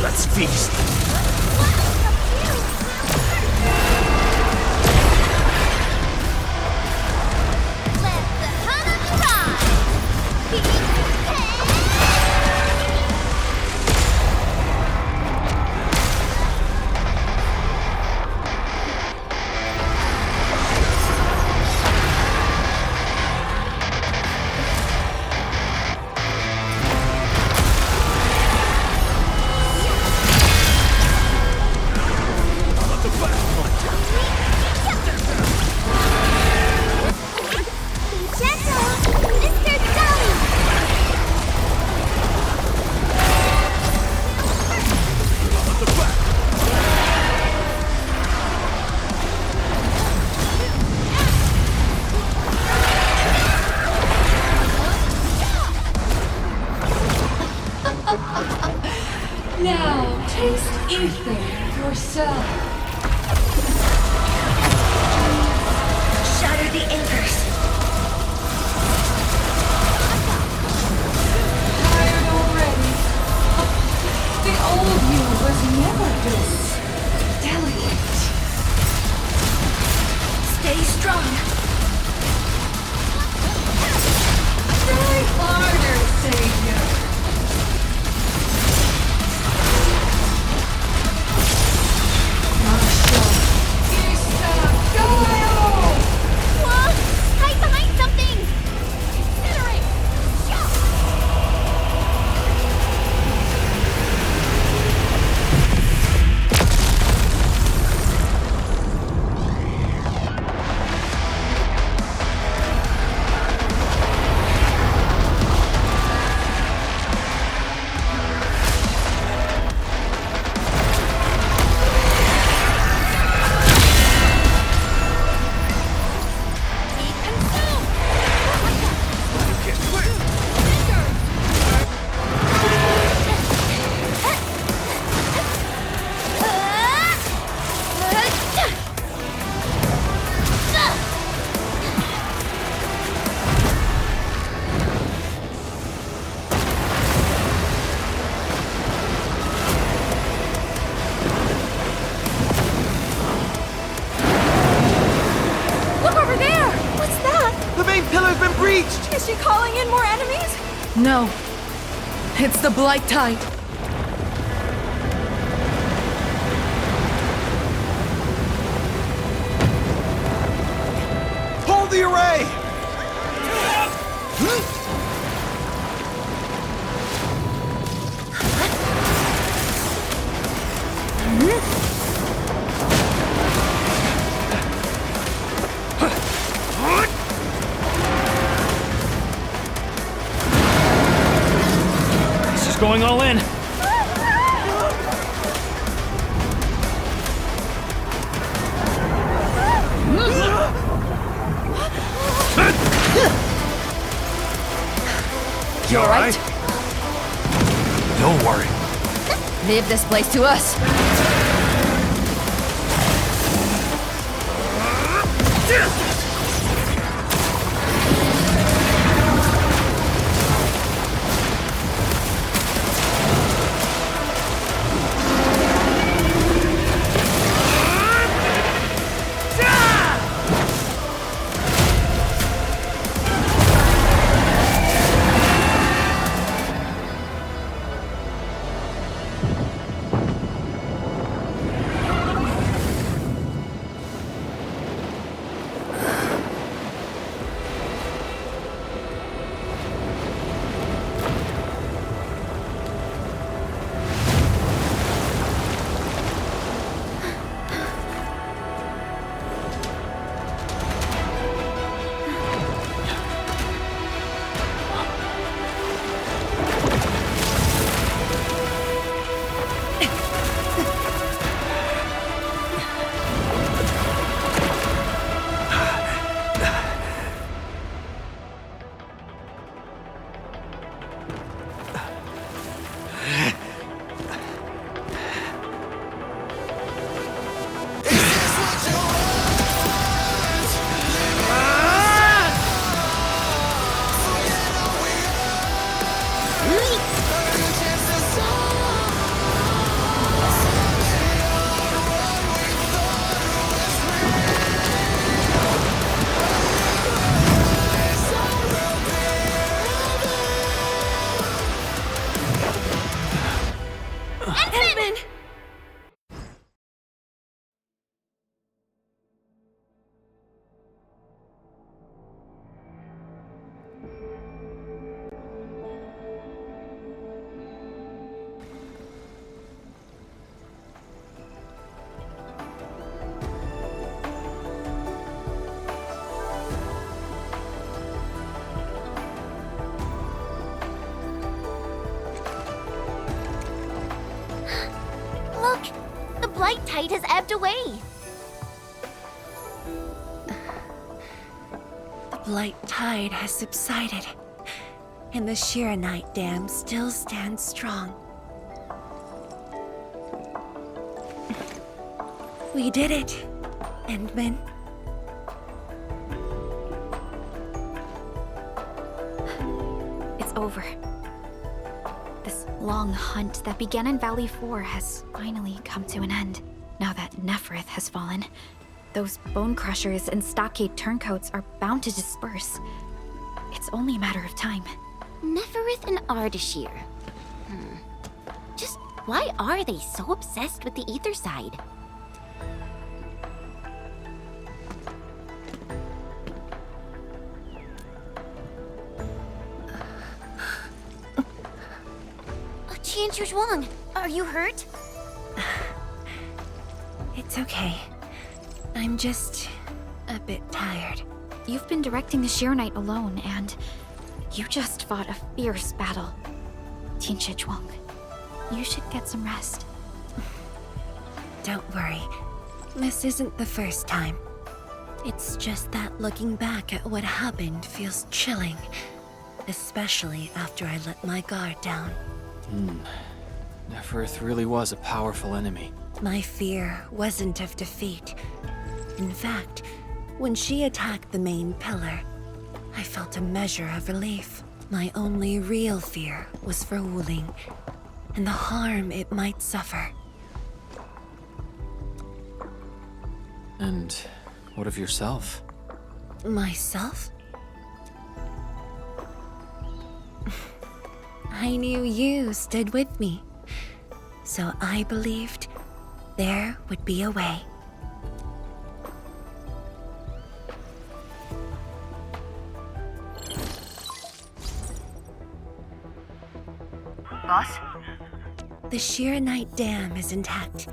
Let's feast. Now, taste ether yourself. Shatter the anchors. Tired already? The old you was never this delicate. Stay strong. Try harder, Savior. Is she calling in more enemies? No. It's the Blight Tide. Hold the array! Going all in. You all right? Don't worry. Leave this place to us. blight tide has ebbed away. The blight tide has subsided, and the Qianyu Dam still stands strong. We did it, endmin. It's over. This long hunt that began in Valley 4 has finally come to an end. Now that Nefarith has fallen, those bone crushers and stockade turncoats are bound to disperse. It's only a matter of time. Nefarith and Ardashir. Just why are they so obsessed with the ether side? Qianyu Zhuang, are you hurt? It's okay. I'm just a bit tired. You've been directing the Qianyu alone, and you just fought a fierce battle. Qianyu Zhuang, you should get some rest. Don't worry. This isn't the first time. It's just that looking back at what happened feels chilling. Especially after I let my guard down. Nefarith really was a powerful enemy. My fear wasn't of defeat. In fact, when she attacked the main pillar, I felt a measure of relief. My only real fear was for Wuling, and the harm it might suffer. And what of yourself? Myself? I knew you stood with me, so I believed there would be a way. Boss? The Qianyu Dam is intact.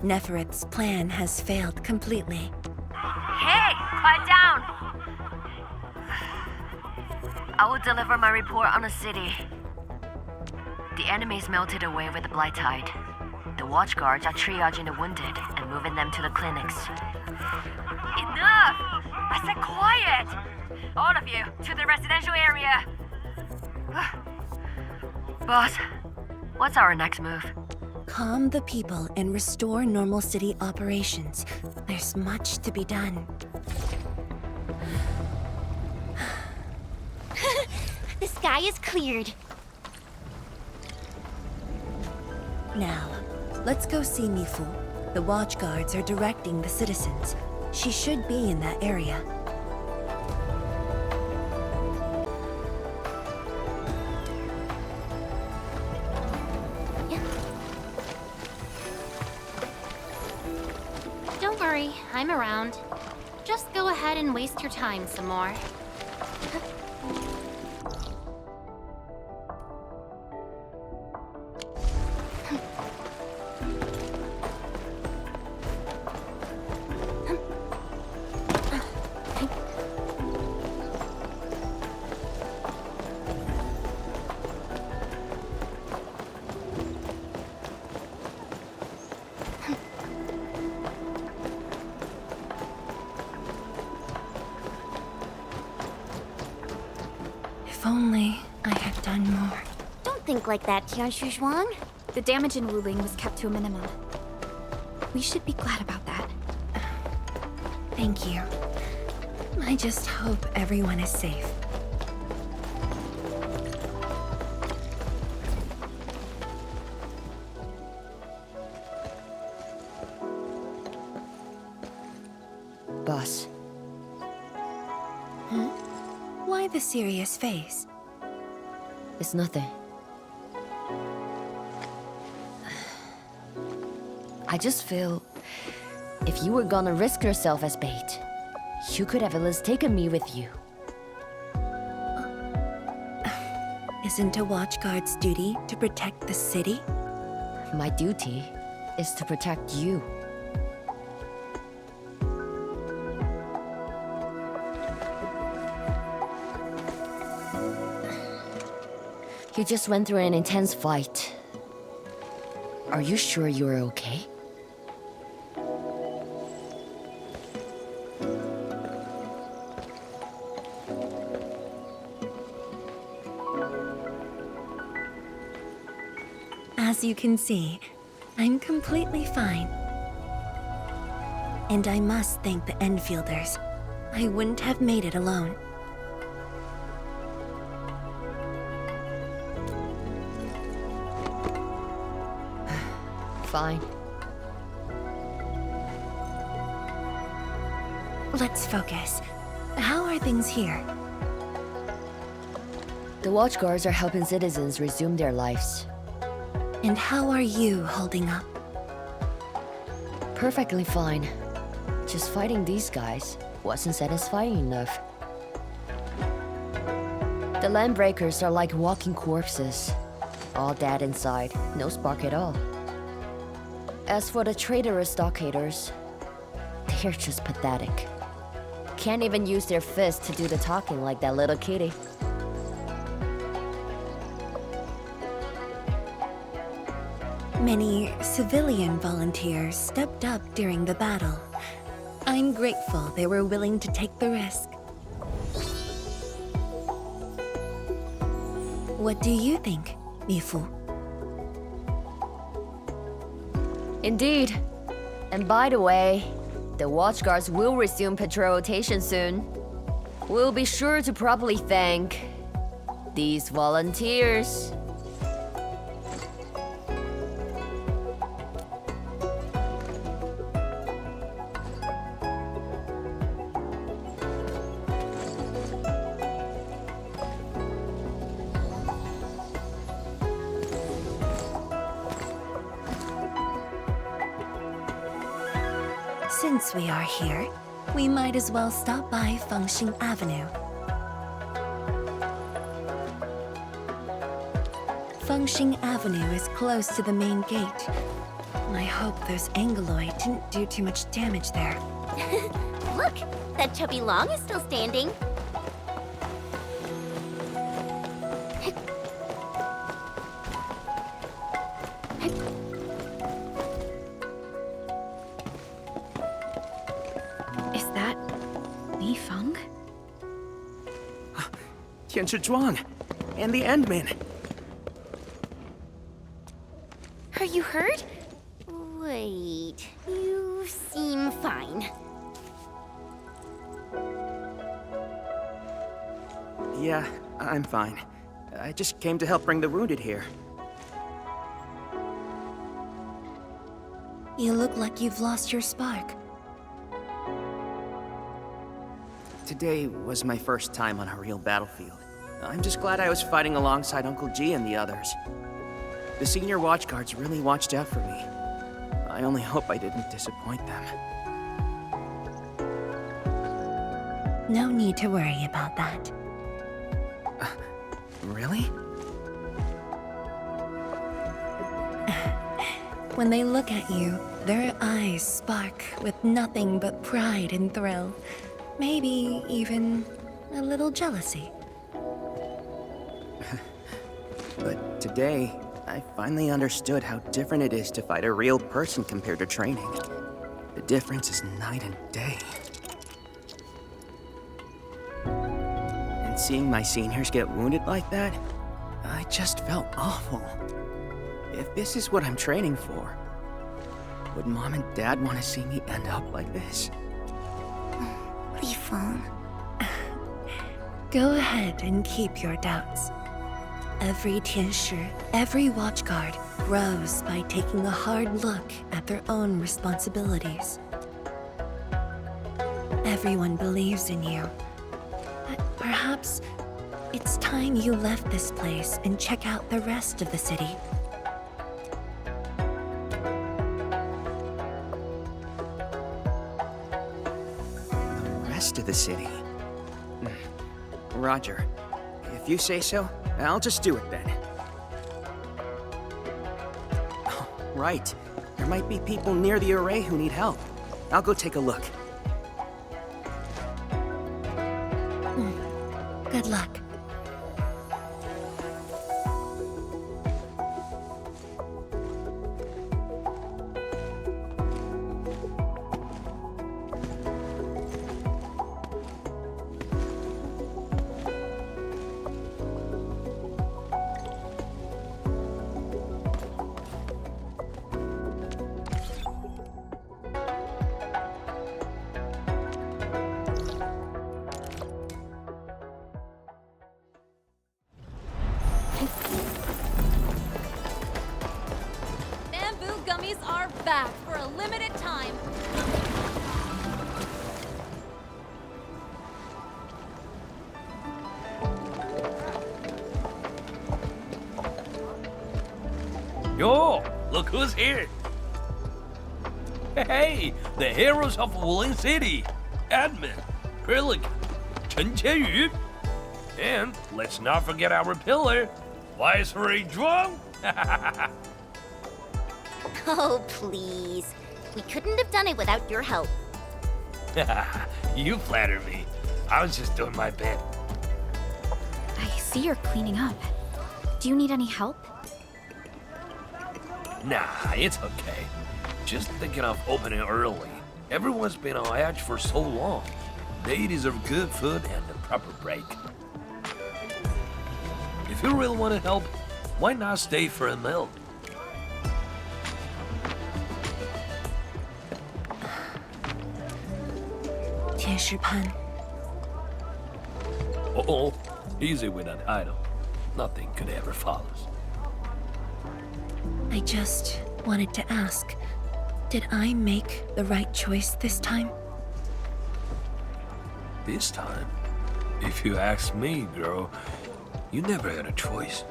Nefarith's plan has failed completely. Hey! Quiet down! I will deliver my report on the city. The enemies melted away with the blight tide. The watchguards are triaging the wounded and moving them to the clinics. Enough! I said quiet! All of you, to the residential area! Boss, what's our next move? Calm the people and restore normal city operations. There's much to be done. The sky is cleared. Now, let's go see Mifu. The watchguards are directing the citizens. She should be in that area. Don't worry, I'm around. Just go ahead and waste your time some more. If only I had done more. Don't think like that, Qianyu Zhuang. The damage in Wuling was kept to a minimum. We should be glad about that. Thank you. I just hope everyone is safe. Boss. Why the serious face? It's nothing. I just feel... if you were gonna risk yourself as bait, you could have at least taken me with you. Isn't a watchguard's duty to protect the city? My duty is to protect you. You just went through an intense fight. Are you sure you're okay? As you can see, I'm completely fine. And I must thank the Enfielders. I wouldn't have made it alone. Fine. Let's focus. How are things here? The watchguards are helping citizens resume their lives. And how are you holding up? Perfectly fine. Just fighting these guys wasn't satisfying enough. The landbreakers are like walking corpses. All dead inside, no spark at all. As for the traitorous stockaders, they're just pathetic. Can't even use their fists to do the talking like that little kitty. Many civilian volunteers stepped up during the battle. I'm grateful they were willing to take the risk. What do you think, Mifu? Indeed. And by the way, the watchguards will resume patrol rotation soon. We'll be sure to properly thank these volunteers. Since we are here, we might as well stop by Fangxing Avenue. Fangxing Avenue is close to the main gate. I hope those Angloid didn't do too much damage there. Look, that chubby Long is still standing. Is that Li Feng? Zhuang, and the endmin. Are you hurt? Wait, you seem fine. Yeah, I'm fine. I just came to help bring the wounded here. You look like you've lost your spark. Today was my first time on a real battlefield. I'm just glad I was fighting alongside Uncle G and the others. The senior watchguards really watched out for me. I only hope I didn't disappoint them. No need to worry about that. Really? When they look at you, their eyes spark with nothing but pride and thrill. Maybe even a little jealousy. But today, I finally understood how different it is to fight a real person compared to training. The difference is night and day. And seeing my seniors get wounded like that, I just felt awful. If this is what I'm training for, would Mom and Dad want to see me end up like this? Li Feng. Go ahead and keep your doubts. Every Tianshi, every watchguard grows by taking a hard look at their own responsibilities. Everyone believes in you. But perhaps it's time you left this place and check out the rest of the city. The rest of the city? Roger. If you say so, I'll just do it then. Oh, right. There might be people near the array who need help. I'll go take a look. Good luck. are back for a limited time. Yo, look who's here. Hey, the heroes of Wuling City. Admin, Krillic, Chen. And let's not forget our pillar, YSTF zhuang. Oh, please. We couldn't have done it without your help. You flatter me. I was just doing my bit. I see you're cleaning up. Do you need any help? Nah, it's okay. Just thinking of opening early. Everyone's been on edge for so long. They deserve good food and a proper break. If you really want to help, why not stay for a meal? Pan. Oh, easy with that title. Nothing could ever follow. I just wanted to ask, did I make the right choice this time? This time, if you ask me, girl, you never had a choice.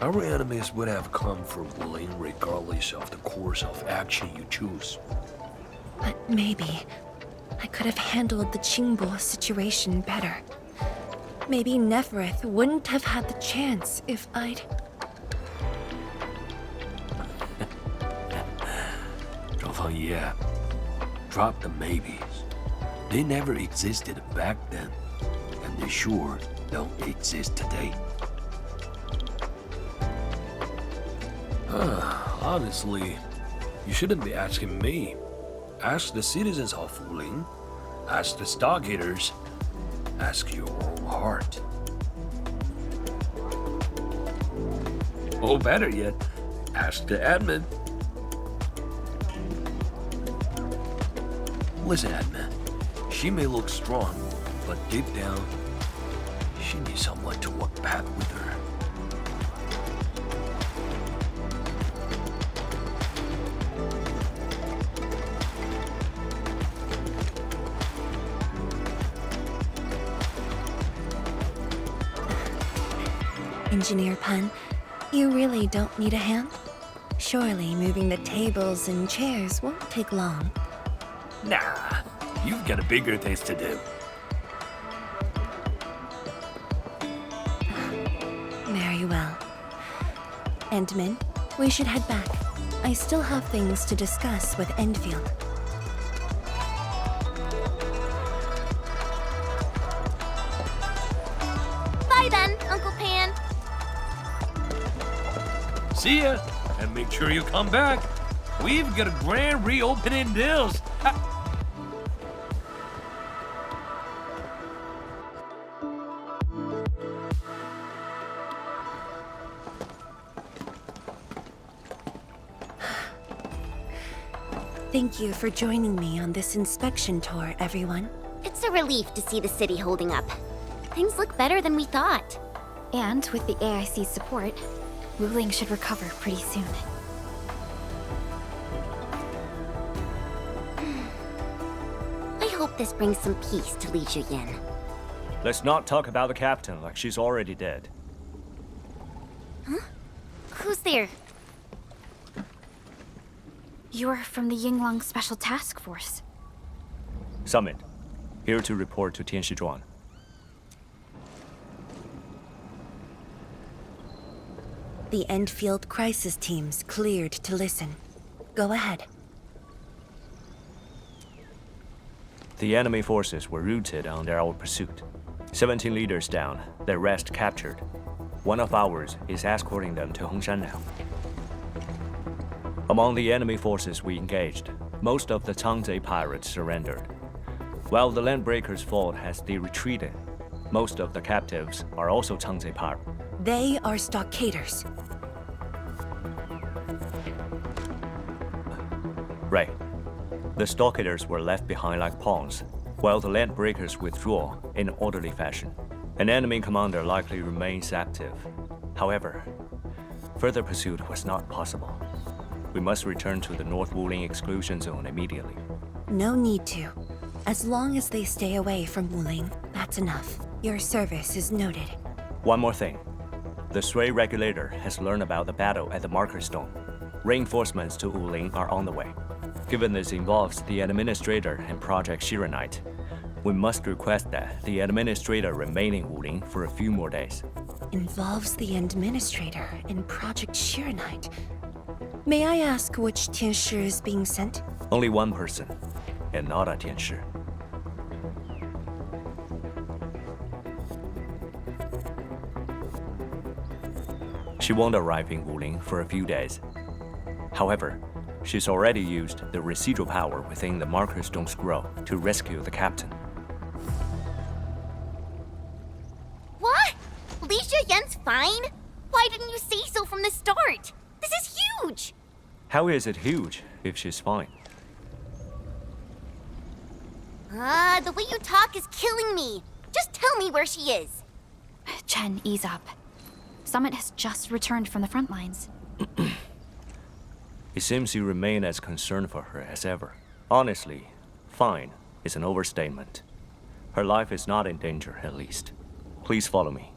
Our enemies would have come for Wuling regardless of the course of action you choose. But maybe I could have handled the Qingbo situation better. Maybe Nefarith wouldn't have had the chance if I'd... Yeah, drop the maybes. They never existed back then, and they sure don't exist today. Honestly, you shouldn't be asking me. Ask the citizens of Wuling, ask the Stargaters, ask your own heart. Or better yet, ask the admin. Listen, admin, she may look strong, but deep down, she needs someone to walk back with her. Engineer Pan, you really don't need a hand? Surely moving the tables and chairs won't take long. Nah, you've got bigger things to do. Very well. Endmin, we should head back. I still have things to discuss with Endfield. Bye then, Uncle Pan. See ya, and make sure you come back. We've got a grand reopening deals. Thank you for joining me on this inspection tour, everyone. It's a relief to see the city holding up. Things look better than we thought. And with the AIC's support, Wuling should recover pretty soon. I hope this brings some peace to Li Yin. Let's not talk about the captain like she's already dead. Huh? Who's there? You're from the Yinglang Special Task Force. Summit, here to report to Tianshi Zhuang. The Endfield crisis team's cleared to listen. Go ahead. The enemy forces were routed under our pursuit. 17 leaders down, the rest captured. One of ours is escorting them to Hongshan now. Among the enemy forces we engaged, most of the Changzhe pirates surrendered. While the Landbreakers' fort has retreated, most of the captives are also Changzhe pirates. They are stockaders. Right. The stockaders were left behind like pawns, while the Landbreakers withdraw in orderly fashion. An enemy commander likely remains active. However, further pursuit was not possible. We must return to the North Wuling exclusion zone immediately. No need to. As long as they stay away from Wuling, that's enough. Your service is noted. One more thing. The Sui regulator has learned about the battle at the Marker Stone. Reinforcements to Wuling are on the way. Given this involves the Administrator and Project Shiranite, we must request that the Administrator remain in Wuling for a few more days. Involves the Administrator and Project Shiranite. May I ask which Tianshi is being sent? Only one person, and not a Tianshi. She won't arrive in Wuling for a few days. However, she's already used the residual power within the Marker Stone Scroll to rescue the captain. What? Li Yan's fine? Why didn't you say so from the start? This is huge! How is it huge if she's fine? The way you talk is killing me. Just tell me where she is. Chen, ease up. Summit has just returned from the front lines. It seems you remain as concerned for her as ever. Honestly, fine is an overstatement. Her life is not in danger, at least. Please follow me.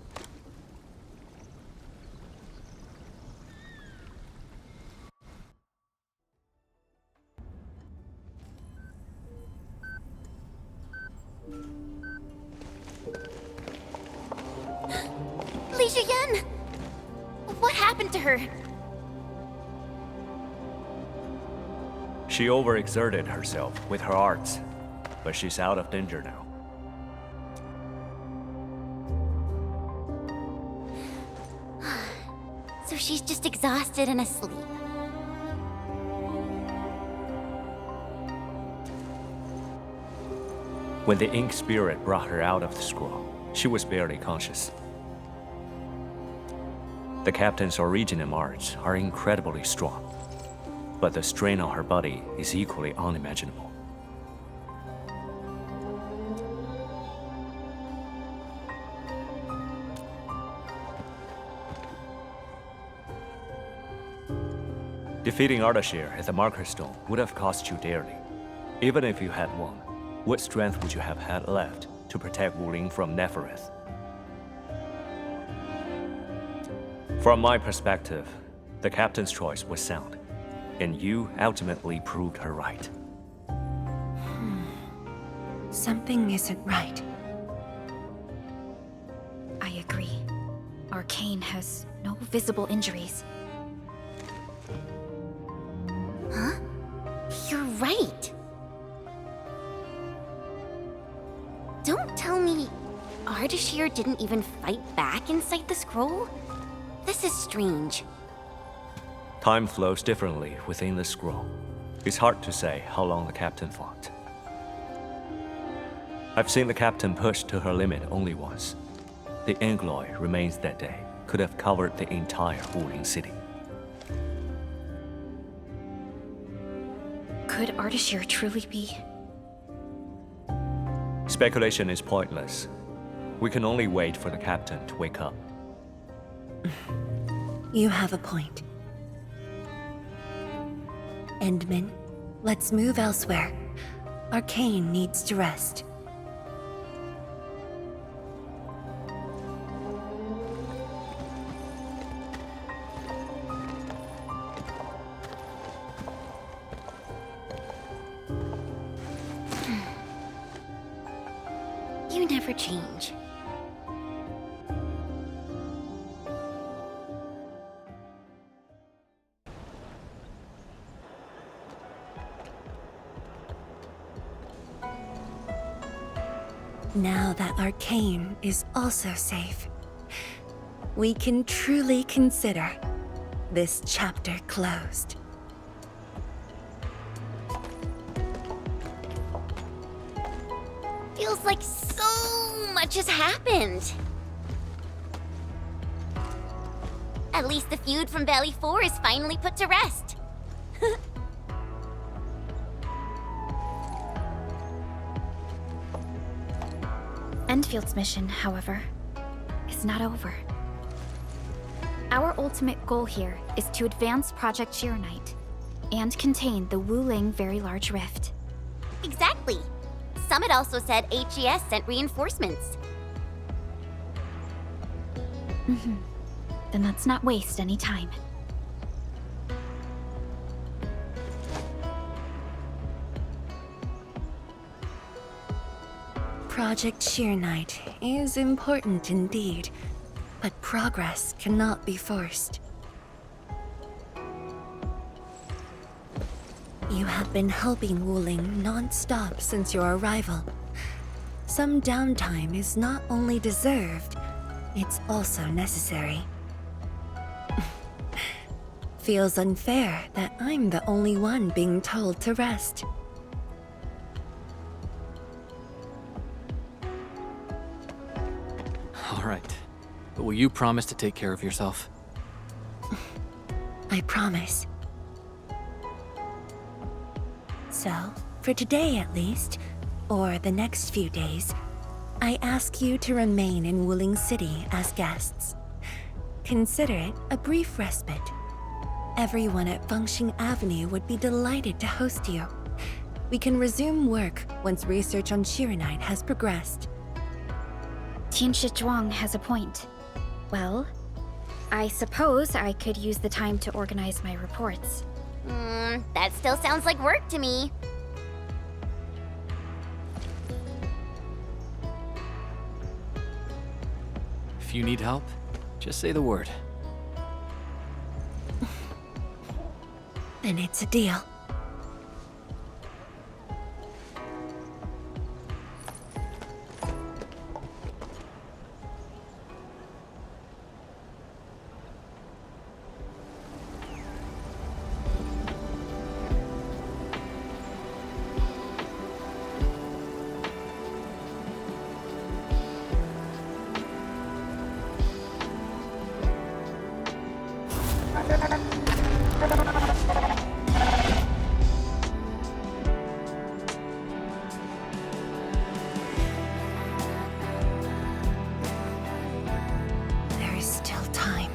Li Yan! What happened to her? She overexerted herself with her arts, but she's out of danger now. So she's just exhausted and asleep. When the Ink Spirit brought her out of the scroll, she was barely conscious. The captain's Originium arts are incredibly strong, but the strain on her body is equally unimaginable. Defeating Ardashir at the Marker Stone would have cost you dearly. Even if you had won, what strength would you have had left to protect Wuling from Nefarith? From my perspective, the captain's choice was sound, and you ultimately proved her right. Something isn't right. I agree. Arcane has no visible injuries. Huh? You're right. Don't tell me Ardashir didn't even fight back inside the scroll? This is strange. Time flows differently within the scroll. It's hard to say how long the captain fought. I've seen the captain push to her limit only once. The Angloy remains that day could have covered the entire Wuling city. Could Ardashir truly be? Speculation is pointless. We can only wait for the captain to wake up. You have a point. Endmin, let's move elsewhere. Arcane needs to rest. You never change. Now that Arcane is also safe, we can truly consider this chapter closed. Feels like so much has happened. At least the feud from Valley 4 is finally put to rest. Enfield's mission, however, is not over. Our ultimate goal here is to advance Project Shiranite and contain the Wuling Very Large Rift. Exactly. Summit also said HES sent reinforcements. Then let's not waste any time. Project Sheer Knight is important indeed, but progress cannot be forced. You have been helping Wuling non-stop since your arrival. Some downtime is not only deserved, it's also necessary. Feels unfair that I'm the only one being told to rest. All right. But will you promise to take care of yourself? I promise. So, for today at least, or the next few days, I ask you to remain in Wuling City as guests. Consider it a brief respite. Everyone at Fangxing Avenue would be delighted to host you. We can resume work once research on Shiranite has progressed. Zhuang has a point. Well, I suppose I could use the time to organize my reports. That still sounds like work to me. If you need help, just say the word. Then it's a deal. There is still time.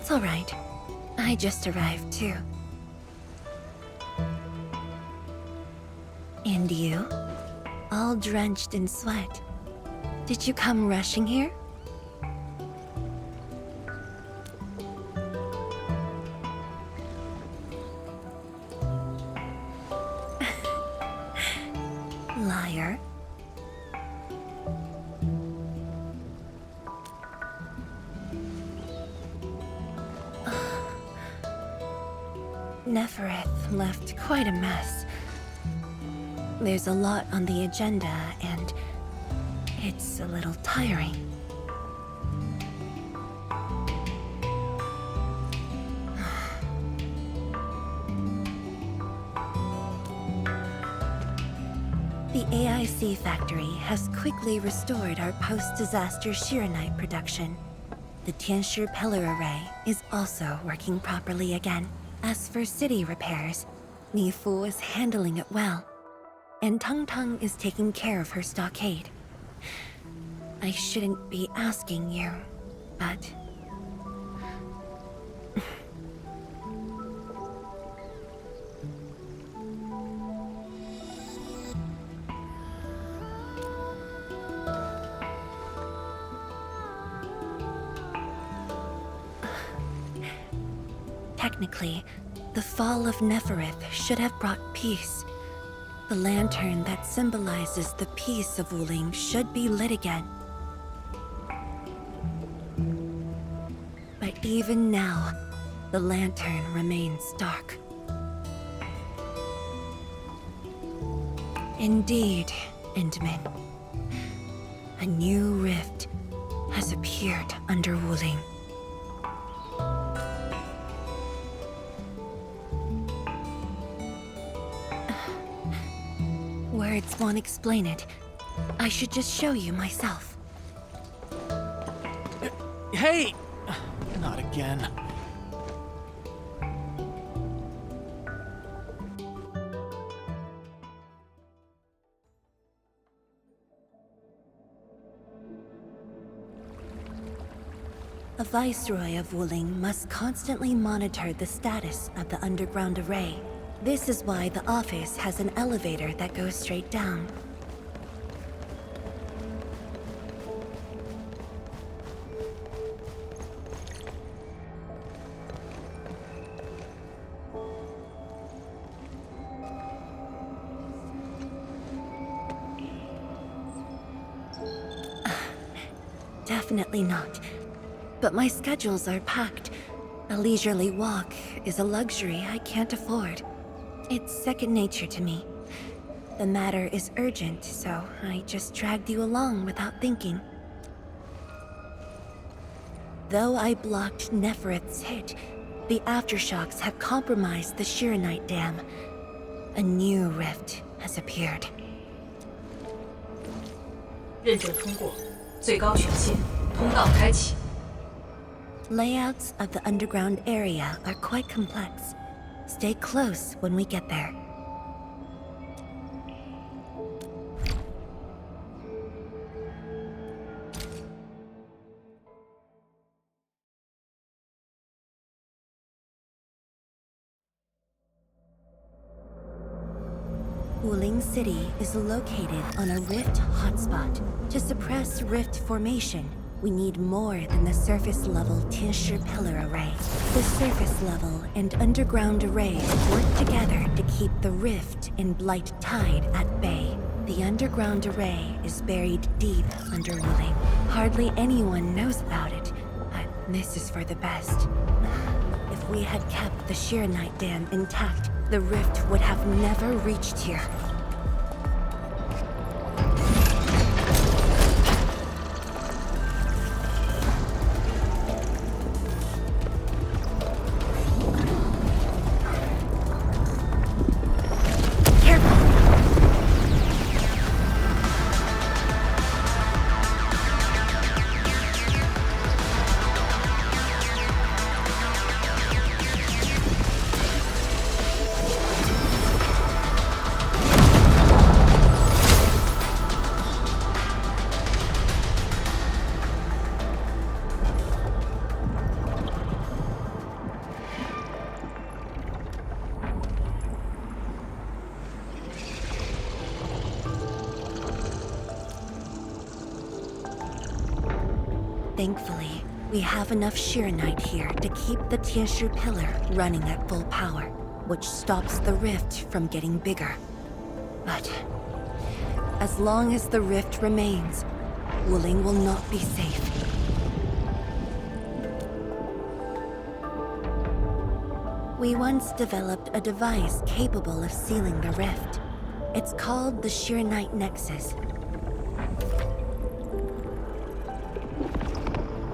It's all right. I just arrived, too. And you? All drenched in sweat. Did you come rushing here? Liar. Nefarith left quite a mess. There's a lot on the agenda, and it's a little tiring. The AIC factory has quickly restored our post-disaster Shiranite production. The Tianshi pillar array is also working properly again. As for city repairs, Nifu is handling it well, and Tung Tung is taking care of her stockade. I shouldn't be asking you, but... Technically, the fall of Nefarith should have brought peace. The lantern that symbolizes the peace of Wuling should be lit again. But even now, the lantern remains dark. Indeed, endmin. A new rift has appeared under Wuling. Words won't explain it. I should just show you myself. Hey! Not again. A viceroy of Wuling must constantly monitor the status of the underground array. This is why the office has an elevator that goes straight down. Definitely not. But my schedules are packed. A leisurely walk is a luxury I can't afford. It's second nature to me. The matter is urgent, so I just dragged you along without thinking. Though I blocked Nefarith's hit, the aftershocks have compromised the Shiranite dam. A new rift has appeared. 认证通过，最高权限，通道开启。 Layouts of the underground area are quite complex. Stay close when we get there. Wuling City is located on a rift hotspot. To suppress rift formation, we need more than the surface-level Tianshi pillar array. The surface-level and underground arrays work together to keep the rift in Blight Tide at bay. The underground array is buried deep under Wuling. Hardly anyone knows about it, but this is for the best. If we had kept the Shiranite dam intact, the rift would have never reached here. Thankfully, we have enough Shiranite here to keep the Tianshu pillar running at full power, which stops the rift from getting bigger. But as long as the rift remains, Wuling will not be safe. We once developed a device capable of sealing the rift. It's called the Shiranite Nexus.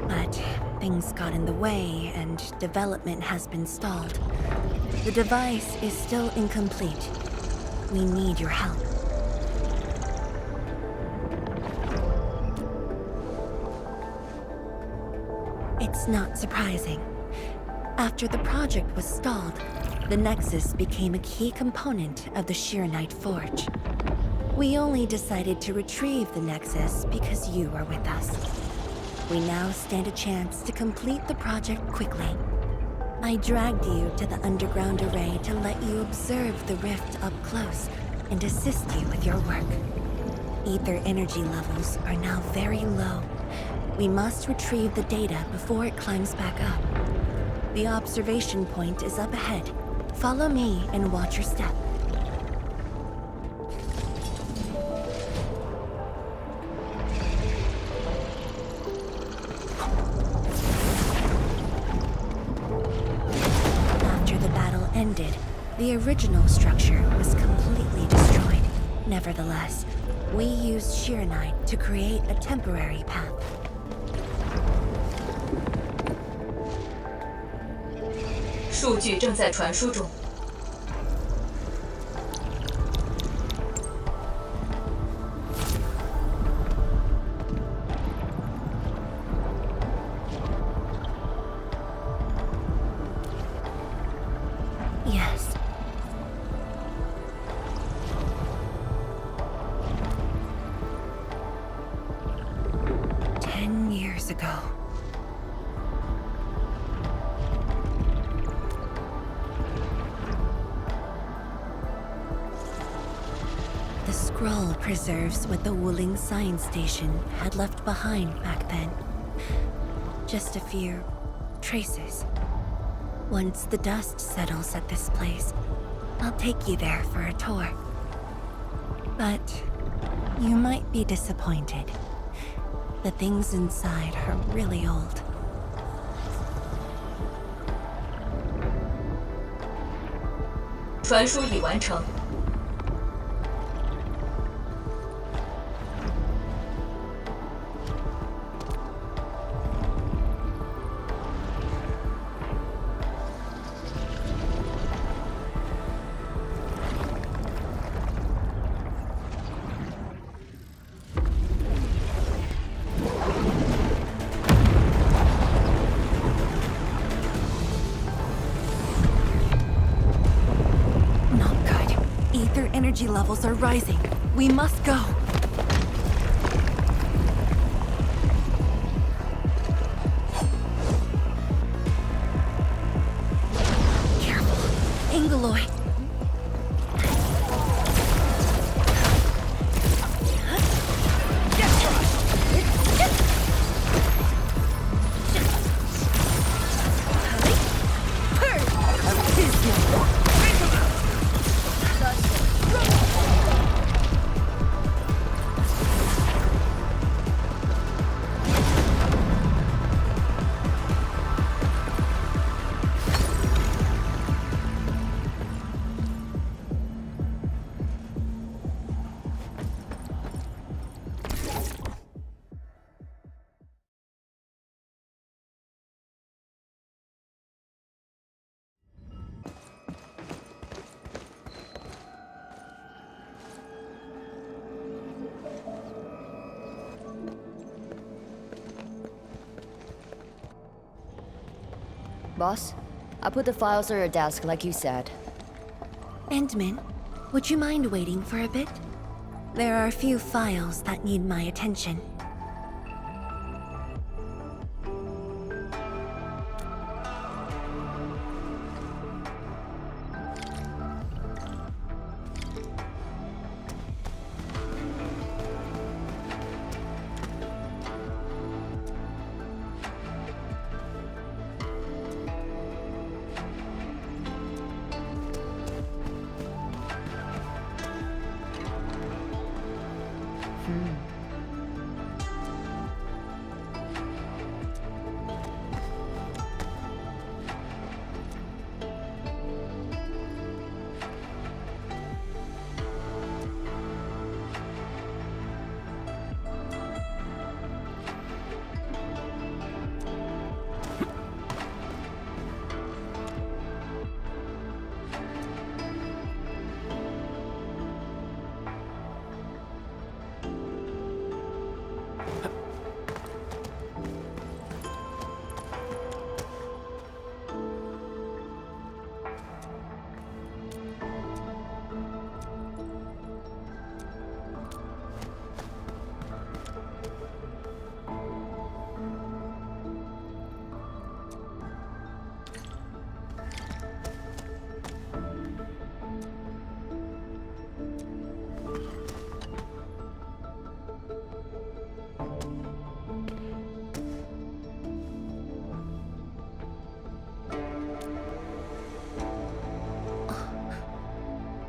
But things got in the way, and development has been stalled. The device is still incomplete. We need your help. It's not surprising. After the project was stalled, the Nexus became a key component of the Shiranite Forge. We only decided to retrieve the Nexus because you are with us. We now stand a chance to complete the project quickly. I dragged you to the underground array to let you observe the rift up close and assist you with your work. Ether energy levels are now very low. We must retrieve the data before it climbs back up. The observation point is up ahead. Follow me and watch your step. After the battle ended, the original structure was completely destroyed. Nevertheless, we used Shiranite to create a temporary path. 数据正在传输中。Yes. Ten years ago. The scroll preserves what the Wuling science station had left behind back then. Just a few traces. Once the dust settles at this place, I'll take you there for a tour. But you might be disappointed. The things inside are really old. 传输已完成。Energy levels are rising. We must go. Careful. Angoloy. Boss, I put the files on your desk like you said. Endmin, would you mind waiting for a bit? There are a few files that need my attention.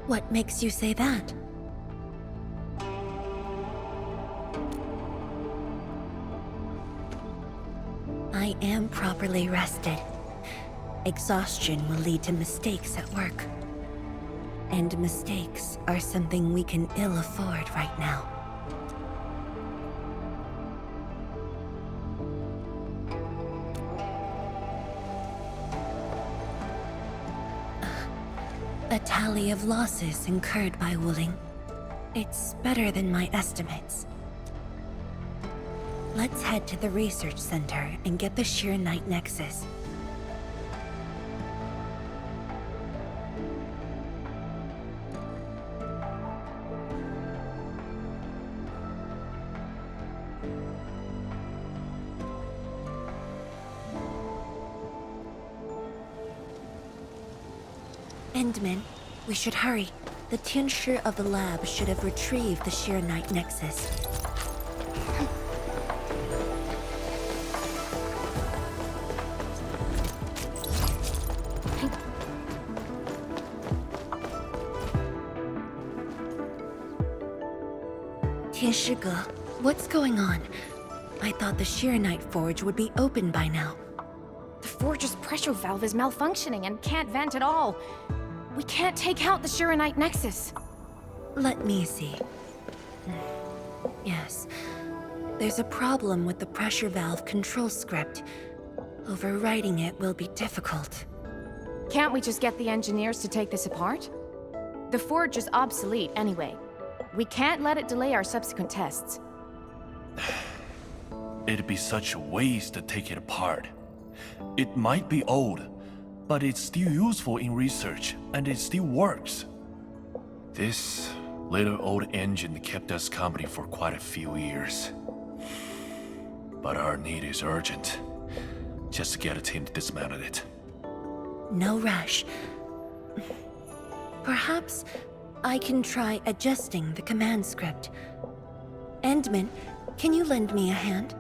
What makes you say that? I am properly rested. Exhaustion will lead to mistakes at work. And mistakes are something we can ill afford right now. A tally of losses incurred by Wuling. It's better than my estimates. Let's head to the research center and get the Qianyu nexus. Endmin, we should hurry. The Qianyu of the lab should have retrieved the Qianyu nexus. Qianyu, what's going on? I thought the Qianyu forge would be open by now. The forge's pressure valve is malfunctioning and can't vent at all. We can't take out the Qianyu nexus. Let me see. Yes. There's a problem with the pressure valve control script. Overwriting it will be difficult. Can't we just get the engineers to take this apart? The forge is obsolete anyway. We can't let it delay our subsequent tests. It'd be such a waste to take it apart. It might be old, but it's still useful in research, and it still works. This little old engine kept us company for quite a few years. But our need is urgent. Just to get a team to dismantle it. No rush. Perhaps I can try adjusting the command script. Endmin, can you lend me a hand?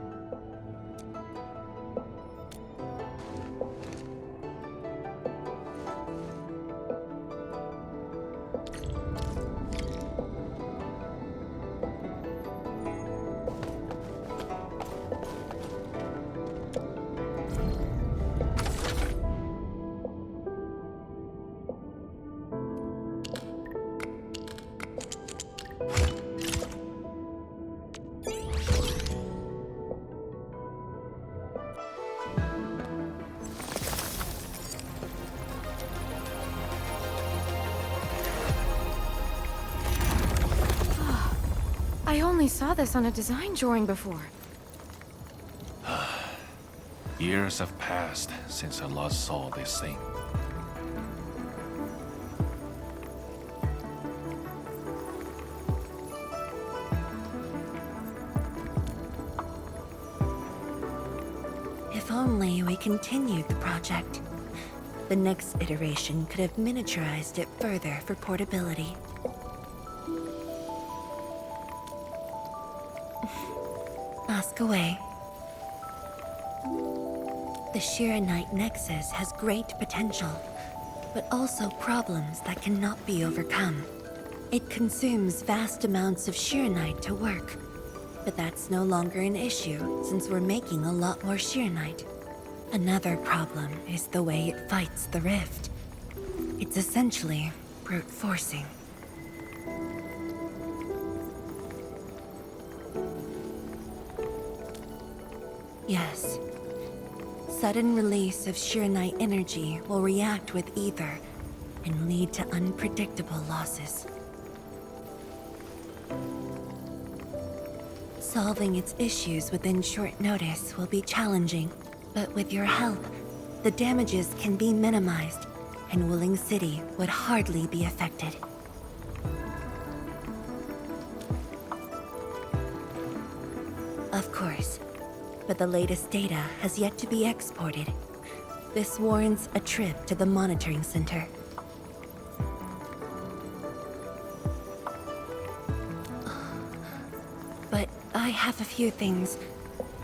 I only saw this on a design drawing before. Years have passed since I last saw this thing. If only we continued the project. The next iteration could have miniaturized it further for portability. Ask away. The Qianyu nexus has great potential, but also problems that cannot be overcome. It consumes vast amounts of Qianyu to work, But that's no longer an issue, since we're making a lot more Sheernite. Another problem is the way it fights the rift. It's essentially brute forcing. Yes. Sudden release of Sheernite energy will react with ether and lead to unpredictable losses. Solving its issues within short notice will be challenging, but with your help, the damages can be minimized, and Wuling City would hardly be affected. Of course, but the latest data has yet to be exported. This warrants a trip to the monitoring center. But I have a few things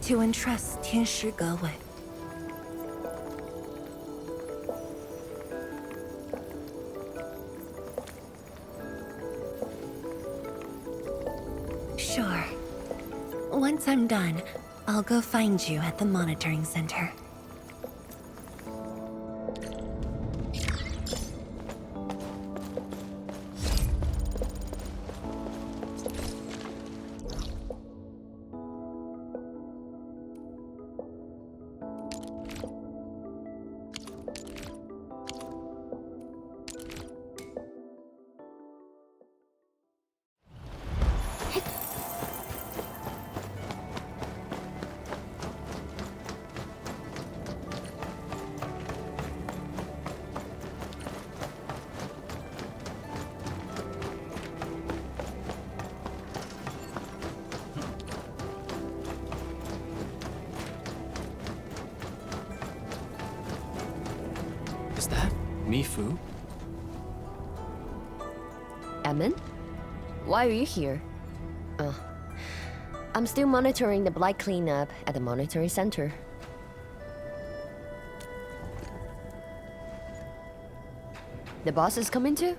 to entrust Tianshi with. Sure. Once I'm done, I'll go find you at the monitoring center. Is that Mifu? Emin? Why are you here? I'm still monitoring the blight cleanup at the monitoring center. The boss is coming too?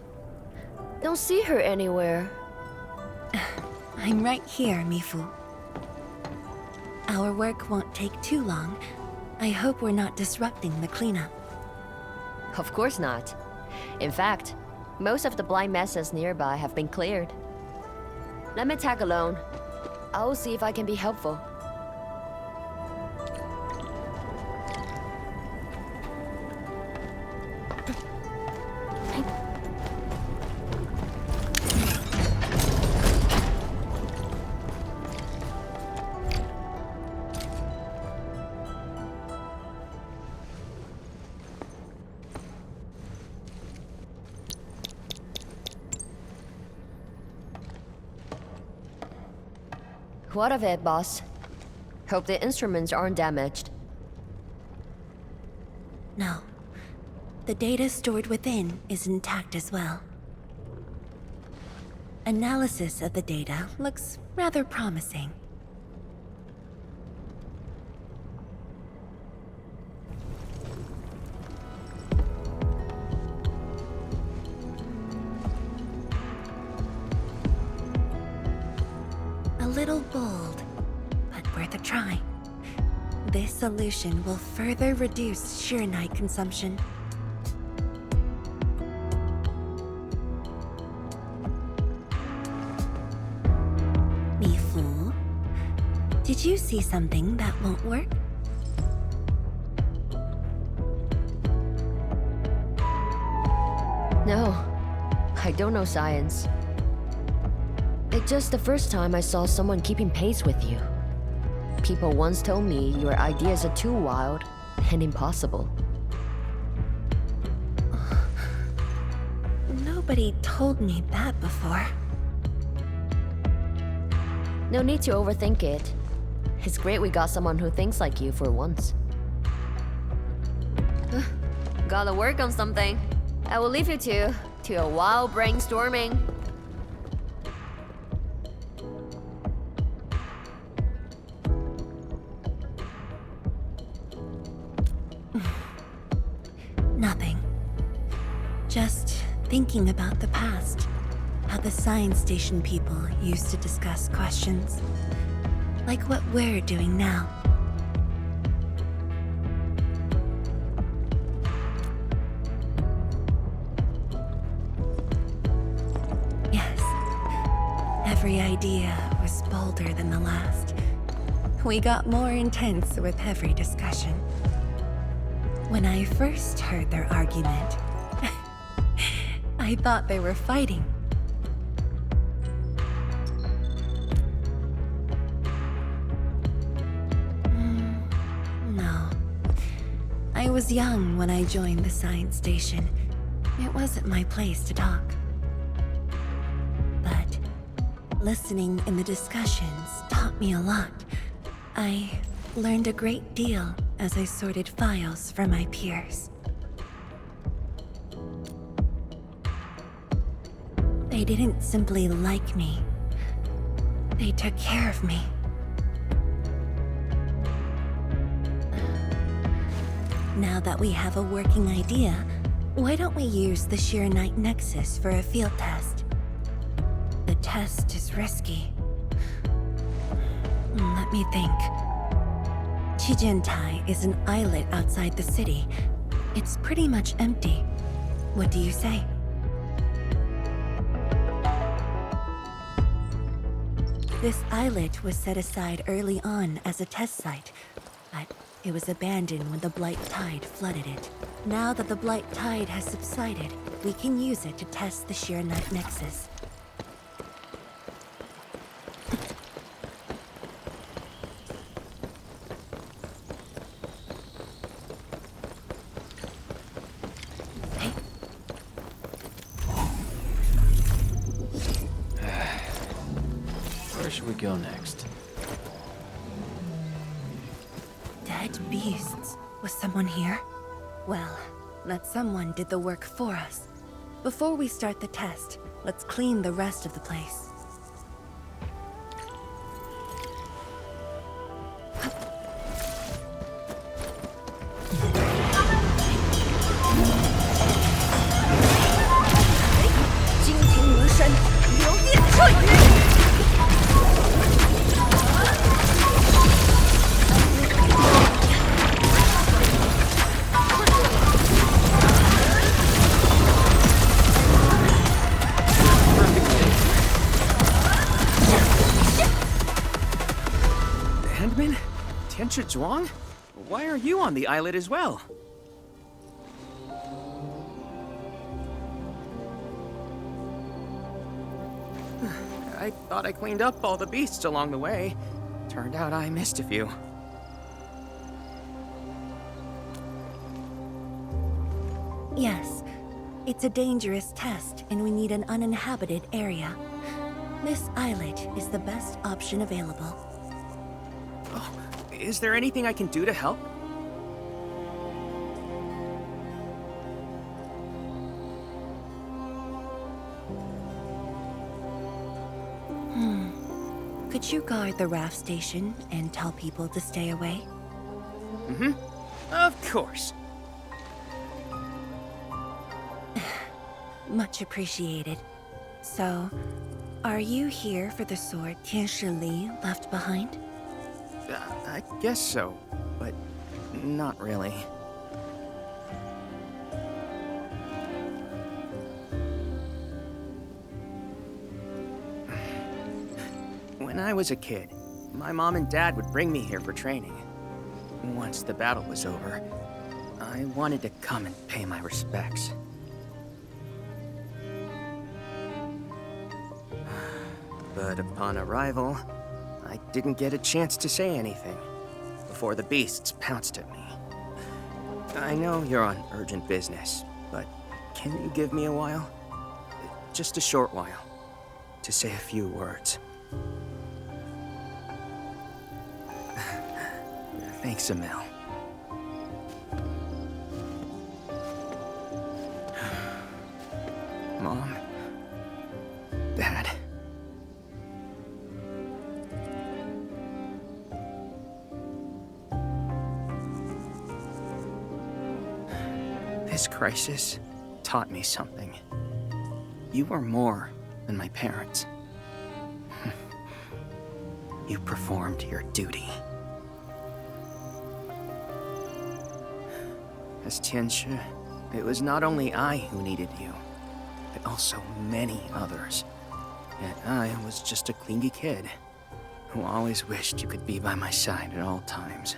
Don't see her anywhere. I'm right here, Mifu. Our work won't take too long. I hope we're not disrupting the cleanup. Of course not. In fact, most of the blight messes nearby have been cleared. Let me tag along. I'll see if I can be helpful. What of it, boss? Hope the instruments aren't damaged. No. The data stored within is intact as well. Analysis of the data looks rather promising. A little bold, but worth a try. This solution will further reduce Sheernite consumption. Mifu, did you see something that won't work? No, I don't know science. It's just the first time I saw someone keeping pace with you. People once told me your ideas are too wild and impossible. Nobody told me that before. No need to overthink it. It's great we got someone who thinks like you for once. Gotta work on something. I will leave you to a wild brainstorming. Nothing. Just thinking about the past. How how the science station people used to discuss questions. Like what we're doing now. Yes. Every idea was bolder than the last. We got more intense with every discussion. When I first heard their argument, I thought they were fighting. No. I was young when I joined the science station. It wasn't my place to talk. But listening in the discussions taught me a lot. I learned a great deal as I sorted files for my peers. They didn't simply like me. They took care of me. Now that we have a working idea, why don't we use the Qianyu nexus for a field test? The test is risky. Let me think. Qianyu is an islet outside the city. It's pretty much empty. What do you say? This islet was set aside early on as a test site, but it was abandoned when the Blight Tide flooded it. Now that the Blight Tide has subsided, we can use it to test the Qianyu nexus. Where should we go next? Dead beasts. Was someone here? Well, that someone did the work for us. Before we start the test, let's clean the rest of the place. Zhuang? Why are you on the islet as well? I thought I cleaned up all the beasts along the way. Turned out I missed a few. Yes. It's a dangerous test, and we need an uninhabited area. This islet is the best option available. Is there anything I can do to help? Could you guard the raft station and tell people to stay away? Mm-hmm. Of course. Much appreciated. So, are you here for the sword Tianshi Li left behind? I guess so, but not really. When I was a kid, my mom and dad would bring me here for training. Once the battle was over, I wanted to come and pay my respects. But upon arrival, I didn't get a chance to say anything before the beasts pounced at me. I know you're on urgent business, but can you give me a while? Just a short while, to say a few words. Thanks, Emil. Mom, Dad. This crisis taught me something. You are more and my parents. You performed your duty. As Qianyu, it was not only I who needed you, but also many others. Yet I was just a clingy kid who always wished you could be by my side at all times.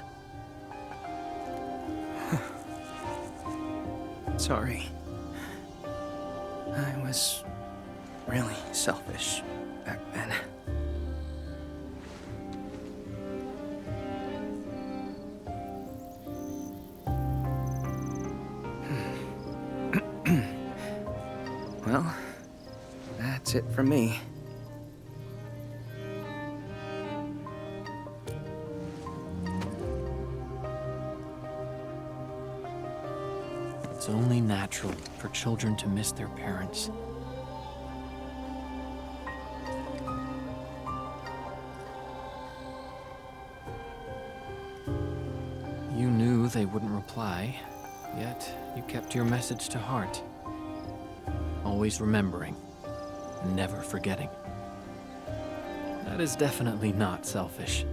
Sorry. I was really selfish back then. Well, that's it from me. It's only natural for children to miss their parents. You knew they wouldn't reply, yet you kept your message to heart. Always remembering, and never forgetting. That is definitely not selfish.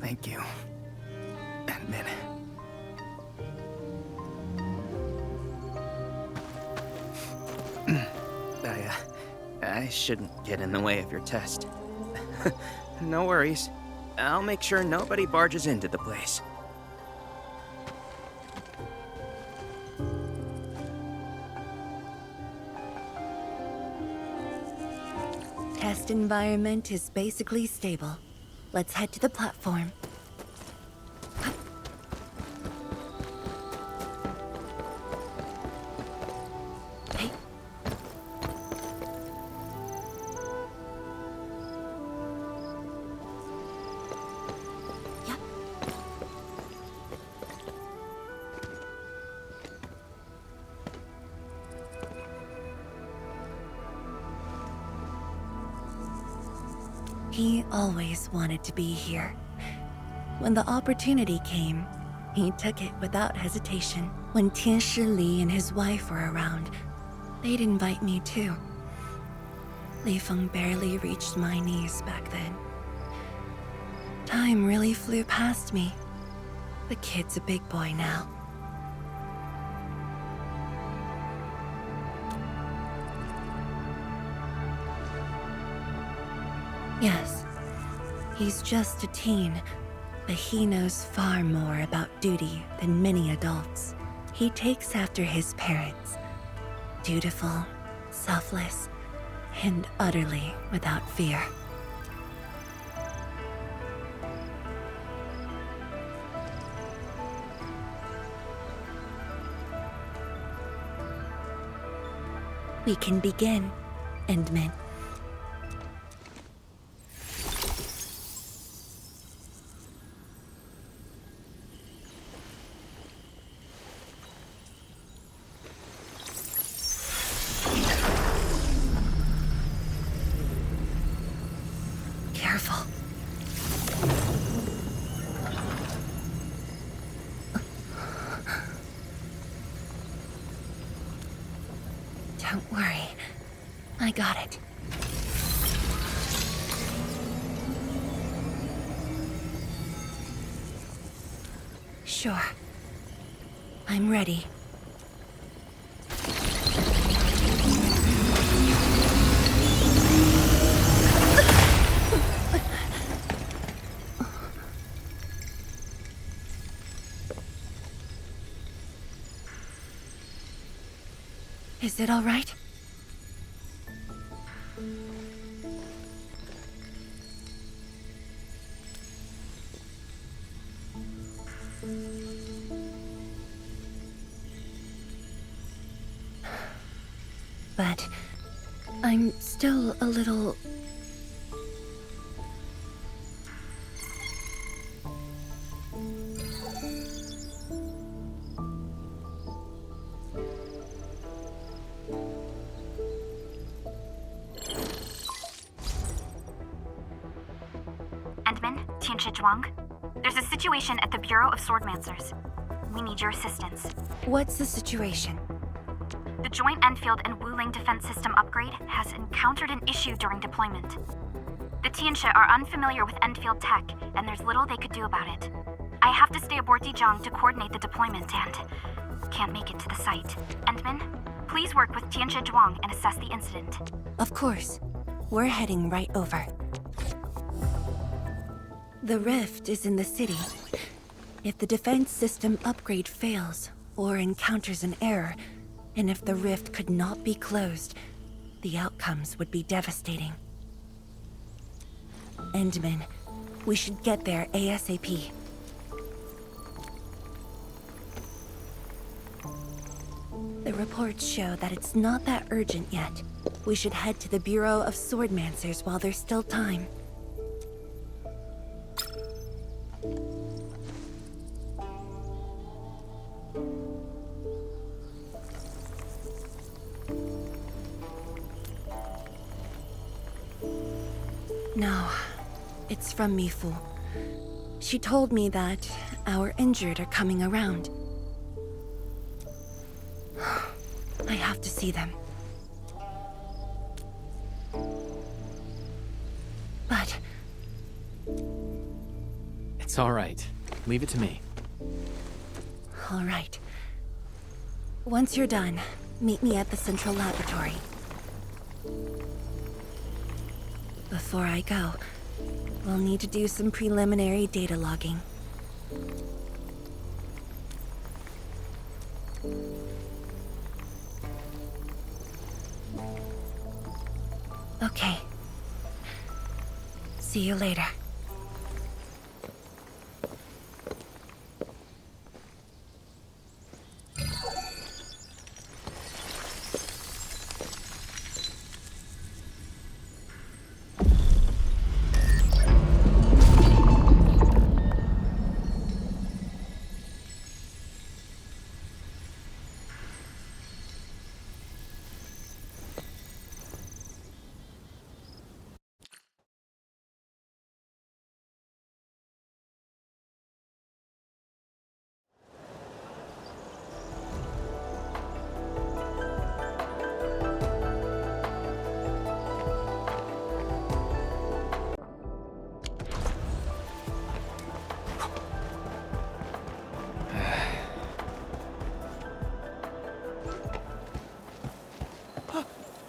Thank you, endmin. I shouldn't get in the way of your test. No worries. I'll make sure nobody barges into the place. Test environment is basically stable. Let's head to the platform. He always wanted to be here. When the opportunity came, he took it without hesitation. When Tianshi Li and his wife were around, they'd invite me too. Li Feng barely reached my knees back then. Time really flew past me. The kid's a big boy now. Yes, he's just a teen, but he knows far more about duty than many adults. He takes after his parents. Dutiful, selfless, and utterly without fear. We can begin, endmin. Careful. Don't worry. I got it. Sure. I'm ready. Is it all right? But I'm still a little... Zhuang. There's a situation at the Bureau of Swordmancers. We need your assistance. What's the situation? The joint Endfield and Wuling defense system upgrade has encountered an issue during deployment. The Tianxia are unfamiliar with Endfield tech, and there's little they could do about it. I have to stay aboard Zhuang to coordinate the deployment and can't make it to the site. Endmin, please work with Zhuang and assess the incident. Of course. We're heading right over. The rift is in the city. If the defense system upgrade fails, or encounters an error, and if the rift could not be closed, the outcomes would be devastating. Endmin, we should get there ASAP. The reports show that it's not that urgent yet. We should head to the Bureau of Swordmancers while there's still time. No, it's from Mifu. She told me that our injured are coming around. I have to see them. But... It's all right. Leave it to me. All right. Once you're done, meet me at the central laboratory. Before I go, we'll need to do some preliminary data logging. Okay. See you later.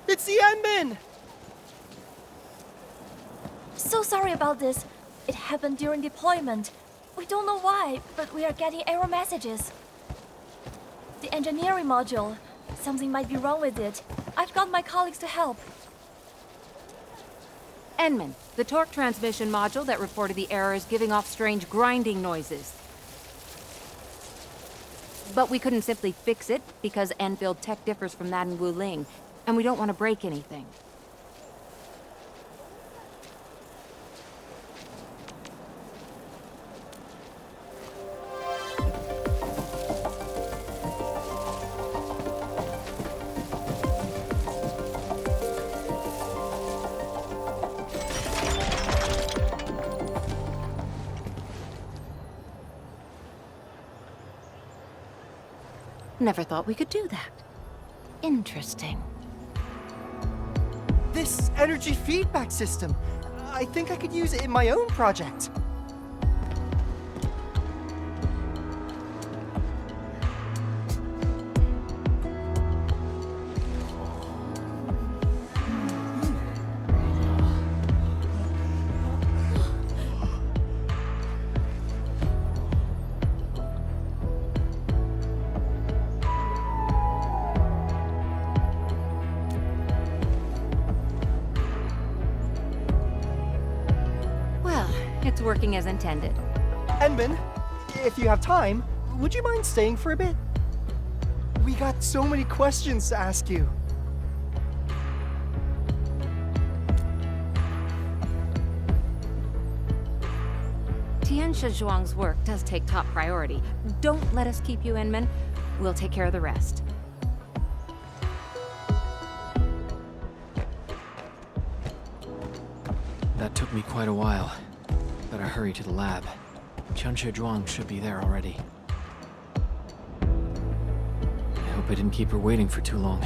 It's the endmin! So sorry about this. It happened during deployment. We don't know why, but we are getting error messages. The engineering module. Something might be wrong with it. I've got my colleagues to help. Endmin, the torque transmission module that reported the error is giving off strange grinding noises. But we couldn't simply fix it because Endfield tech differs from that in Wuling, and we don't want to break anything. Never thought we could do that. Interesting. This energy feedback system. I think I could use it in my own project. It's working as intended. Endmin, if you have time, would you mind staying for a bit? We got so many questions to ask you. Zhuang's work does take top priority. Don't let us keep you, Endmin. We'll take care of the rest. That took me quite a while. Better hurry to the lab. Zhuang should be there already. I hope I didn't keep her waiting for too long.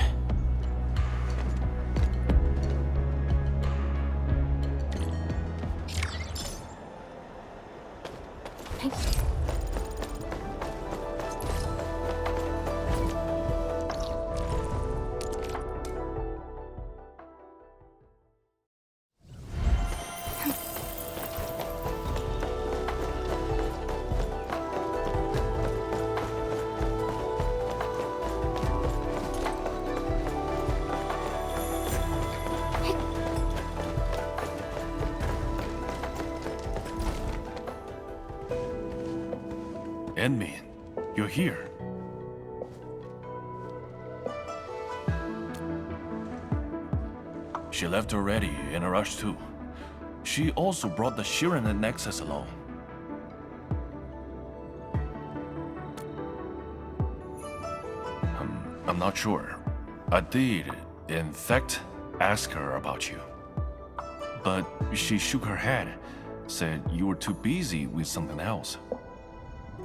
Endmin, you're here. She left already, in a rush too. She also brought the Shiran and Nexus along. I'm not sure. I did, in fact, ask her about you. But she shook her head, said you were too busy with something else.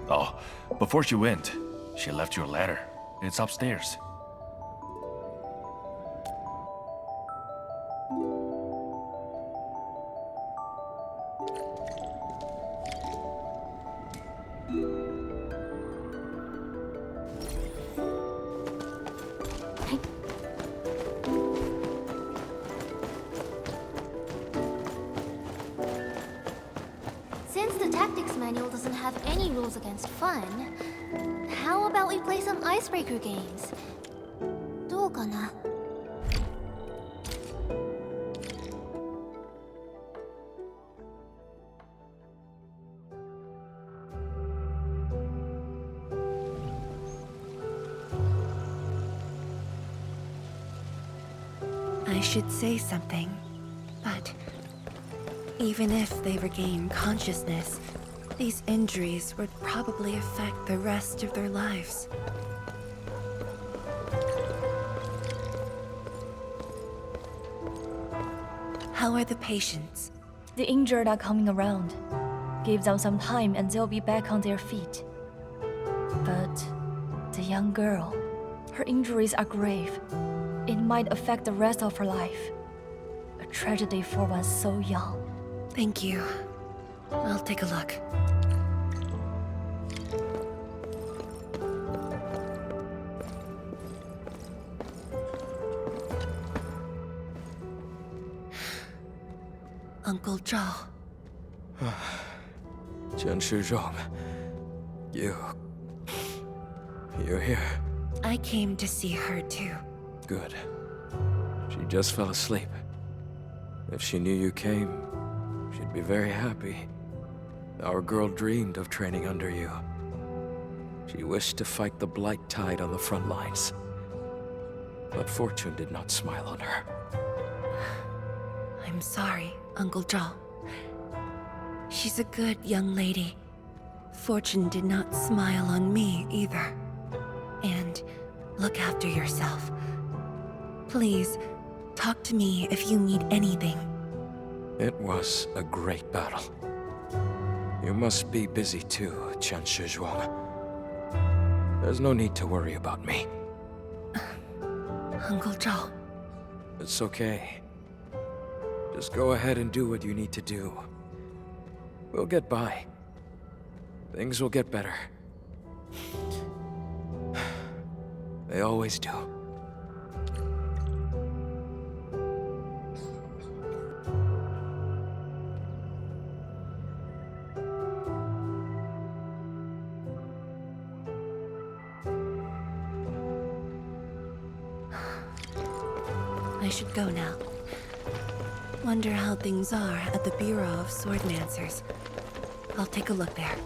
Oh, before she went, she left you a letter. It's upstairs. Since the tactics manual doesn't have any rules against fun, how about we play some icebreaker games? どうかな? I should say something, but even if they regain consciousness, these injuries would probably affect the rest of their lives. How are the patients? The injured are coming around. Give them some time and they'll be back on their feet. But the young girl, her injuries are grave. It might affect the rest of her life. A tragedy for one so young. Thank you. I'll take a look. Uncle Zhao. Zhuang, you're here. I came to see her too. Good. She just fell asleep. If she knew you came, she'd be very happy. Our girl dreamed of training under you. She wished to fight the Blight Tide on the front lines. But fortune did not smile on her. I'm sorry, Uncle Zhao. She's a good young lady. Fortune did not smile on me either. And look after yourself. Please, talk to me if you need anything. It was a great battle. You must be busy too, Zhuang. There's no need to worry about me. Uncle Zhao. It's okay. Just go ahead and do what you need to do. We'll get by. Things will get better. They always do. I should go now. Wonder how things are at the Bureau of Swordmancers. I'll take a look there.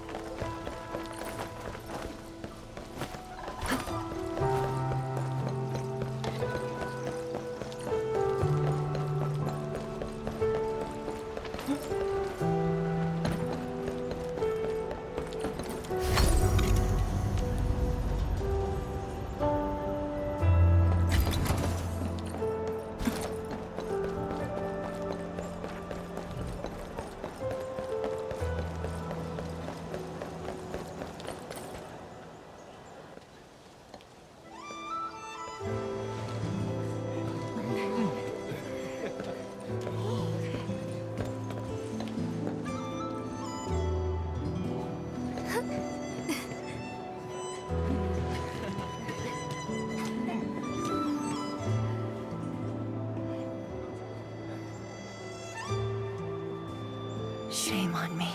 Shame on me.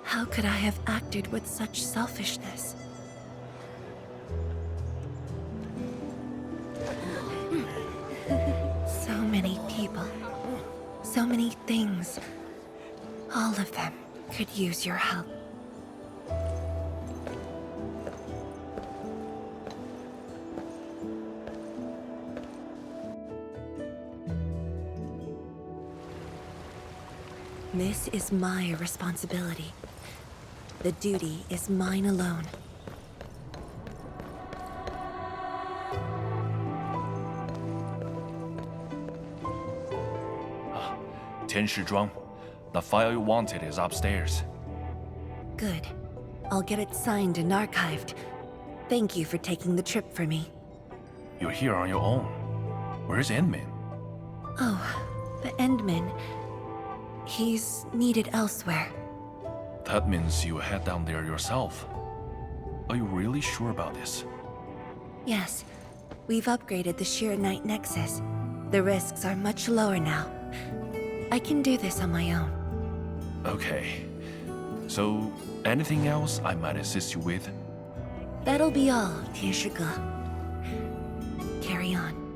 How could I have acted with such selfishness? So many people, so many things. All of them could use your help. This is my responsibility. The duty is mine alone. Zhuang, the file you wanted is upstairs. Good. I'll get it signed and archived. Thank you for taking the trip for me. You're here on your own. Where's endmin? Oh, the endmin. He's needed elsewhere. That means you head down there yourself. Are you really sure about this? Yes. We've upgraded the Qianyu nexus. The risks are much lower now. I can do this on my own. Okay. So, anything else I might assist you with? That'll be all, Tieshiga. Carry on.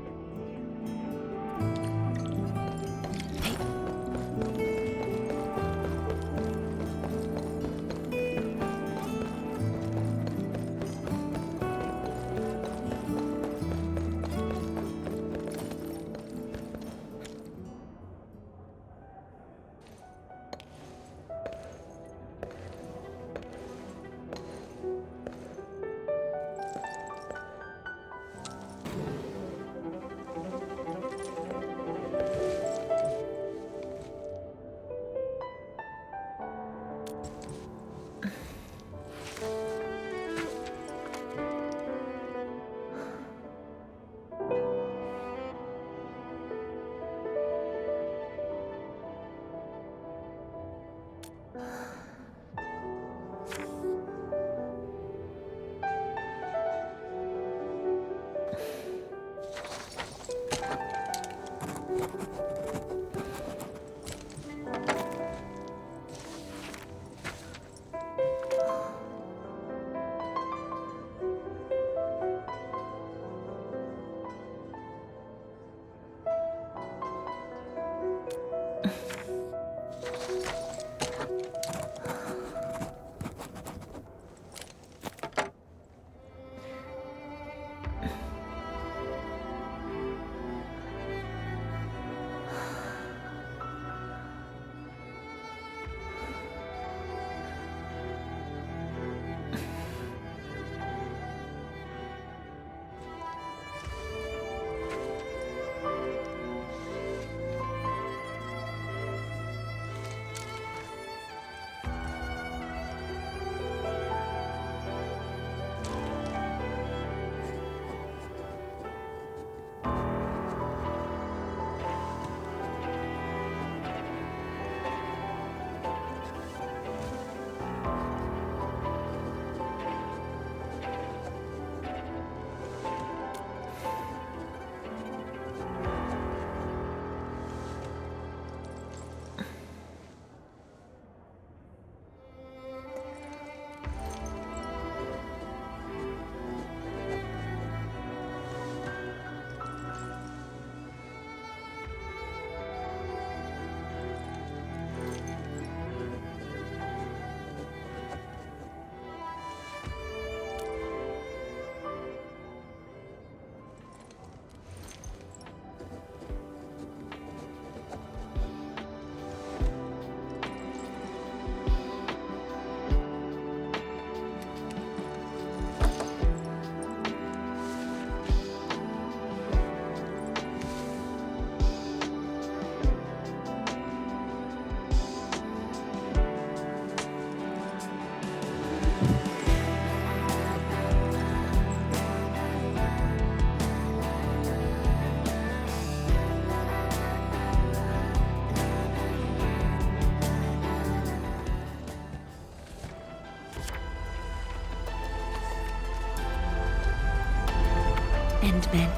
Endmin.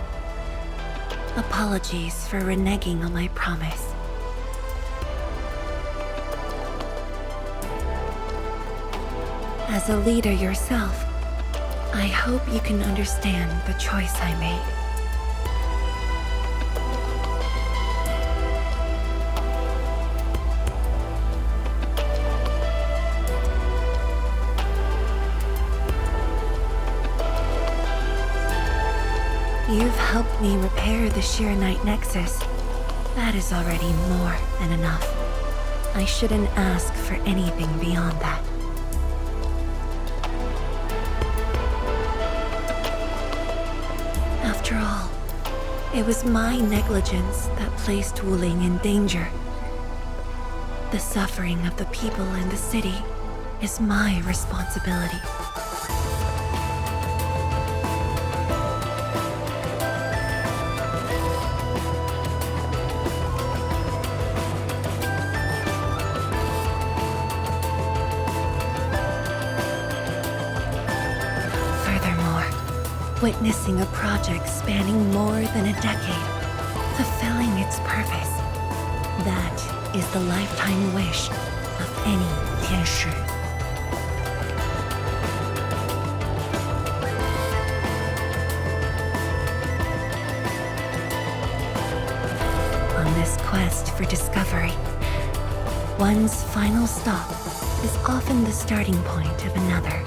Apologies for reneging on my promise. As a leader yourself, I hope you can understand the choice I made. You've helped me repair the Shiranite nexus. That is already more than enough. I shouldn't ask for anything beyond that. After all, it was my negligence that placed Wuling in danger. The suffering of the people in the city is my responsibility. Witnessing a project spanning more than a decade, fulfilling its purpose. That is the lifetime wish of any qianyu. On this quest for discovery, one's final stop is often the starting point of another.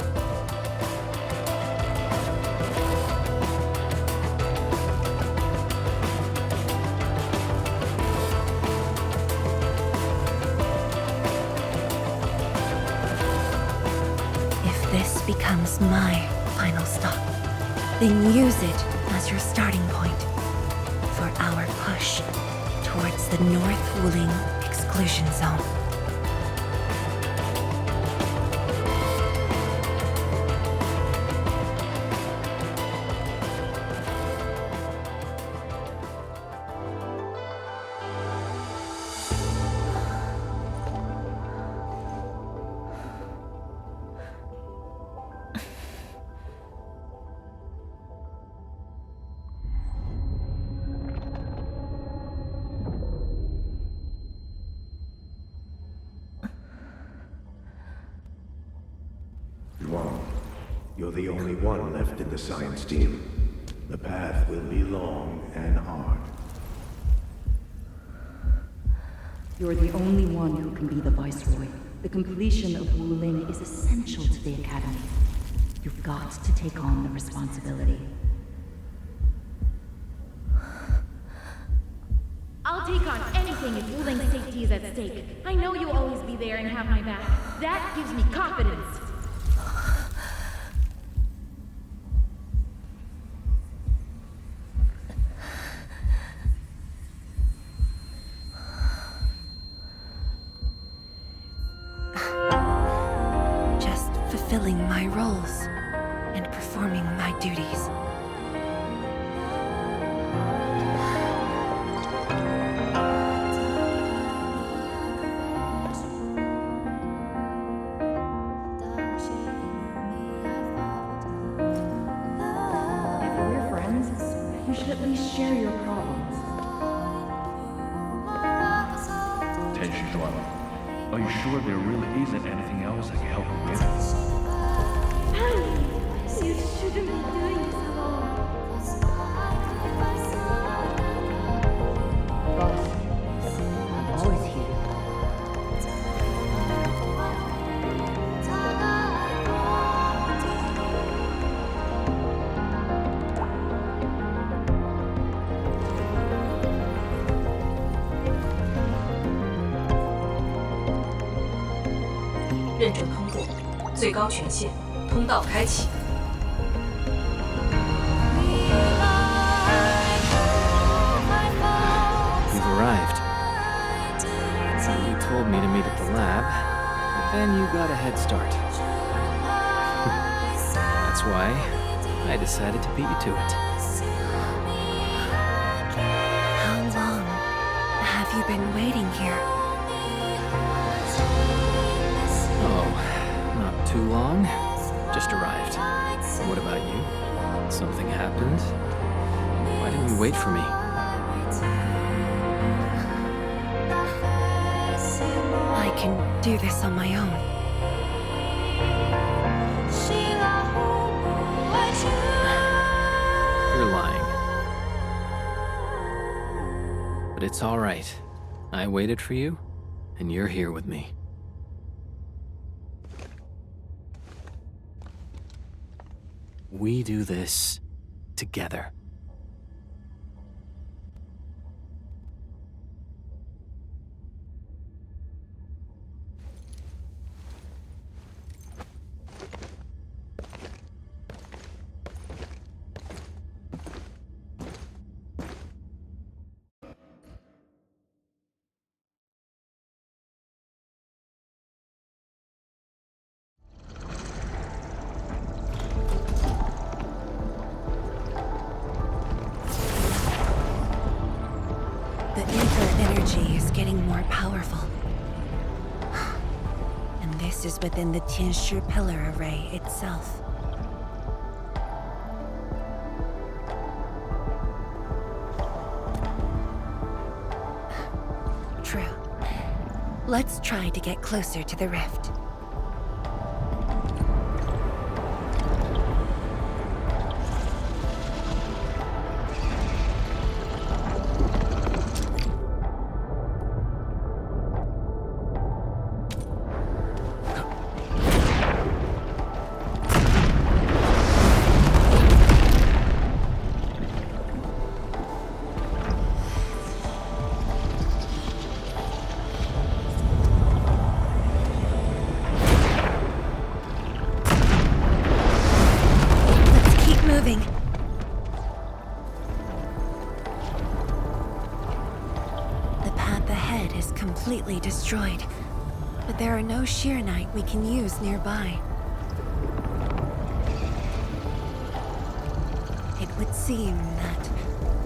Becomes my final stop. Then use it as your starting point for our push towards the North Wuling exclusion zone. Zhuang, you're the only one left in the science team. The path will be long and hard. You're the only one who can be the Viceroy. The completion of Wuling is essential to the Academy. You've got to take on the responsibility. I'll take on anything if Wuling's safety is at stake. I know you'll always be there and have my back. That gives me confidence. Fulfilling my roles and performing my duties. If we're friends, you should at least share your problems. Attention, Zhuang. Are you sure there really isn't anything else I can help you with? You shouldn't be doing this alone. Boss, I'm always here.认证通过，最高权限，通道开启。You've arrived. You told me to meet at the lab, but then you got a head start. That's why I decided to beat you to it. How long have you been waiting here? Oh, not too long. Just arrived. What about you? Something happened? Why didn't you wait for me? I can do this on my own. You're lying. But it's all right. I waited for you, and you're here with me. We do this together. The ether energy is getting more powerful. And this is within the Qianyu pillar array itself. True. Let's try to get closer to the rift. Completely destroyed, but there are no Qianyu we can use nearby. It would seem that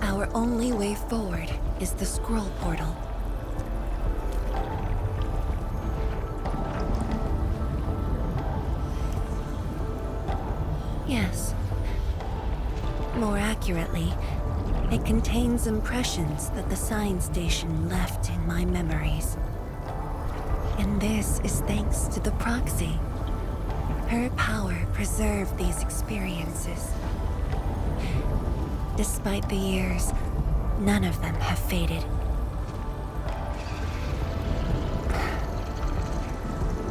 our only way forward is the scroll portal. Yes. More accurately, it contains impressions that the science station left in my memories. And this is thanks to the proxy. Her power preserved these experiences. Despite the years, none of them have faded.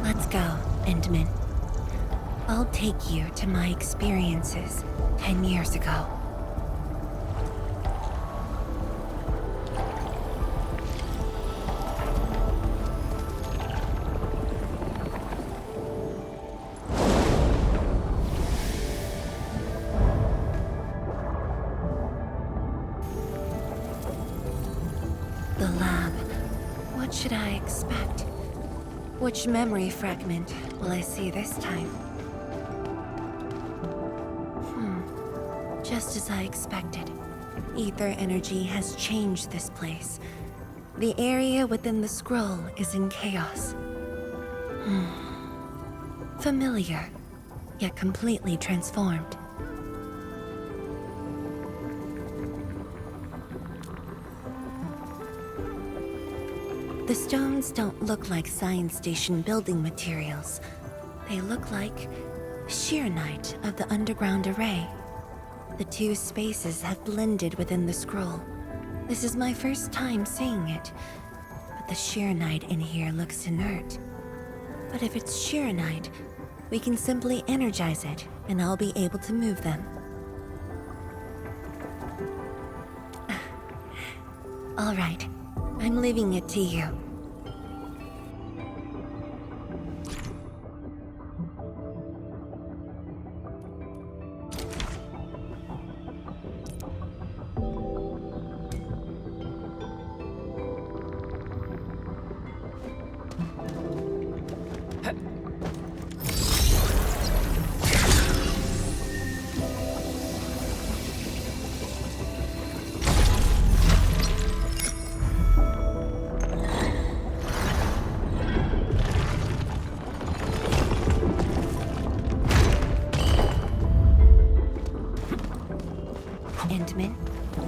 Let's go, Endmin. I'll take you to my experiences 10 years ago. Should I expect? Which memory fragment will I see this time? Just as I expected. Ether energy has changed this place. The area within the scroll is in chaos. Familiar, yet completely transformed. The stones don't look like science station building materials. They look like Qianyu of the underground array. The two spaces have blended within the scroll. This is my first time seeing it, but the Qianyu in here looks inert. But if it's Qianyu, we can simply energize it, and I'll be able to move them. All right. I'm leaving it to you.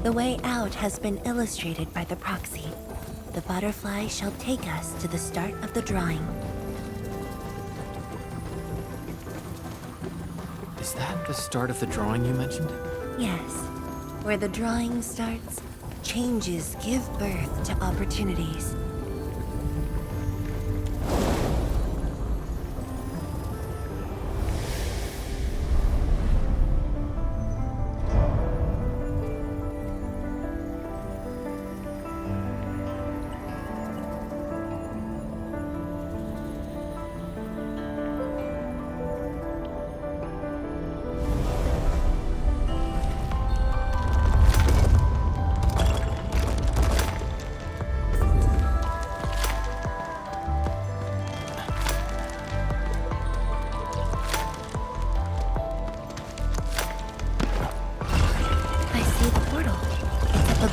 The way out has been illustrated by the proxy. The butterfly shall take us to the start of the drawing. Is that the start of the drawing you mentioned? Yes. Where the drawing starts, changes give birth to opportunities.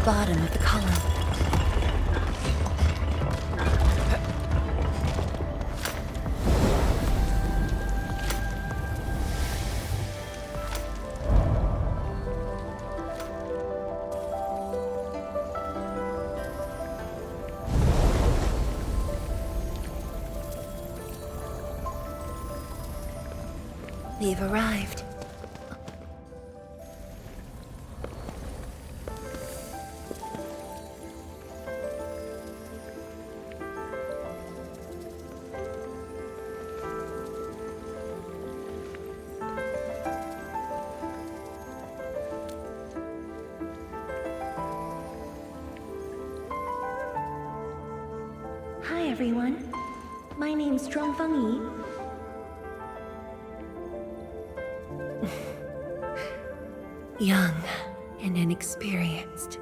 Bottom of the column. We've arrived. Hi everyone, my name's fangyi. Young and inexperienced.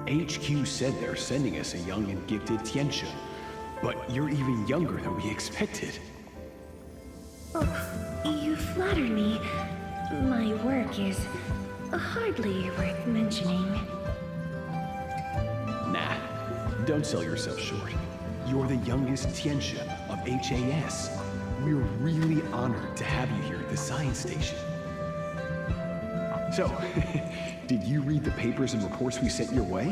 HQ said they're sending us a young and gifted qianyu, but you're even younger than we expected. Oh, you flatter me. My work is hardly worth mentioning. Nah, don't sell yourself short. You're the youngest qianyu of HAS. We're really honored to have you here at the science station. So, did you read the papers and reports we sent your way?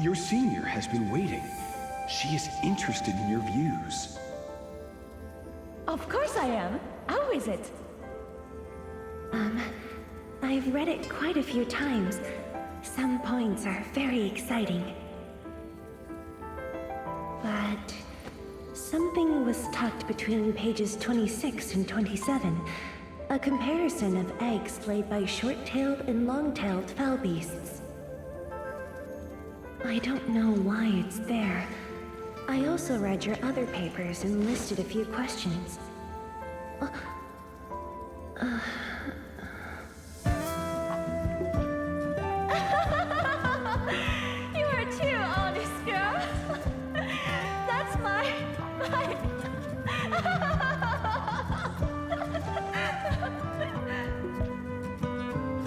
Your senior has been waiting. She is interested in your views. Of course I am. How is it? I've read it quite a few times. Some points are very exciting. But something was tucked between pages 26 and 27. A comparison of eggs laid by short-tailed and long-tailed fowl beasts. I don't know why it's there. I also read your other papers and listed a few questions. You are too honest, girl. That's my...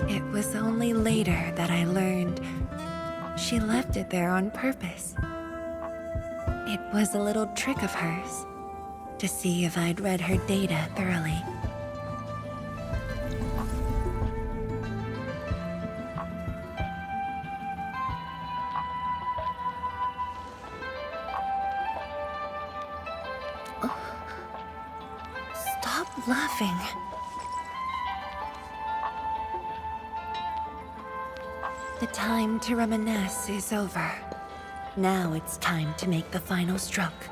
It was only later that I learned she left it there on purpose. It was a little trick of hers to see if I'd read her data thoroughly. Stop laughing. The time to reminisce is over. Now it's time to make the final stroke.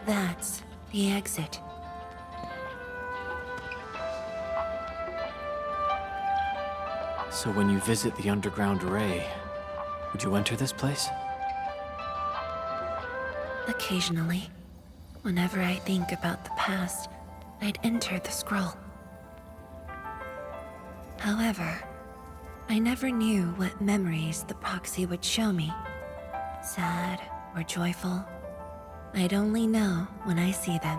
That's the exit. So when you visit the underground array, would you enter this place? Occasionally, whenever I think about the past, I'd enter the scroll. However, I never knew what memories the proxy would show me. Sad or joyful, I'd only know when I see them.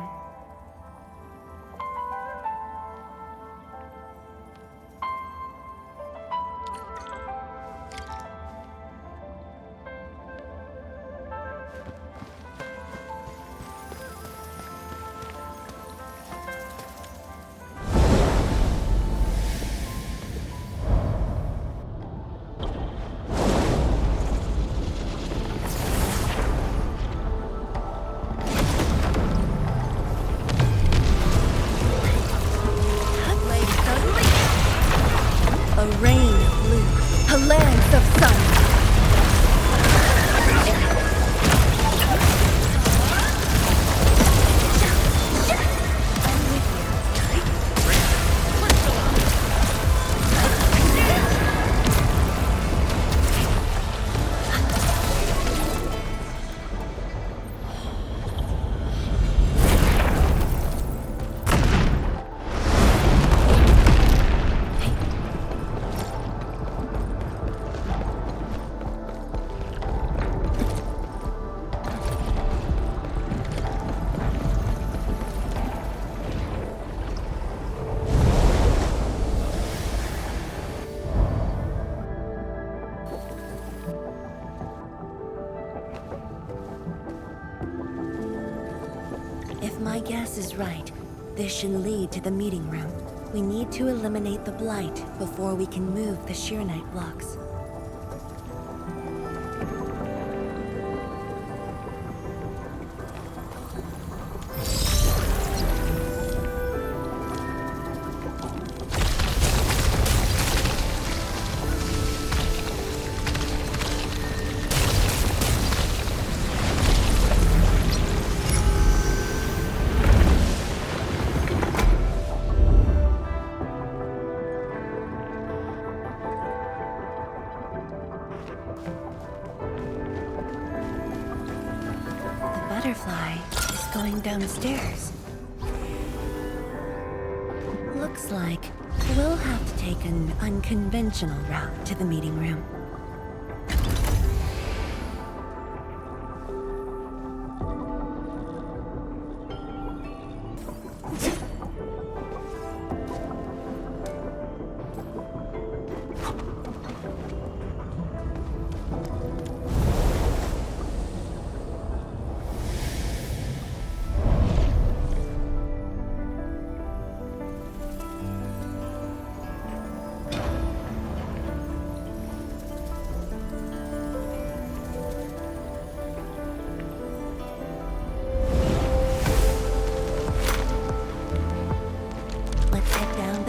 If my guess is right, this should lead to the meeting room. We need to eliminate the Blight before we can move the Sheernite blocks. Butterfly is going downstairs. Looks like we'll have to take an unconventional route to the meeting room.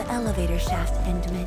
Elevator shaft, endmin.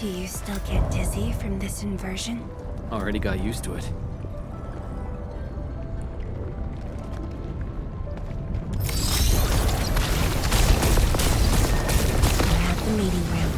Do you still get dizzy from this inversion? Already got used to it. We're at the meeting room.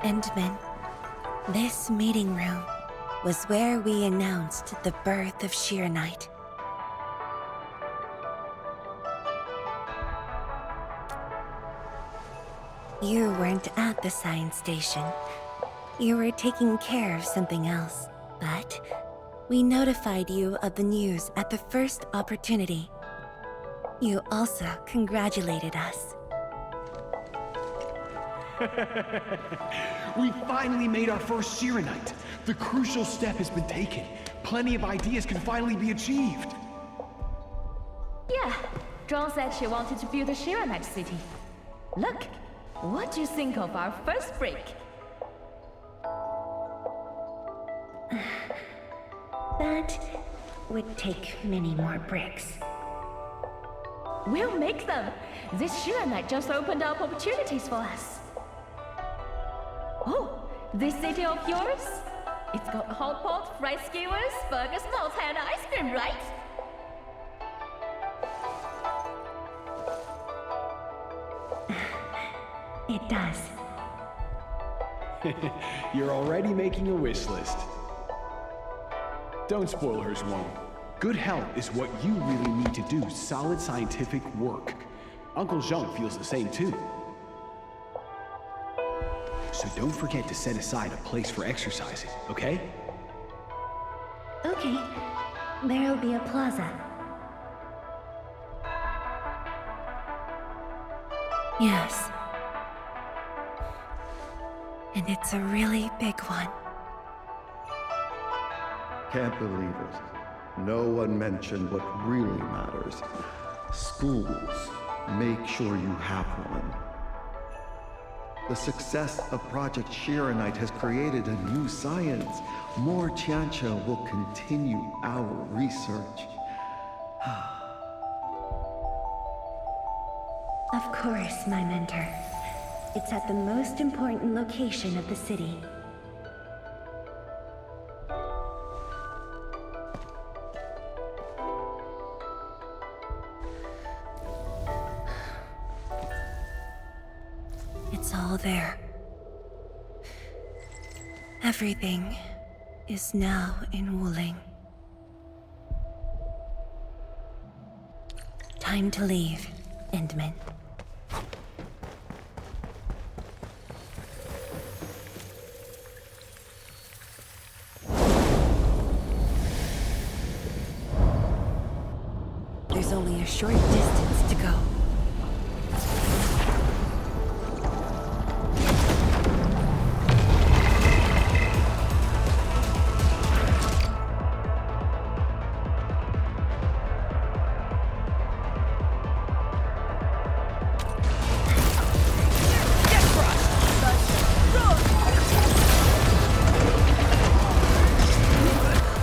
Endmin, this meeting room was where we announced the birth of Sheernite. You weren't at the science station. You were taking care of something else, but we notified you of the news at the first opportunity. You also congratulated us. We finally made our first Sheernite. The crucial step has been taken. Plenty of ideas can finally be achieved. Yeah, Zhuang said she wanted to build a Sheernite city. Look, what do you think of our first break? That would take many more bricks. We'll make them. This Sheernite just opened up opportunities for us. Oh, this city of yours? It's got hot pot, fried skewers, burgers, malts, and ice cream, right? It does. You're already making a wish list. Don't spoil her, Zhuang. Good health is what you really need to do solid scientific work. Uncle Zhang feels the same too. So don't forget to set aside a place for exercising, okay? Okay. There'll be a plaza. Yes. And it's a really big one. Can't believe it. No one mentioned what really matters. Schools. Make sure you have one. The success of Project Shiranite has created a new science. More qianyu will continue our research. Of course, my mentor. It's at the most important location of the city. It's all there. Everything is now in Wuling. Time to leave, endmin. There's only a short distance to go.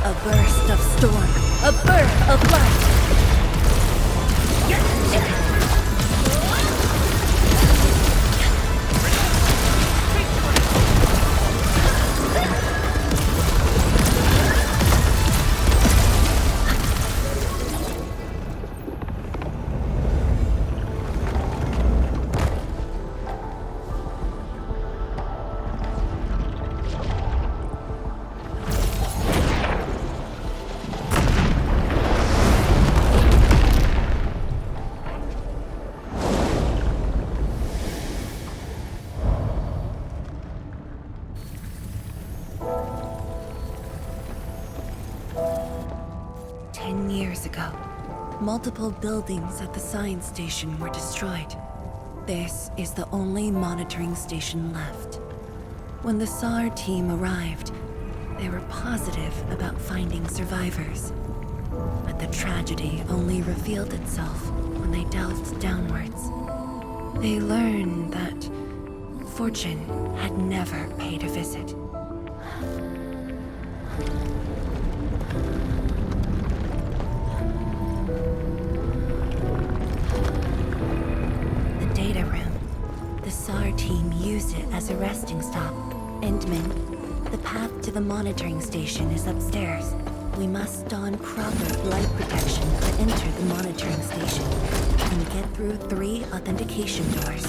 A burst of storm, a birth of light. Multiple buildings at the science station were destroyed. This is the only monitoring station left. When the SAR team arrived, they were positive about finding survivors. But the tragedy only revealed itself when they delved downwards. They learned that fortune had never paid a visit. Use it as a resting stop. Endmin, the path to the monitoring station is upstairs. We must don proper light protection to enter the monitoring station and get through 3 authentication doors.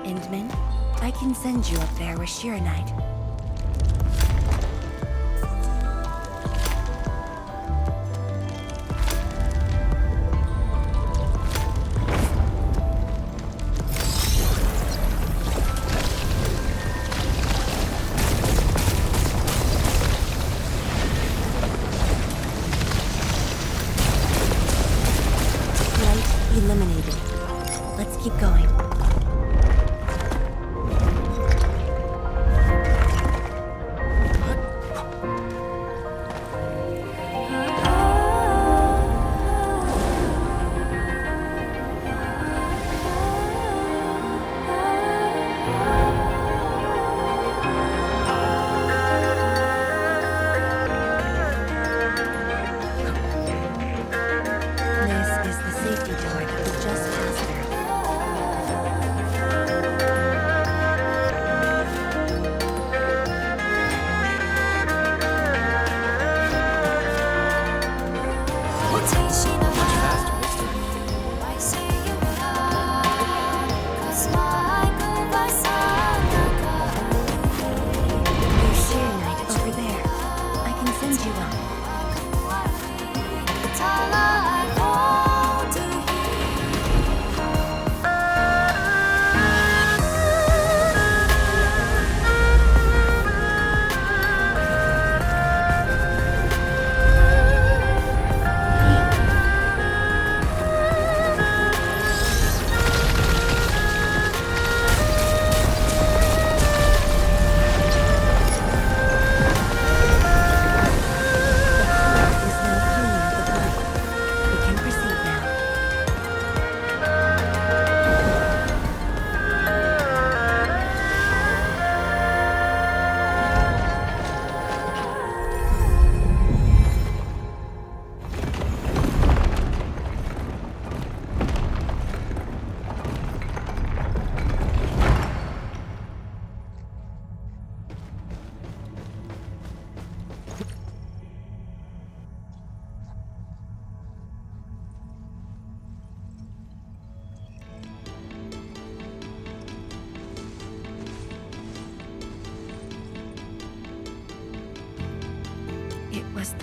Endmin, I can send you up there with Shiranite. Light eliminated. Let's keep going.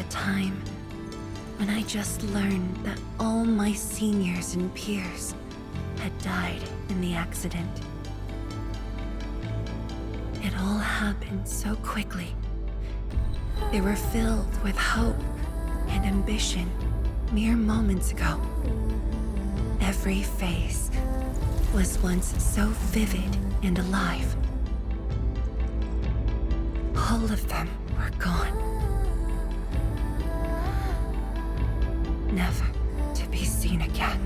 the time when I just learned that all my seniors and peers had died in the accident. It all happened so quickly. They were filled with hope and ambition mere moments ago. Every face was once so vivid and alive. All of them were gone. Never to be seen again.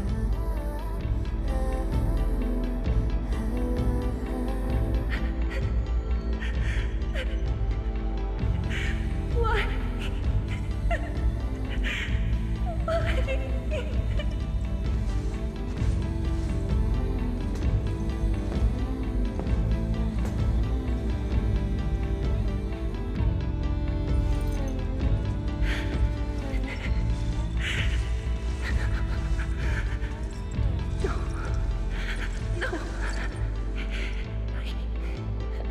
Why?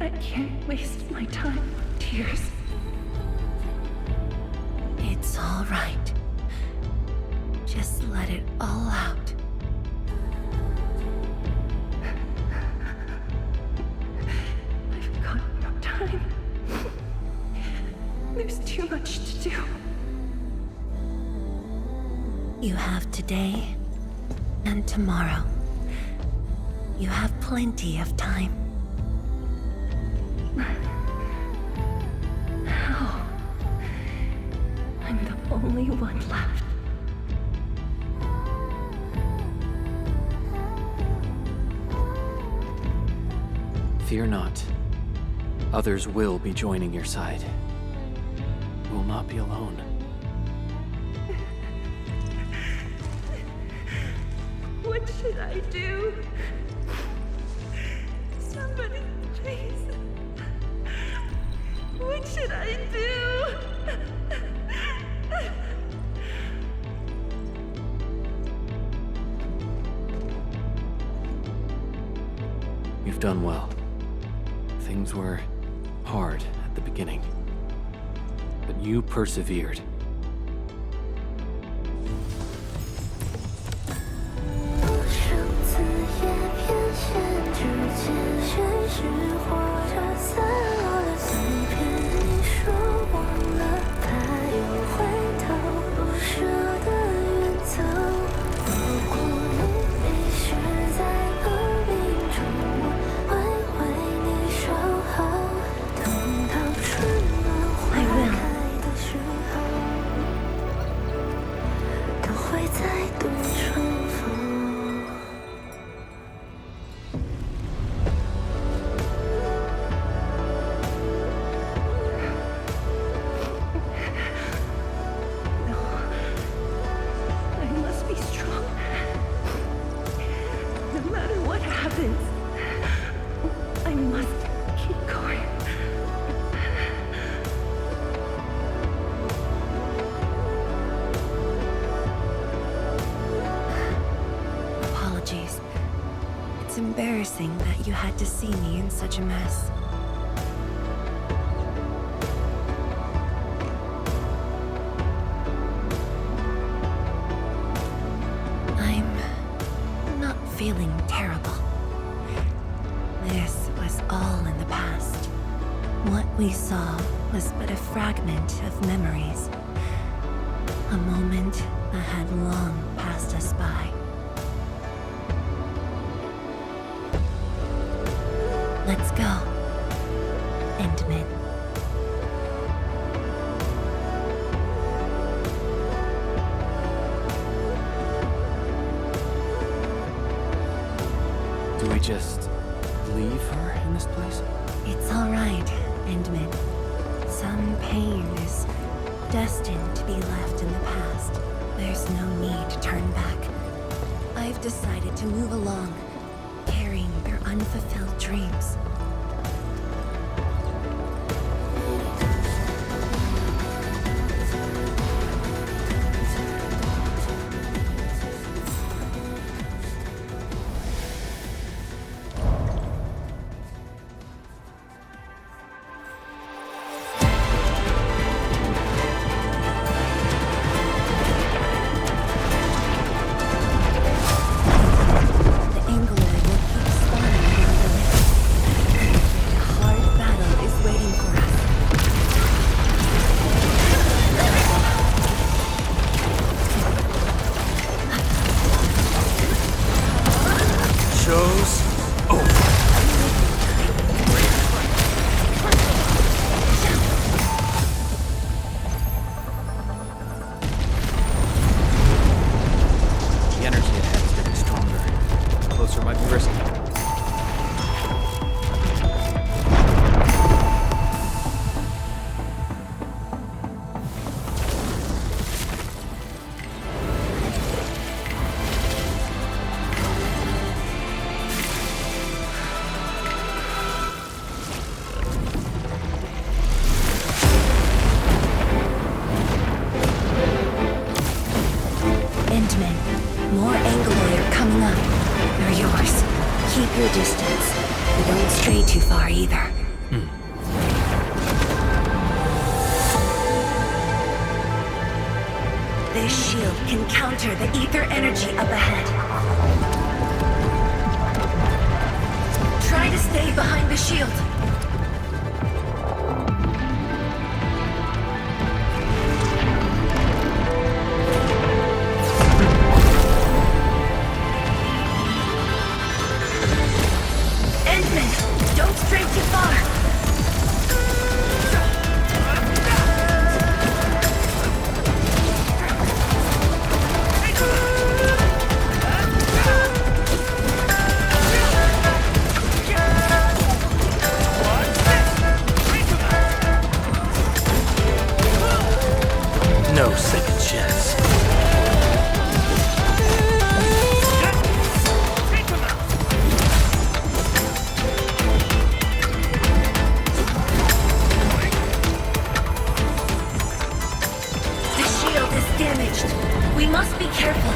I can't waste my time on tears. It's all right. Just let it all out. I've got no time. There's too much to do. You have today and tomorrow. You have plenty of time. How? I'm the only one left. Fear not. Others will be joining your side. You will not be alone. What should I do? Somebody, please. What should I do? You've done well. Things were hard at the beginning, but you persevered. It's embarrassing that you had to see me in such a mess. I'm not feeling terrible. This was all in the past. What we saw was but a fragment of memories. A moment that had long passed us by. Let's go, endmin. Do we just leave her in this place? It's all right, endmin. Some pain is destined to be left in the past. There's no need to turn back. I've decided to move along, carrying their unfulfilled dreams. No, they're yours. Keep your distance, but don't stray too far either. This shield can counter the ether energy up ahead. Try to stay behind the shield. Endmin, don't stray too far. No second chance. The shield is damaged. We must be careful.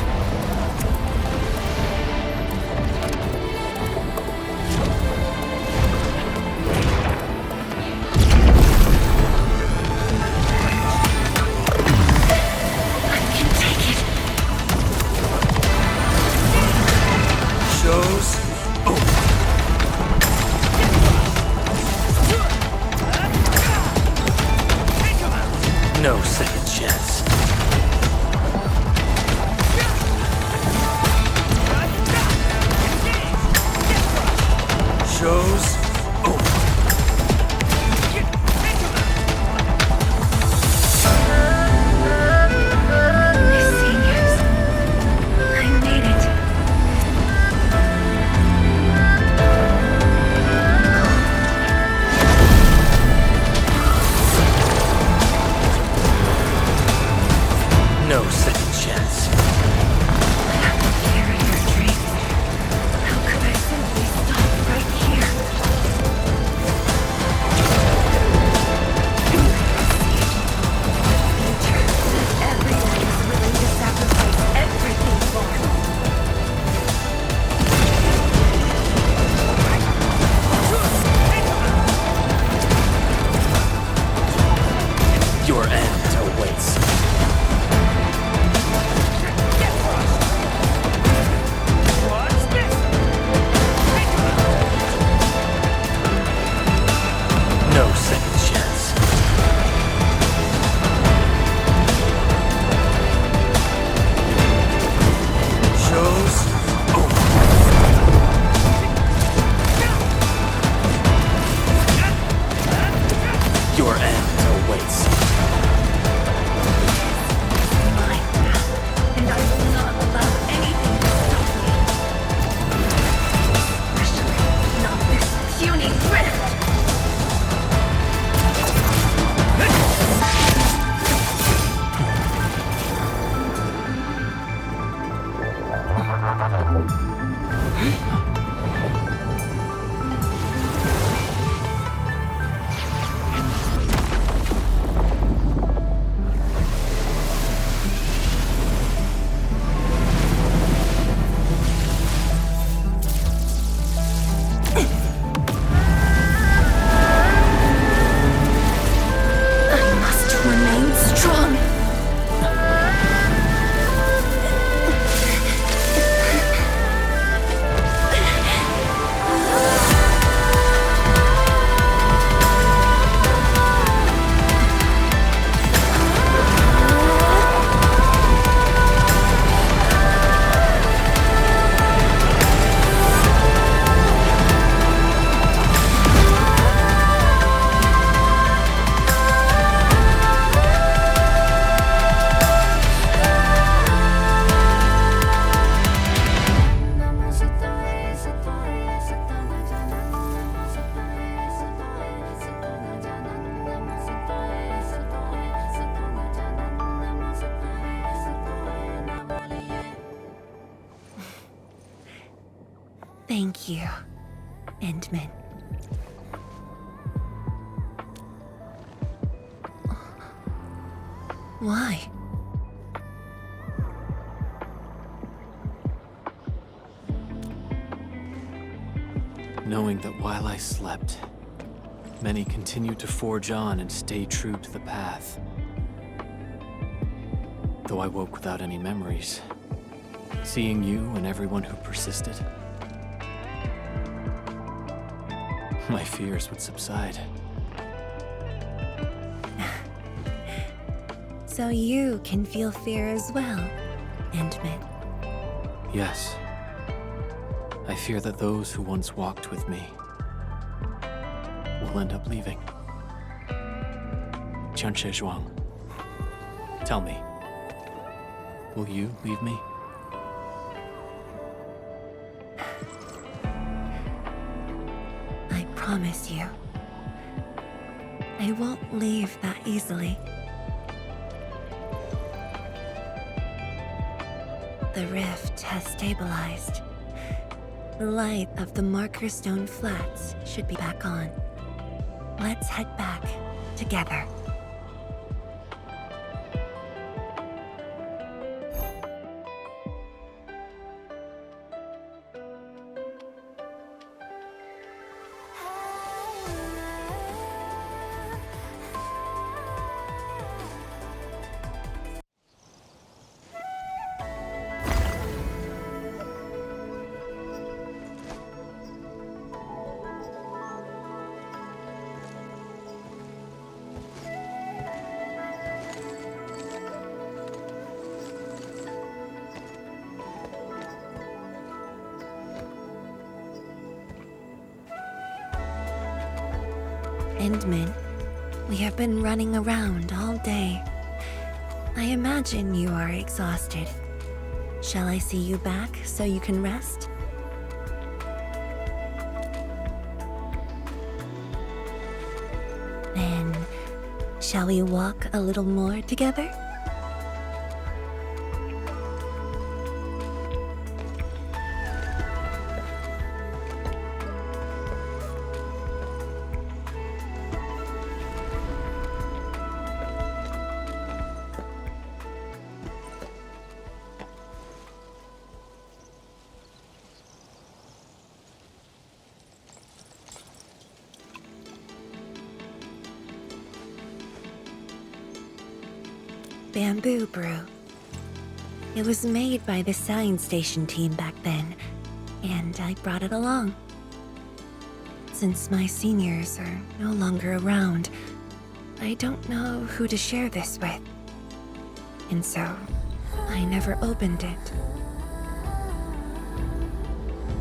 No second chance. Show's over. Seniors, I made it. No second chance. I have to carry your dreams. How could I simply stop right here? Future that everyone is willing to sacrifice everything for. Your end awaits. No second chance. Show's over. Your end awaits. Mine, and I will not allow anything to stop me. Especially not this puny rift. I must remain strong. Thank you, Endmin. Why? knowing that while I slept, many continued to forge on and stay true to the path. Though I woke without any memories, seeing you and everyone who persisted, my fears would subside. So you can feel fear as well, endmin. Yes. I fear that those who once walked with me will end up leaving. Zhuang, tell me, will you leave me? I promise you, I won't leave that easily. The rift has stabilized. The light of the Marker Stone Flats should be back on. Let's head back together. Endmin, we have been running around all day. I imagine you are exhausted. Shall I see you back so you can rest? Then, shall we walk a little more together? Bamboo brew. It was made by the science station team back then, and I brought it along. Since my seniors are no longer around, I don't know who to share this with. And so, I never opened it.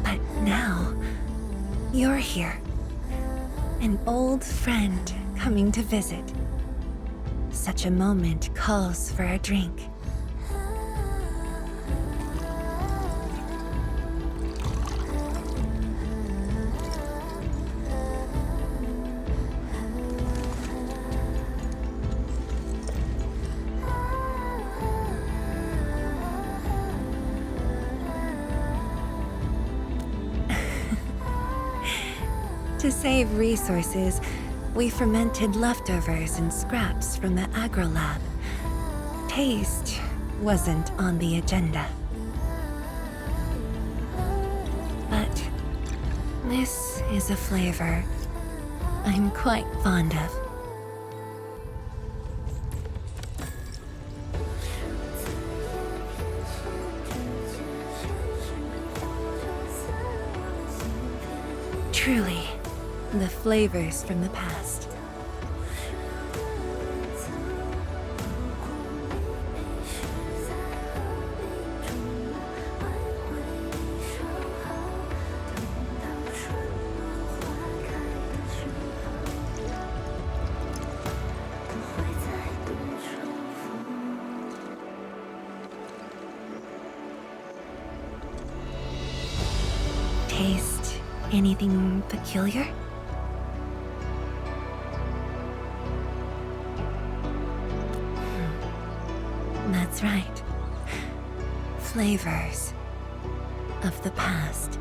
But now, you're here. An old friend coming to visit. Such a moment calls for a drink. To save resources, we fermented leftovers and scraps from the agro lab. Taste wasn't on the agenda. But this is a flavor I'm quite fond of. Truly, the flavors from the past. Taste anything peculiar? That's right. Flavors of the past.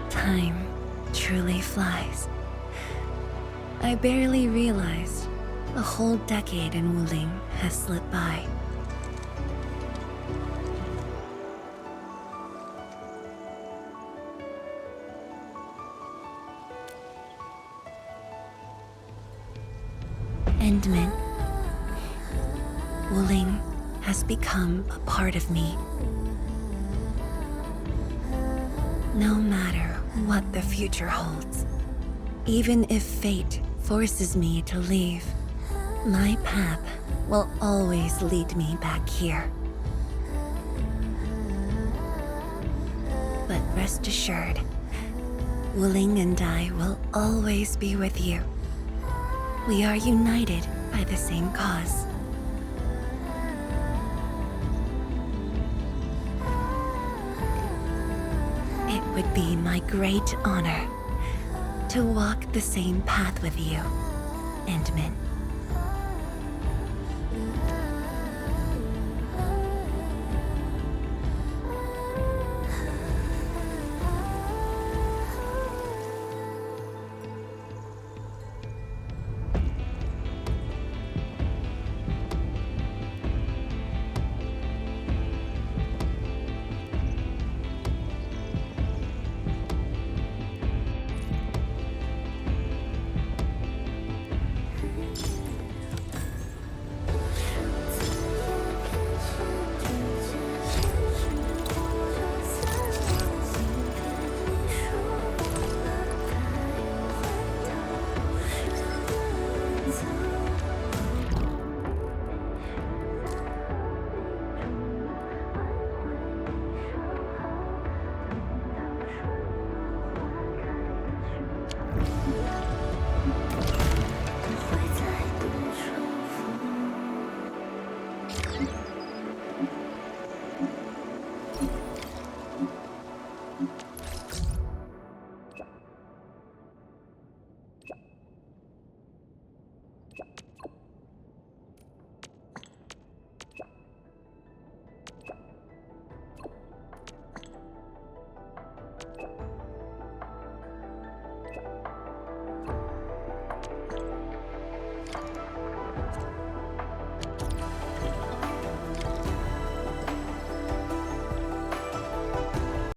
Time truly flies. I barely realized a whole decade in Wuling has slipped by. Endmin. Wuling has become a part of me. No matter what the future holds, even if fate forces me to leave, my path will always lead me back here. But rest assured, Wuling and I will always be with you. We are united by the same cause. It would be my great honor to walk the same path with you, Endmin.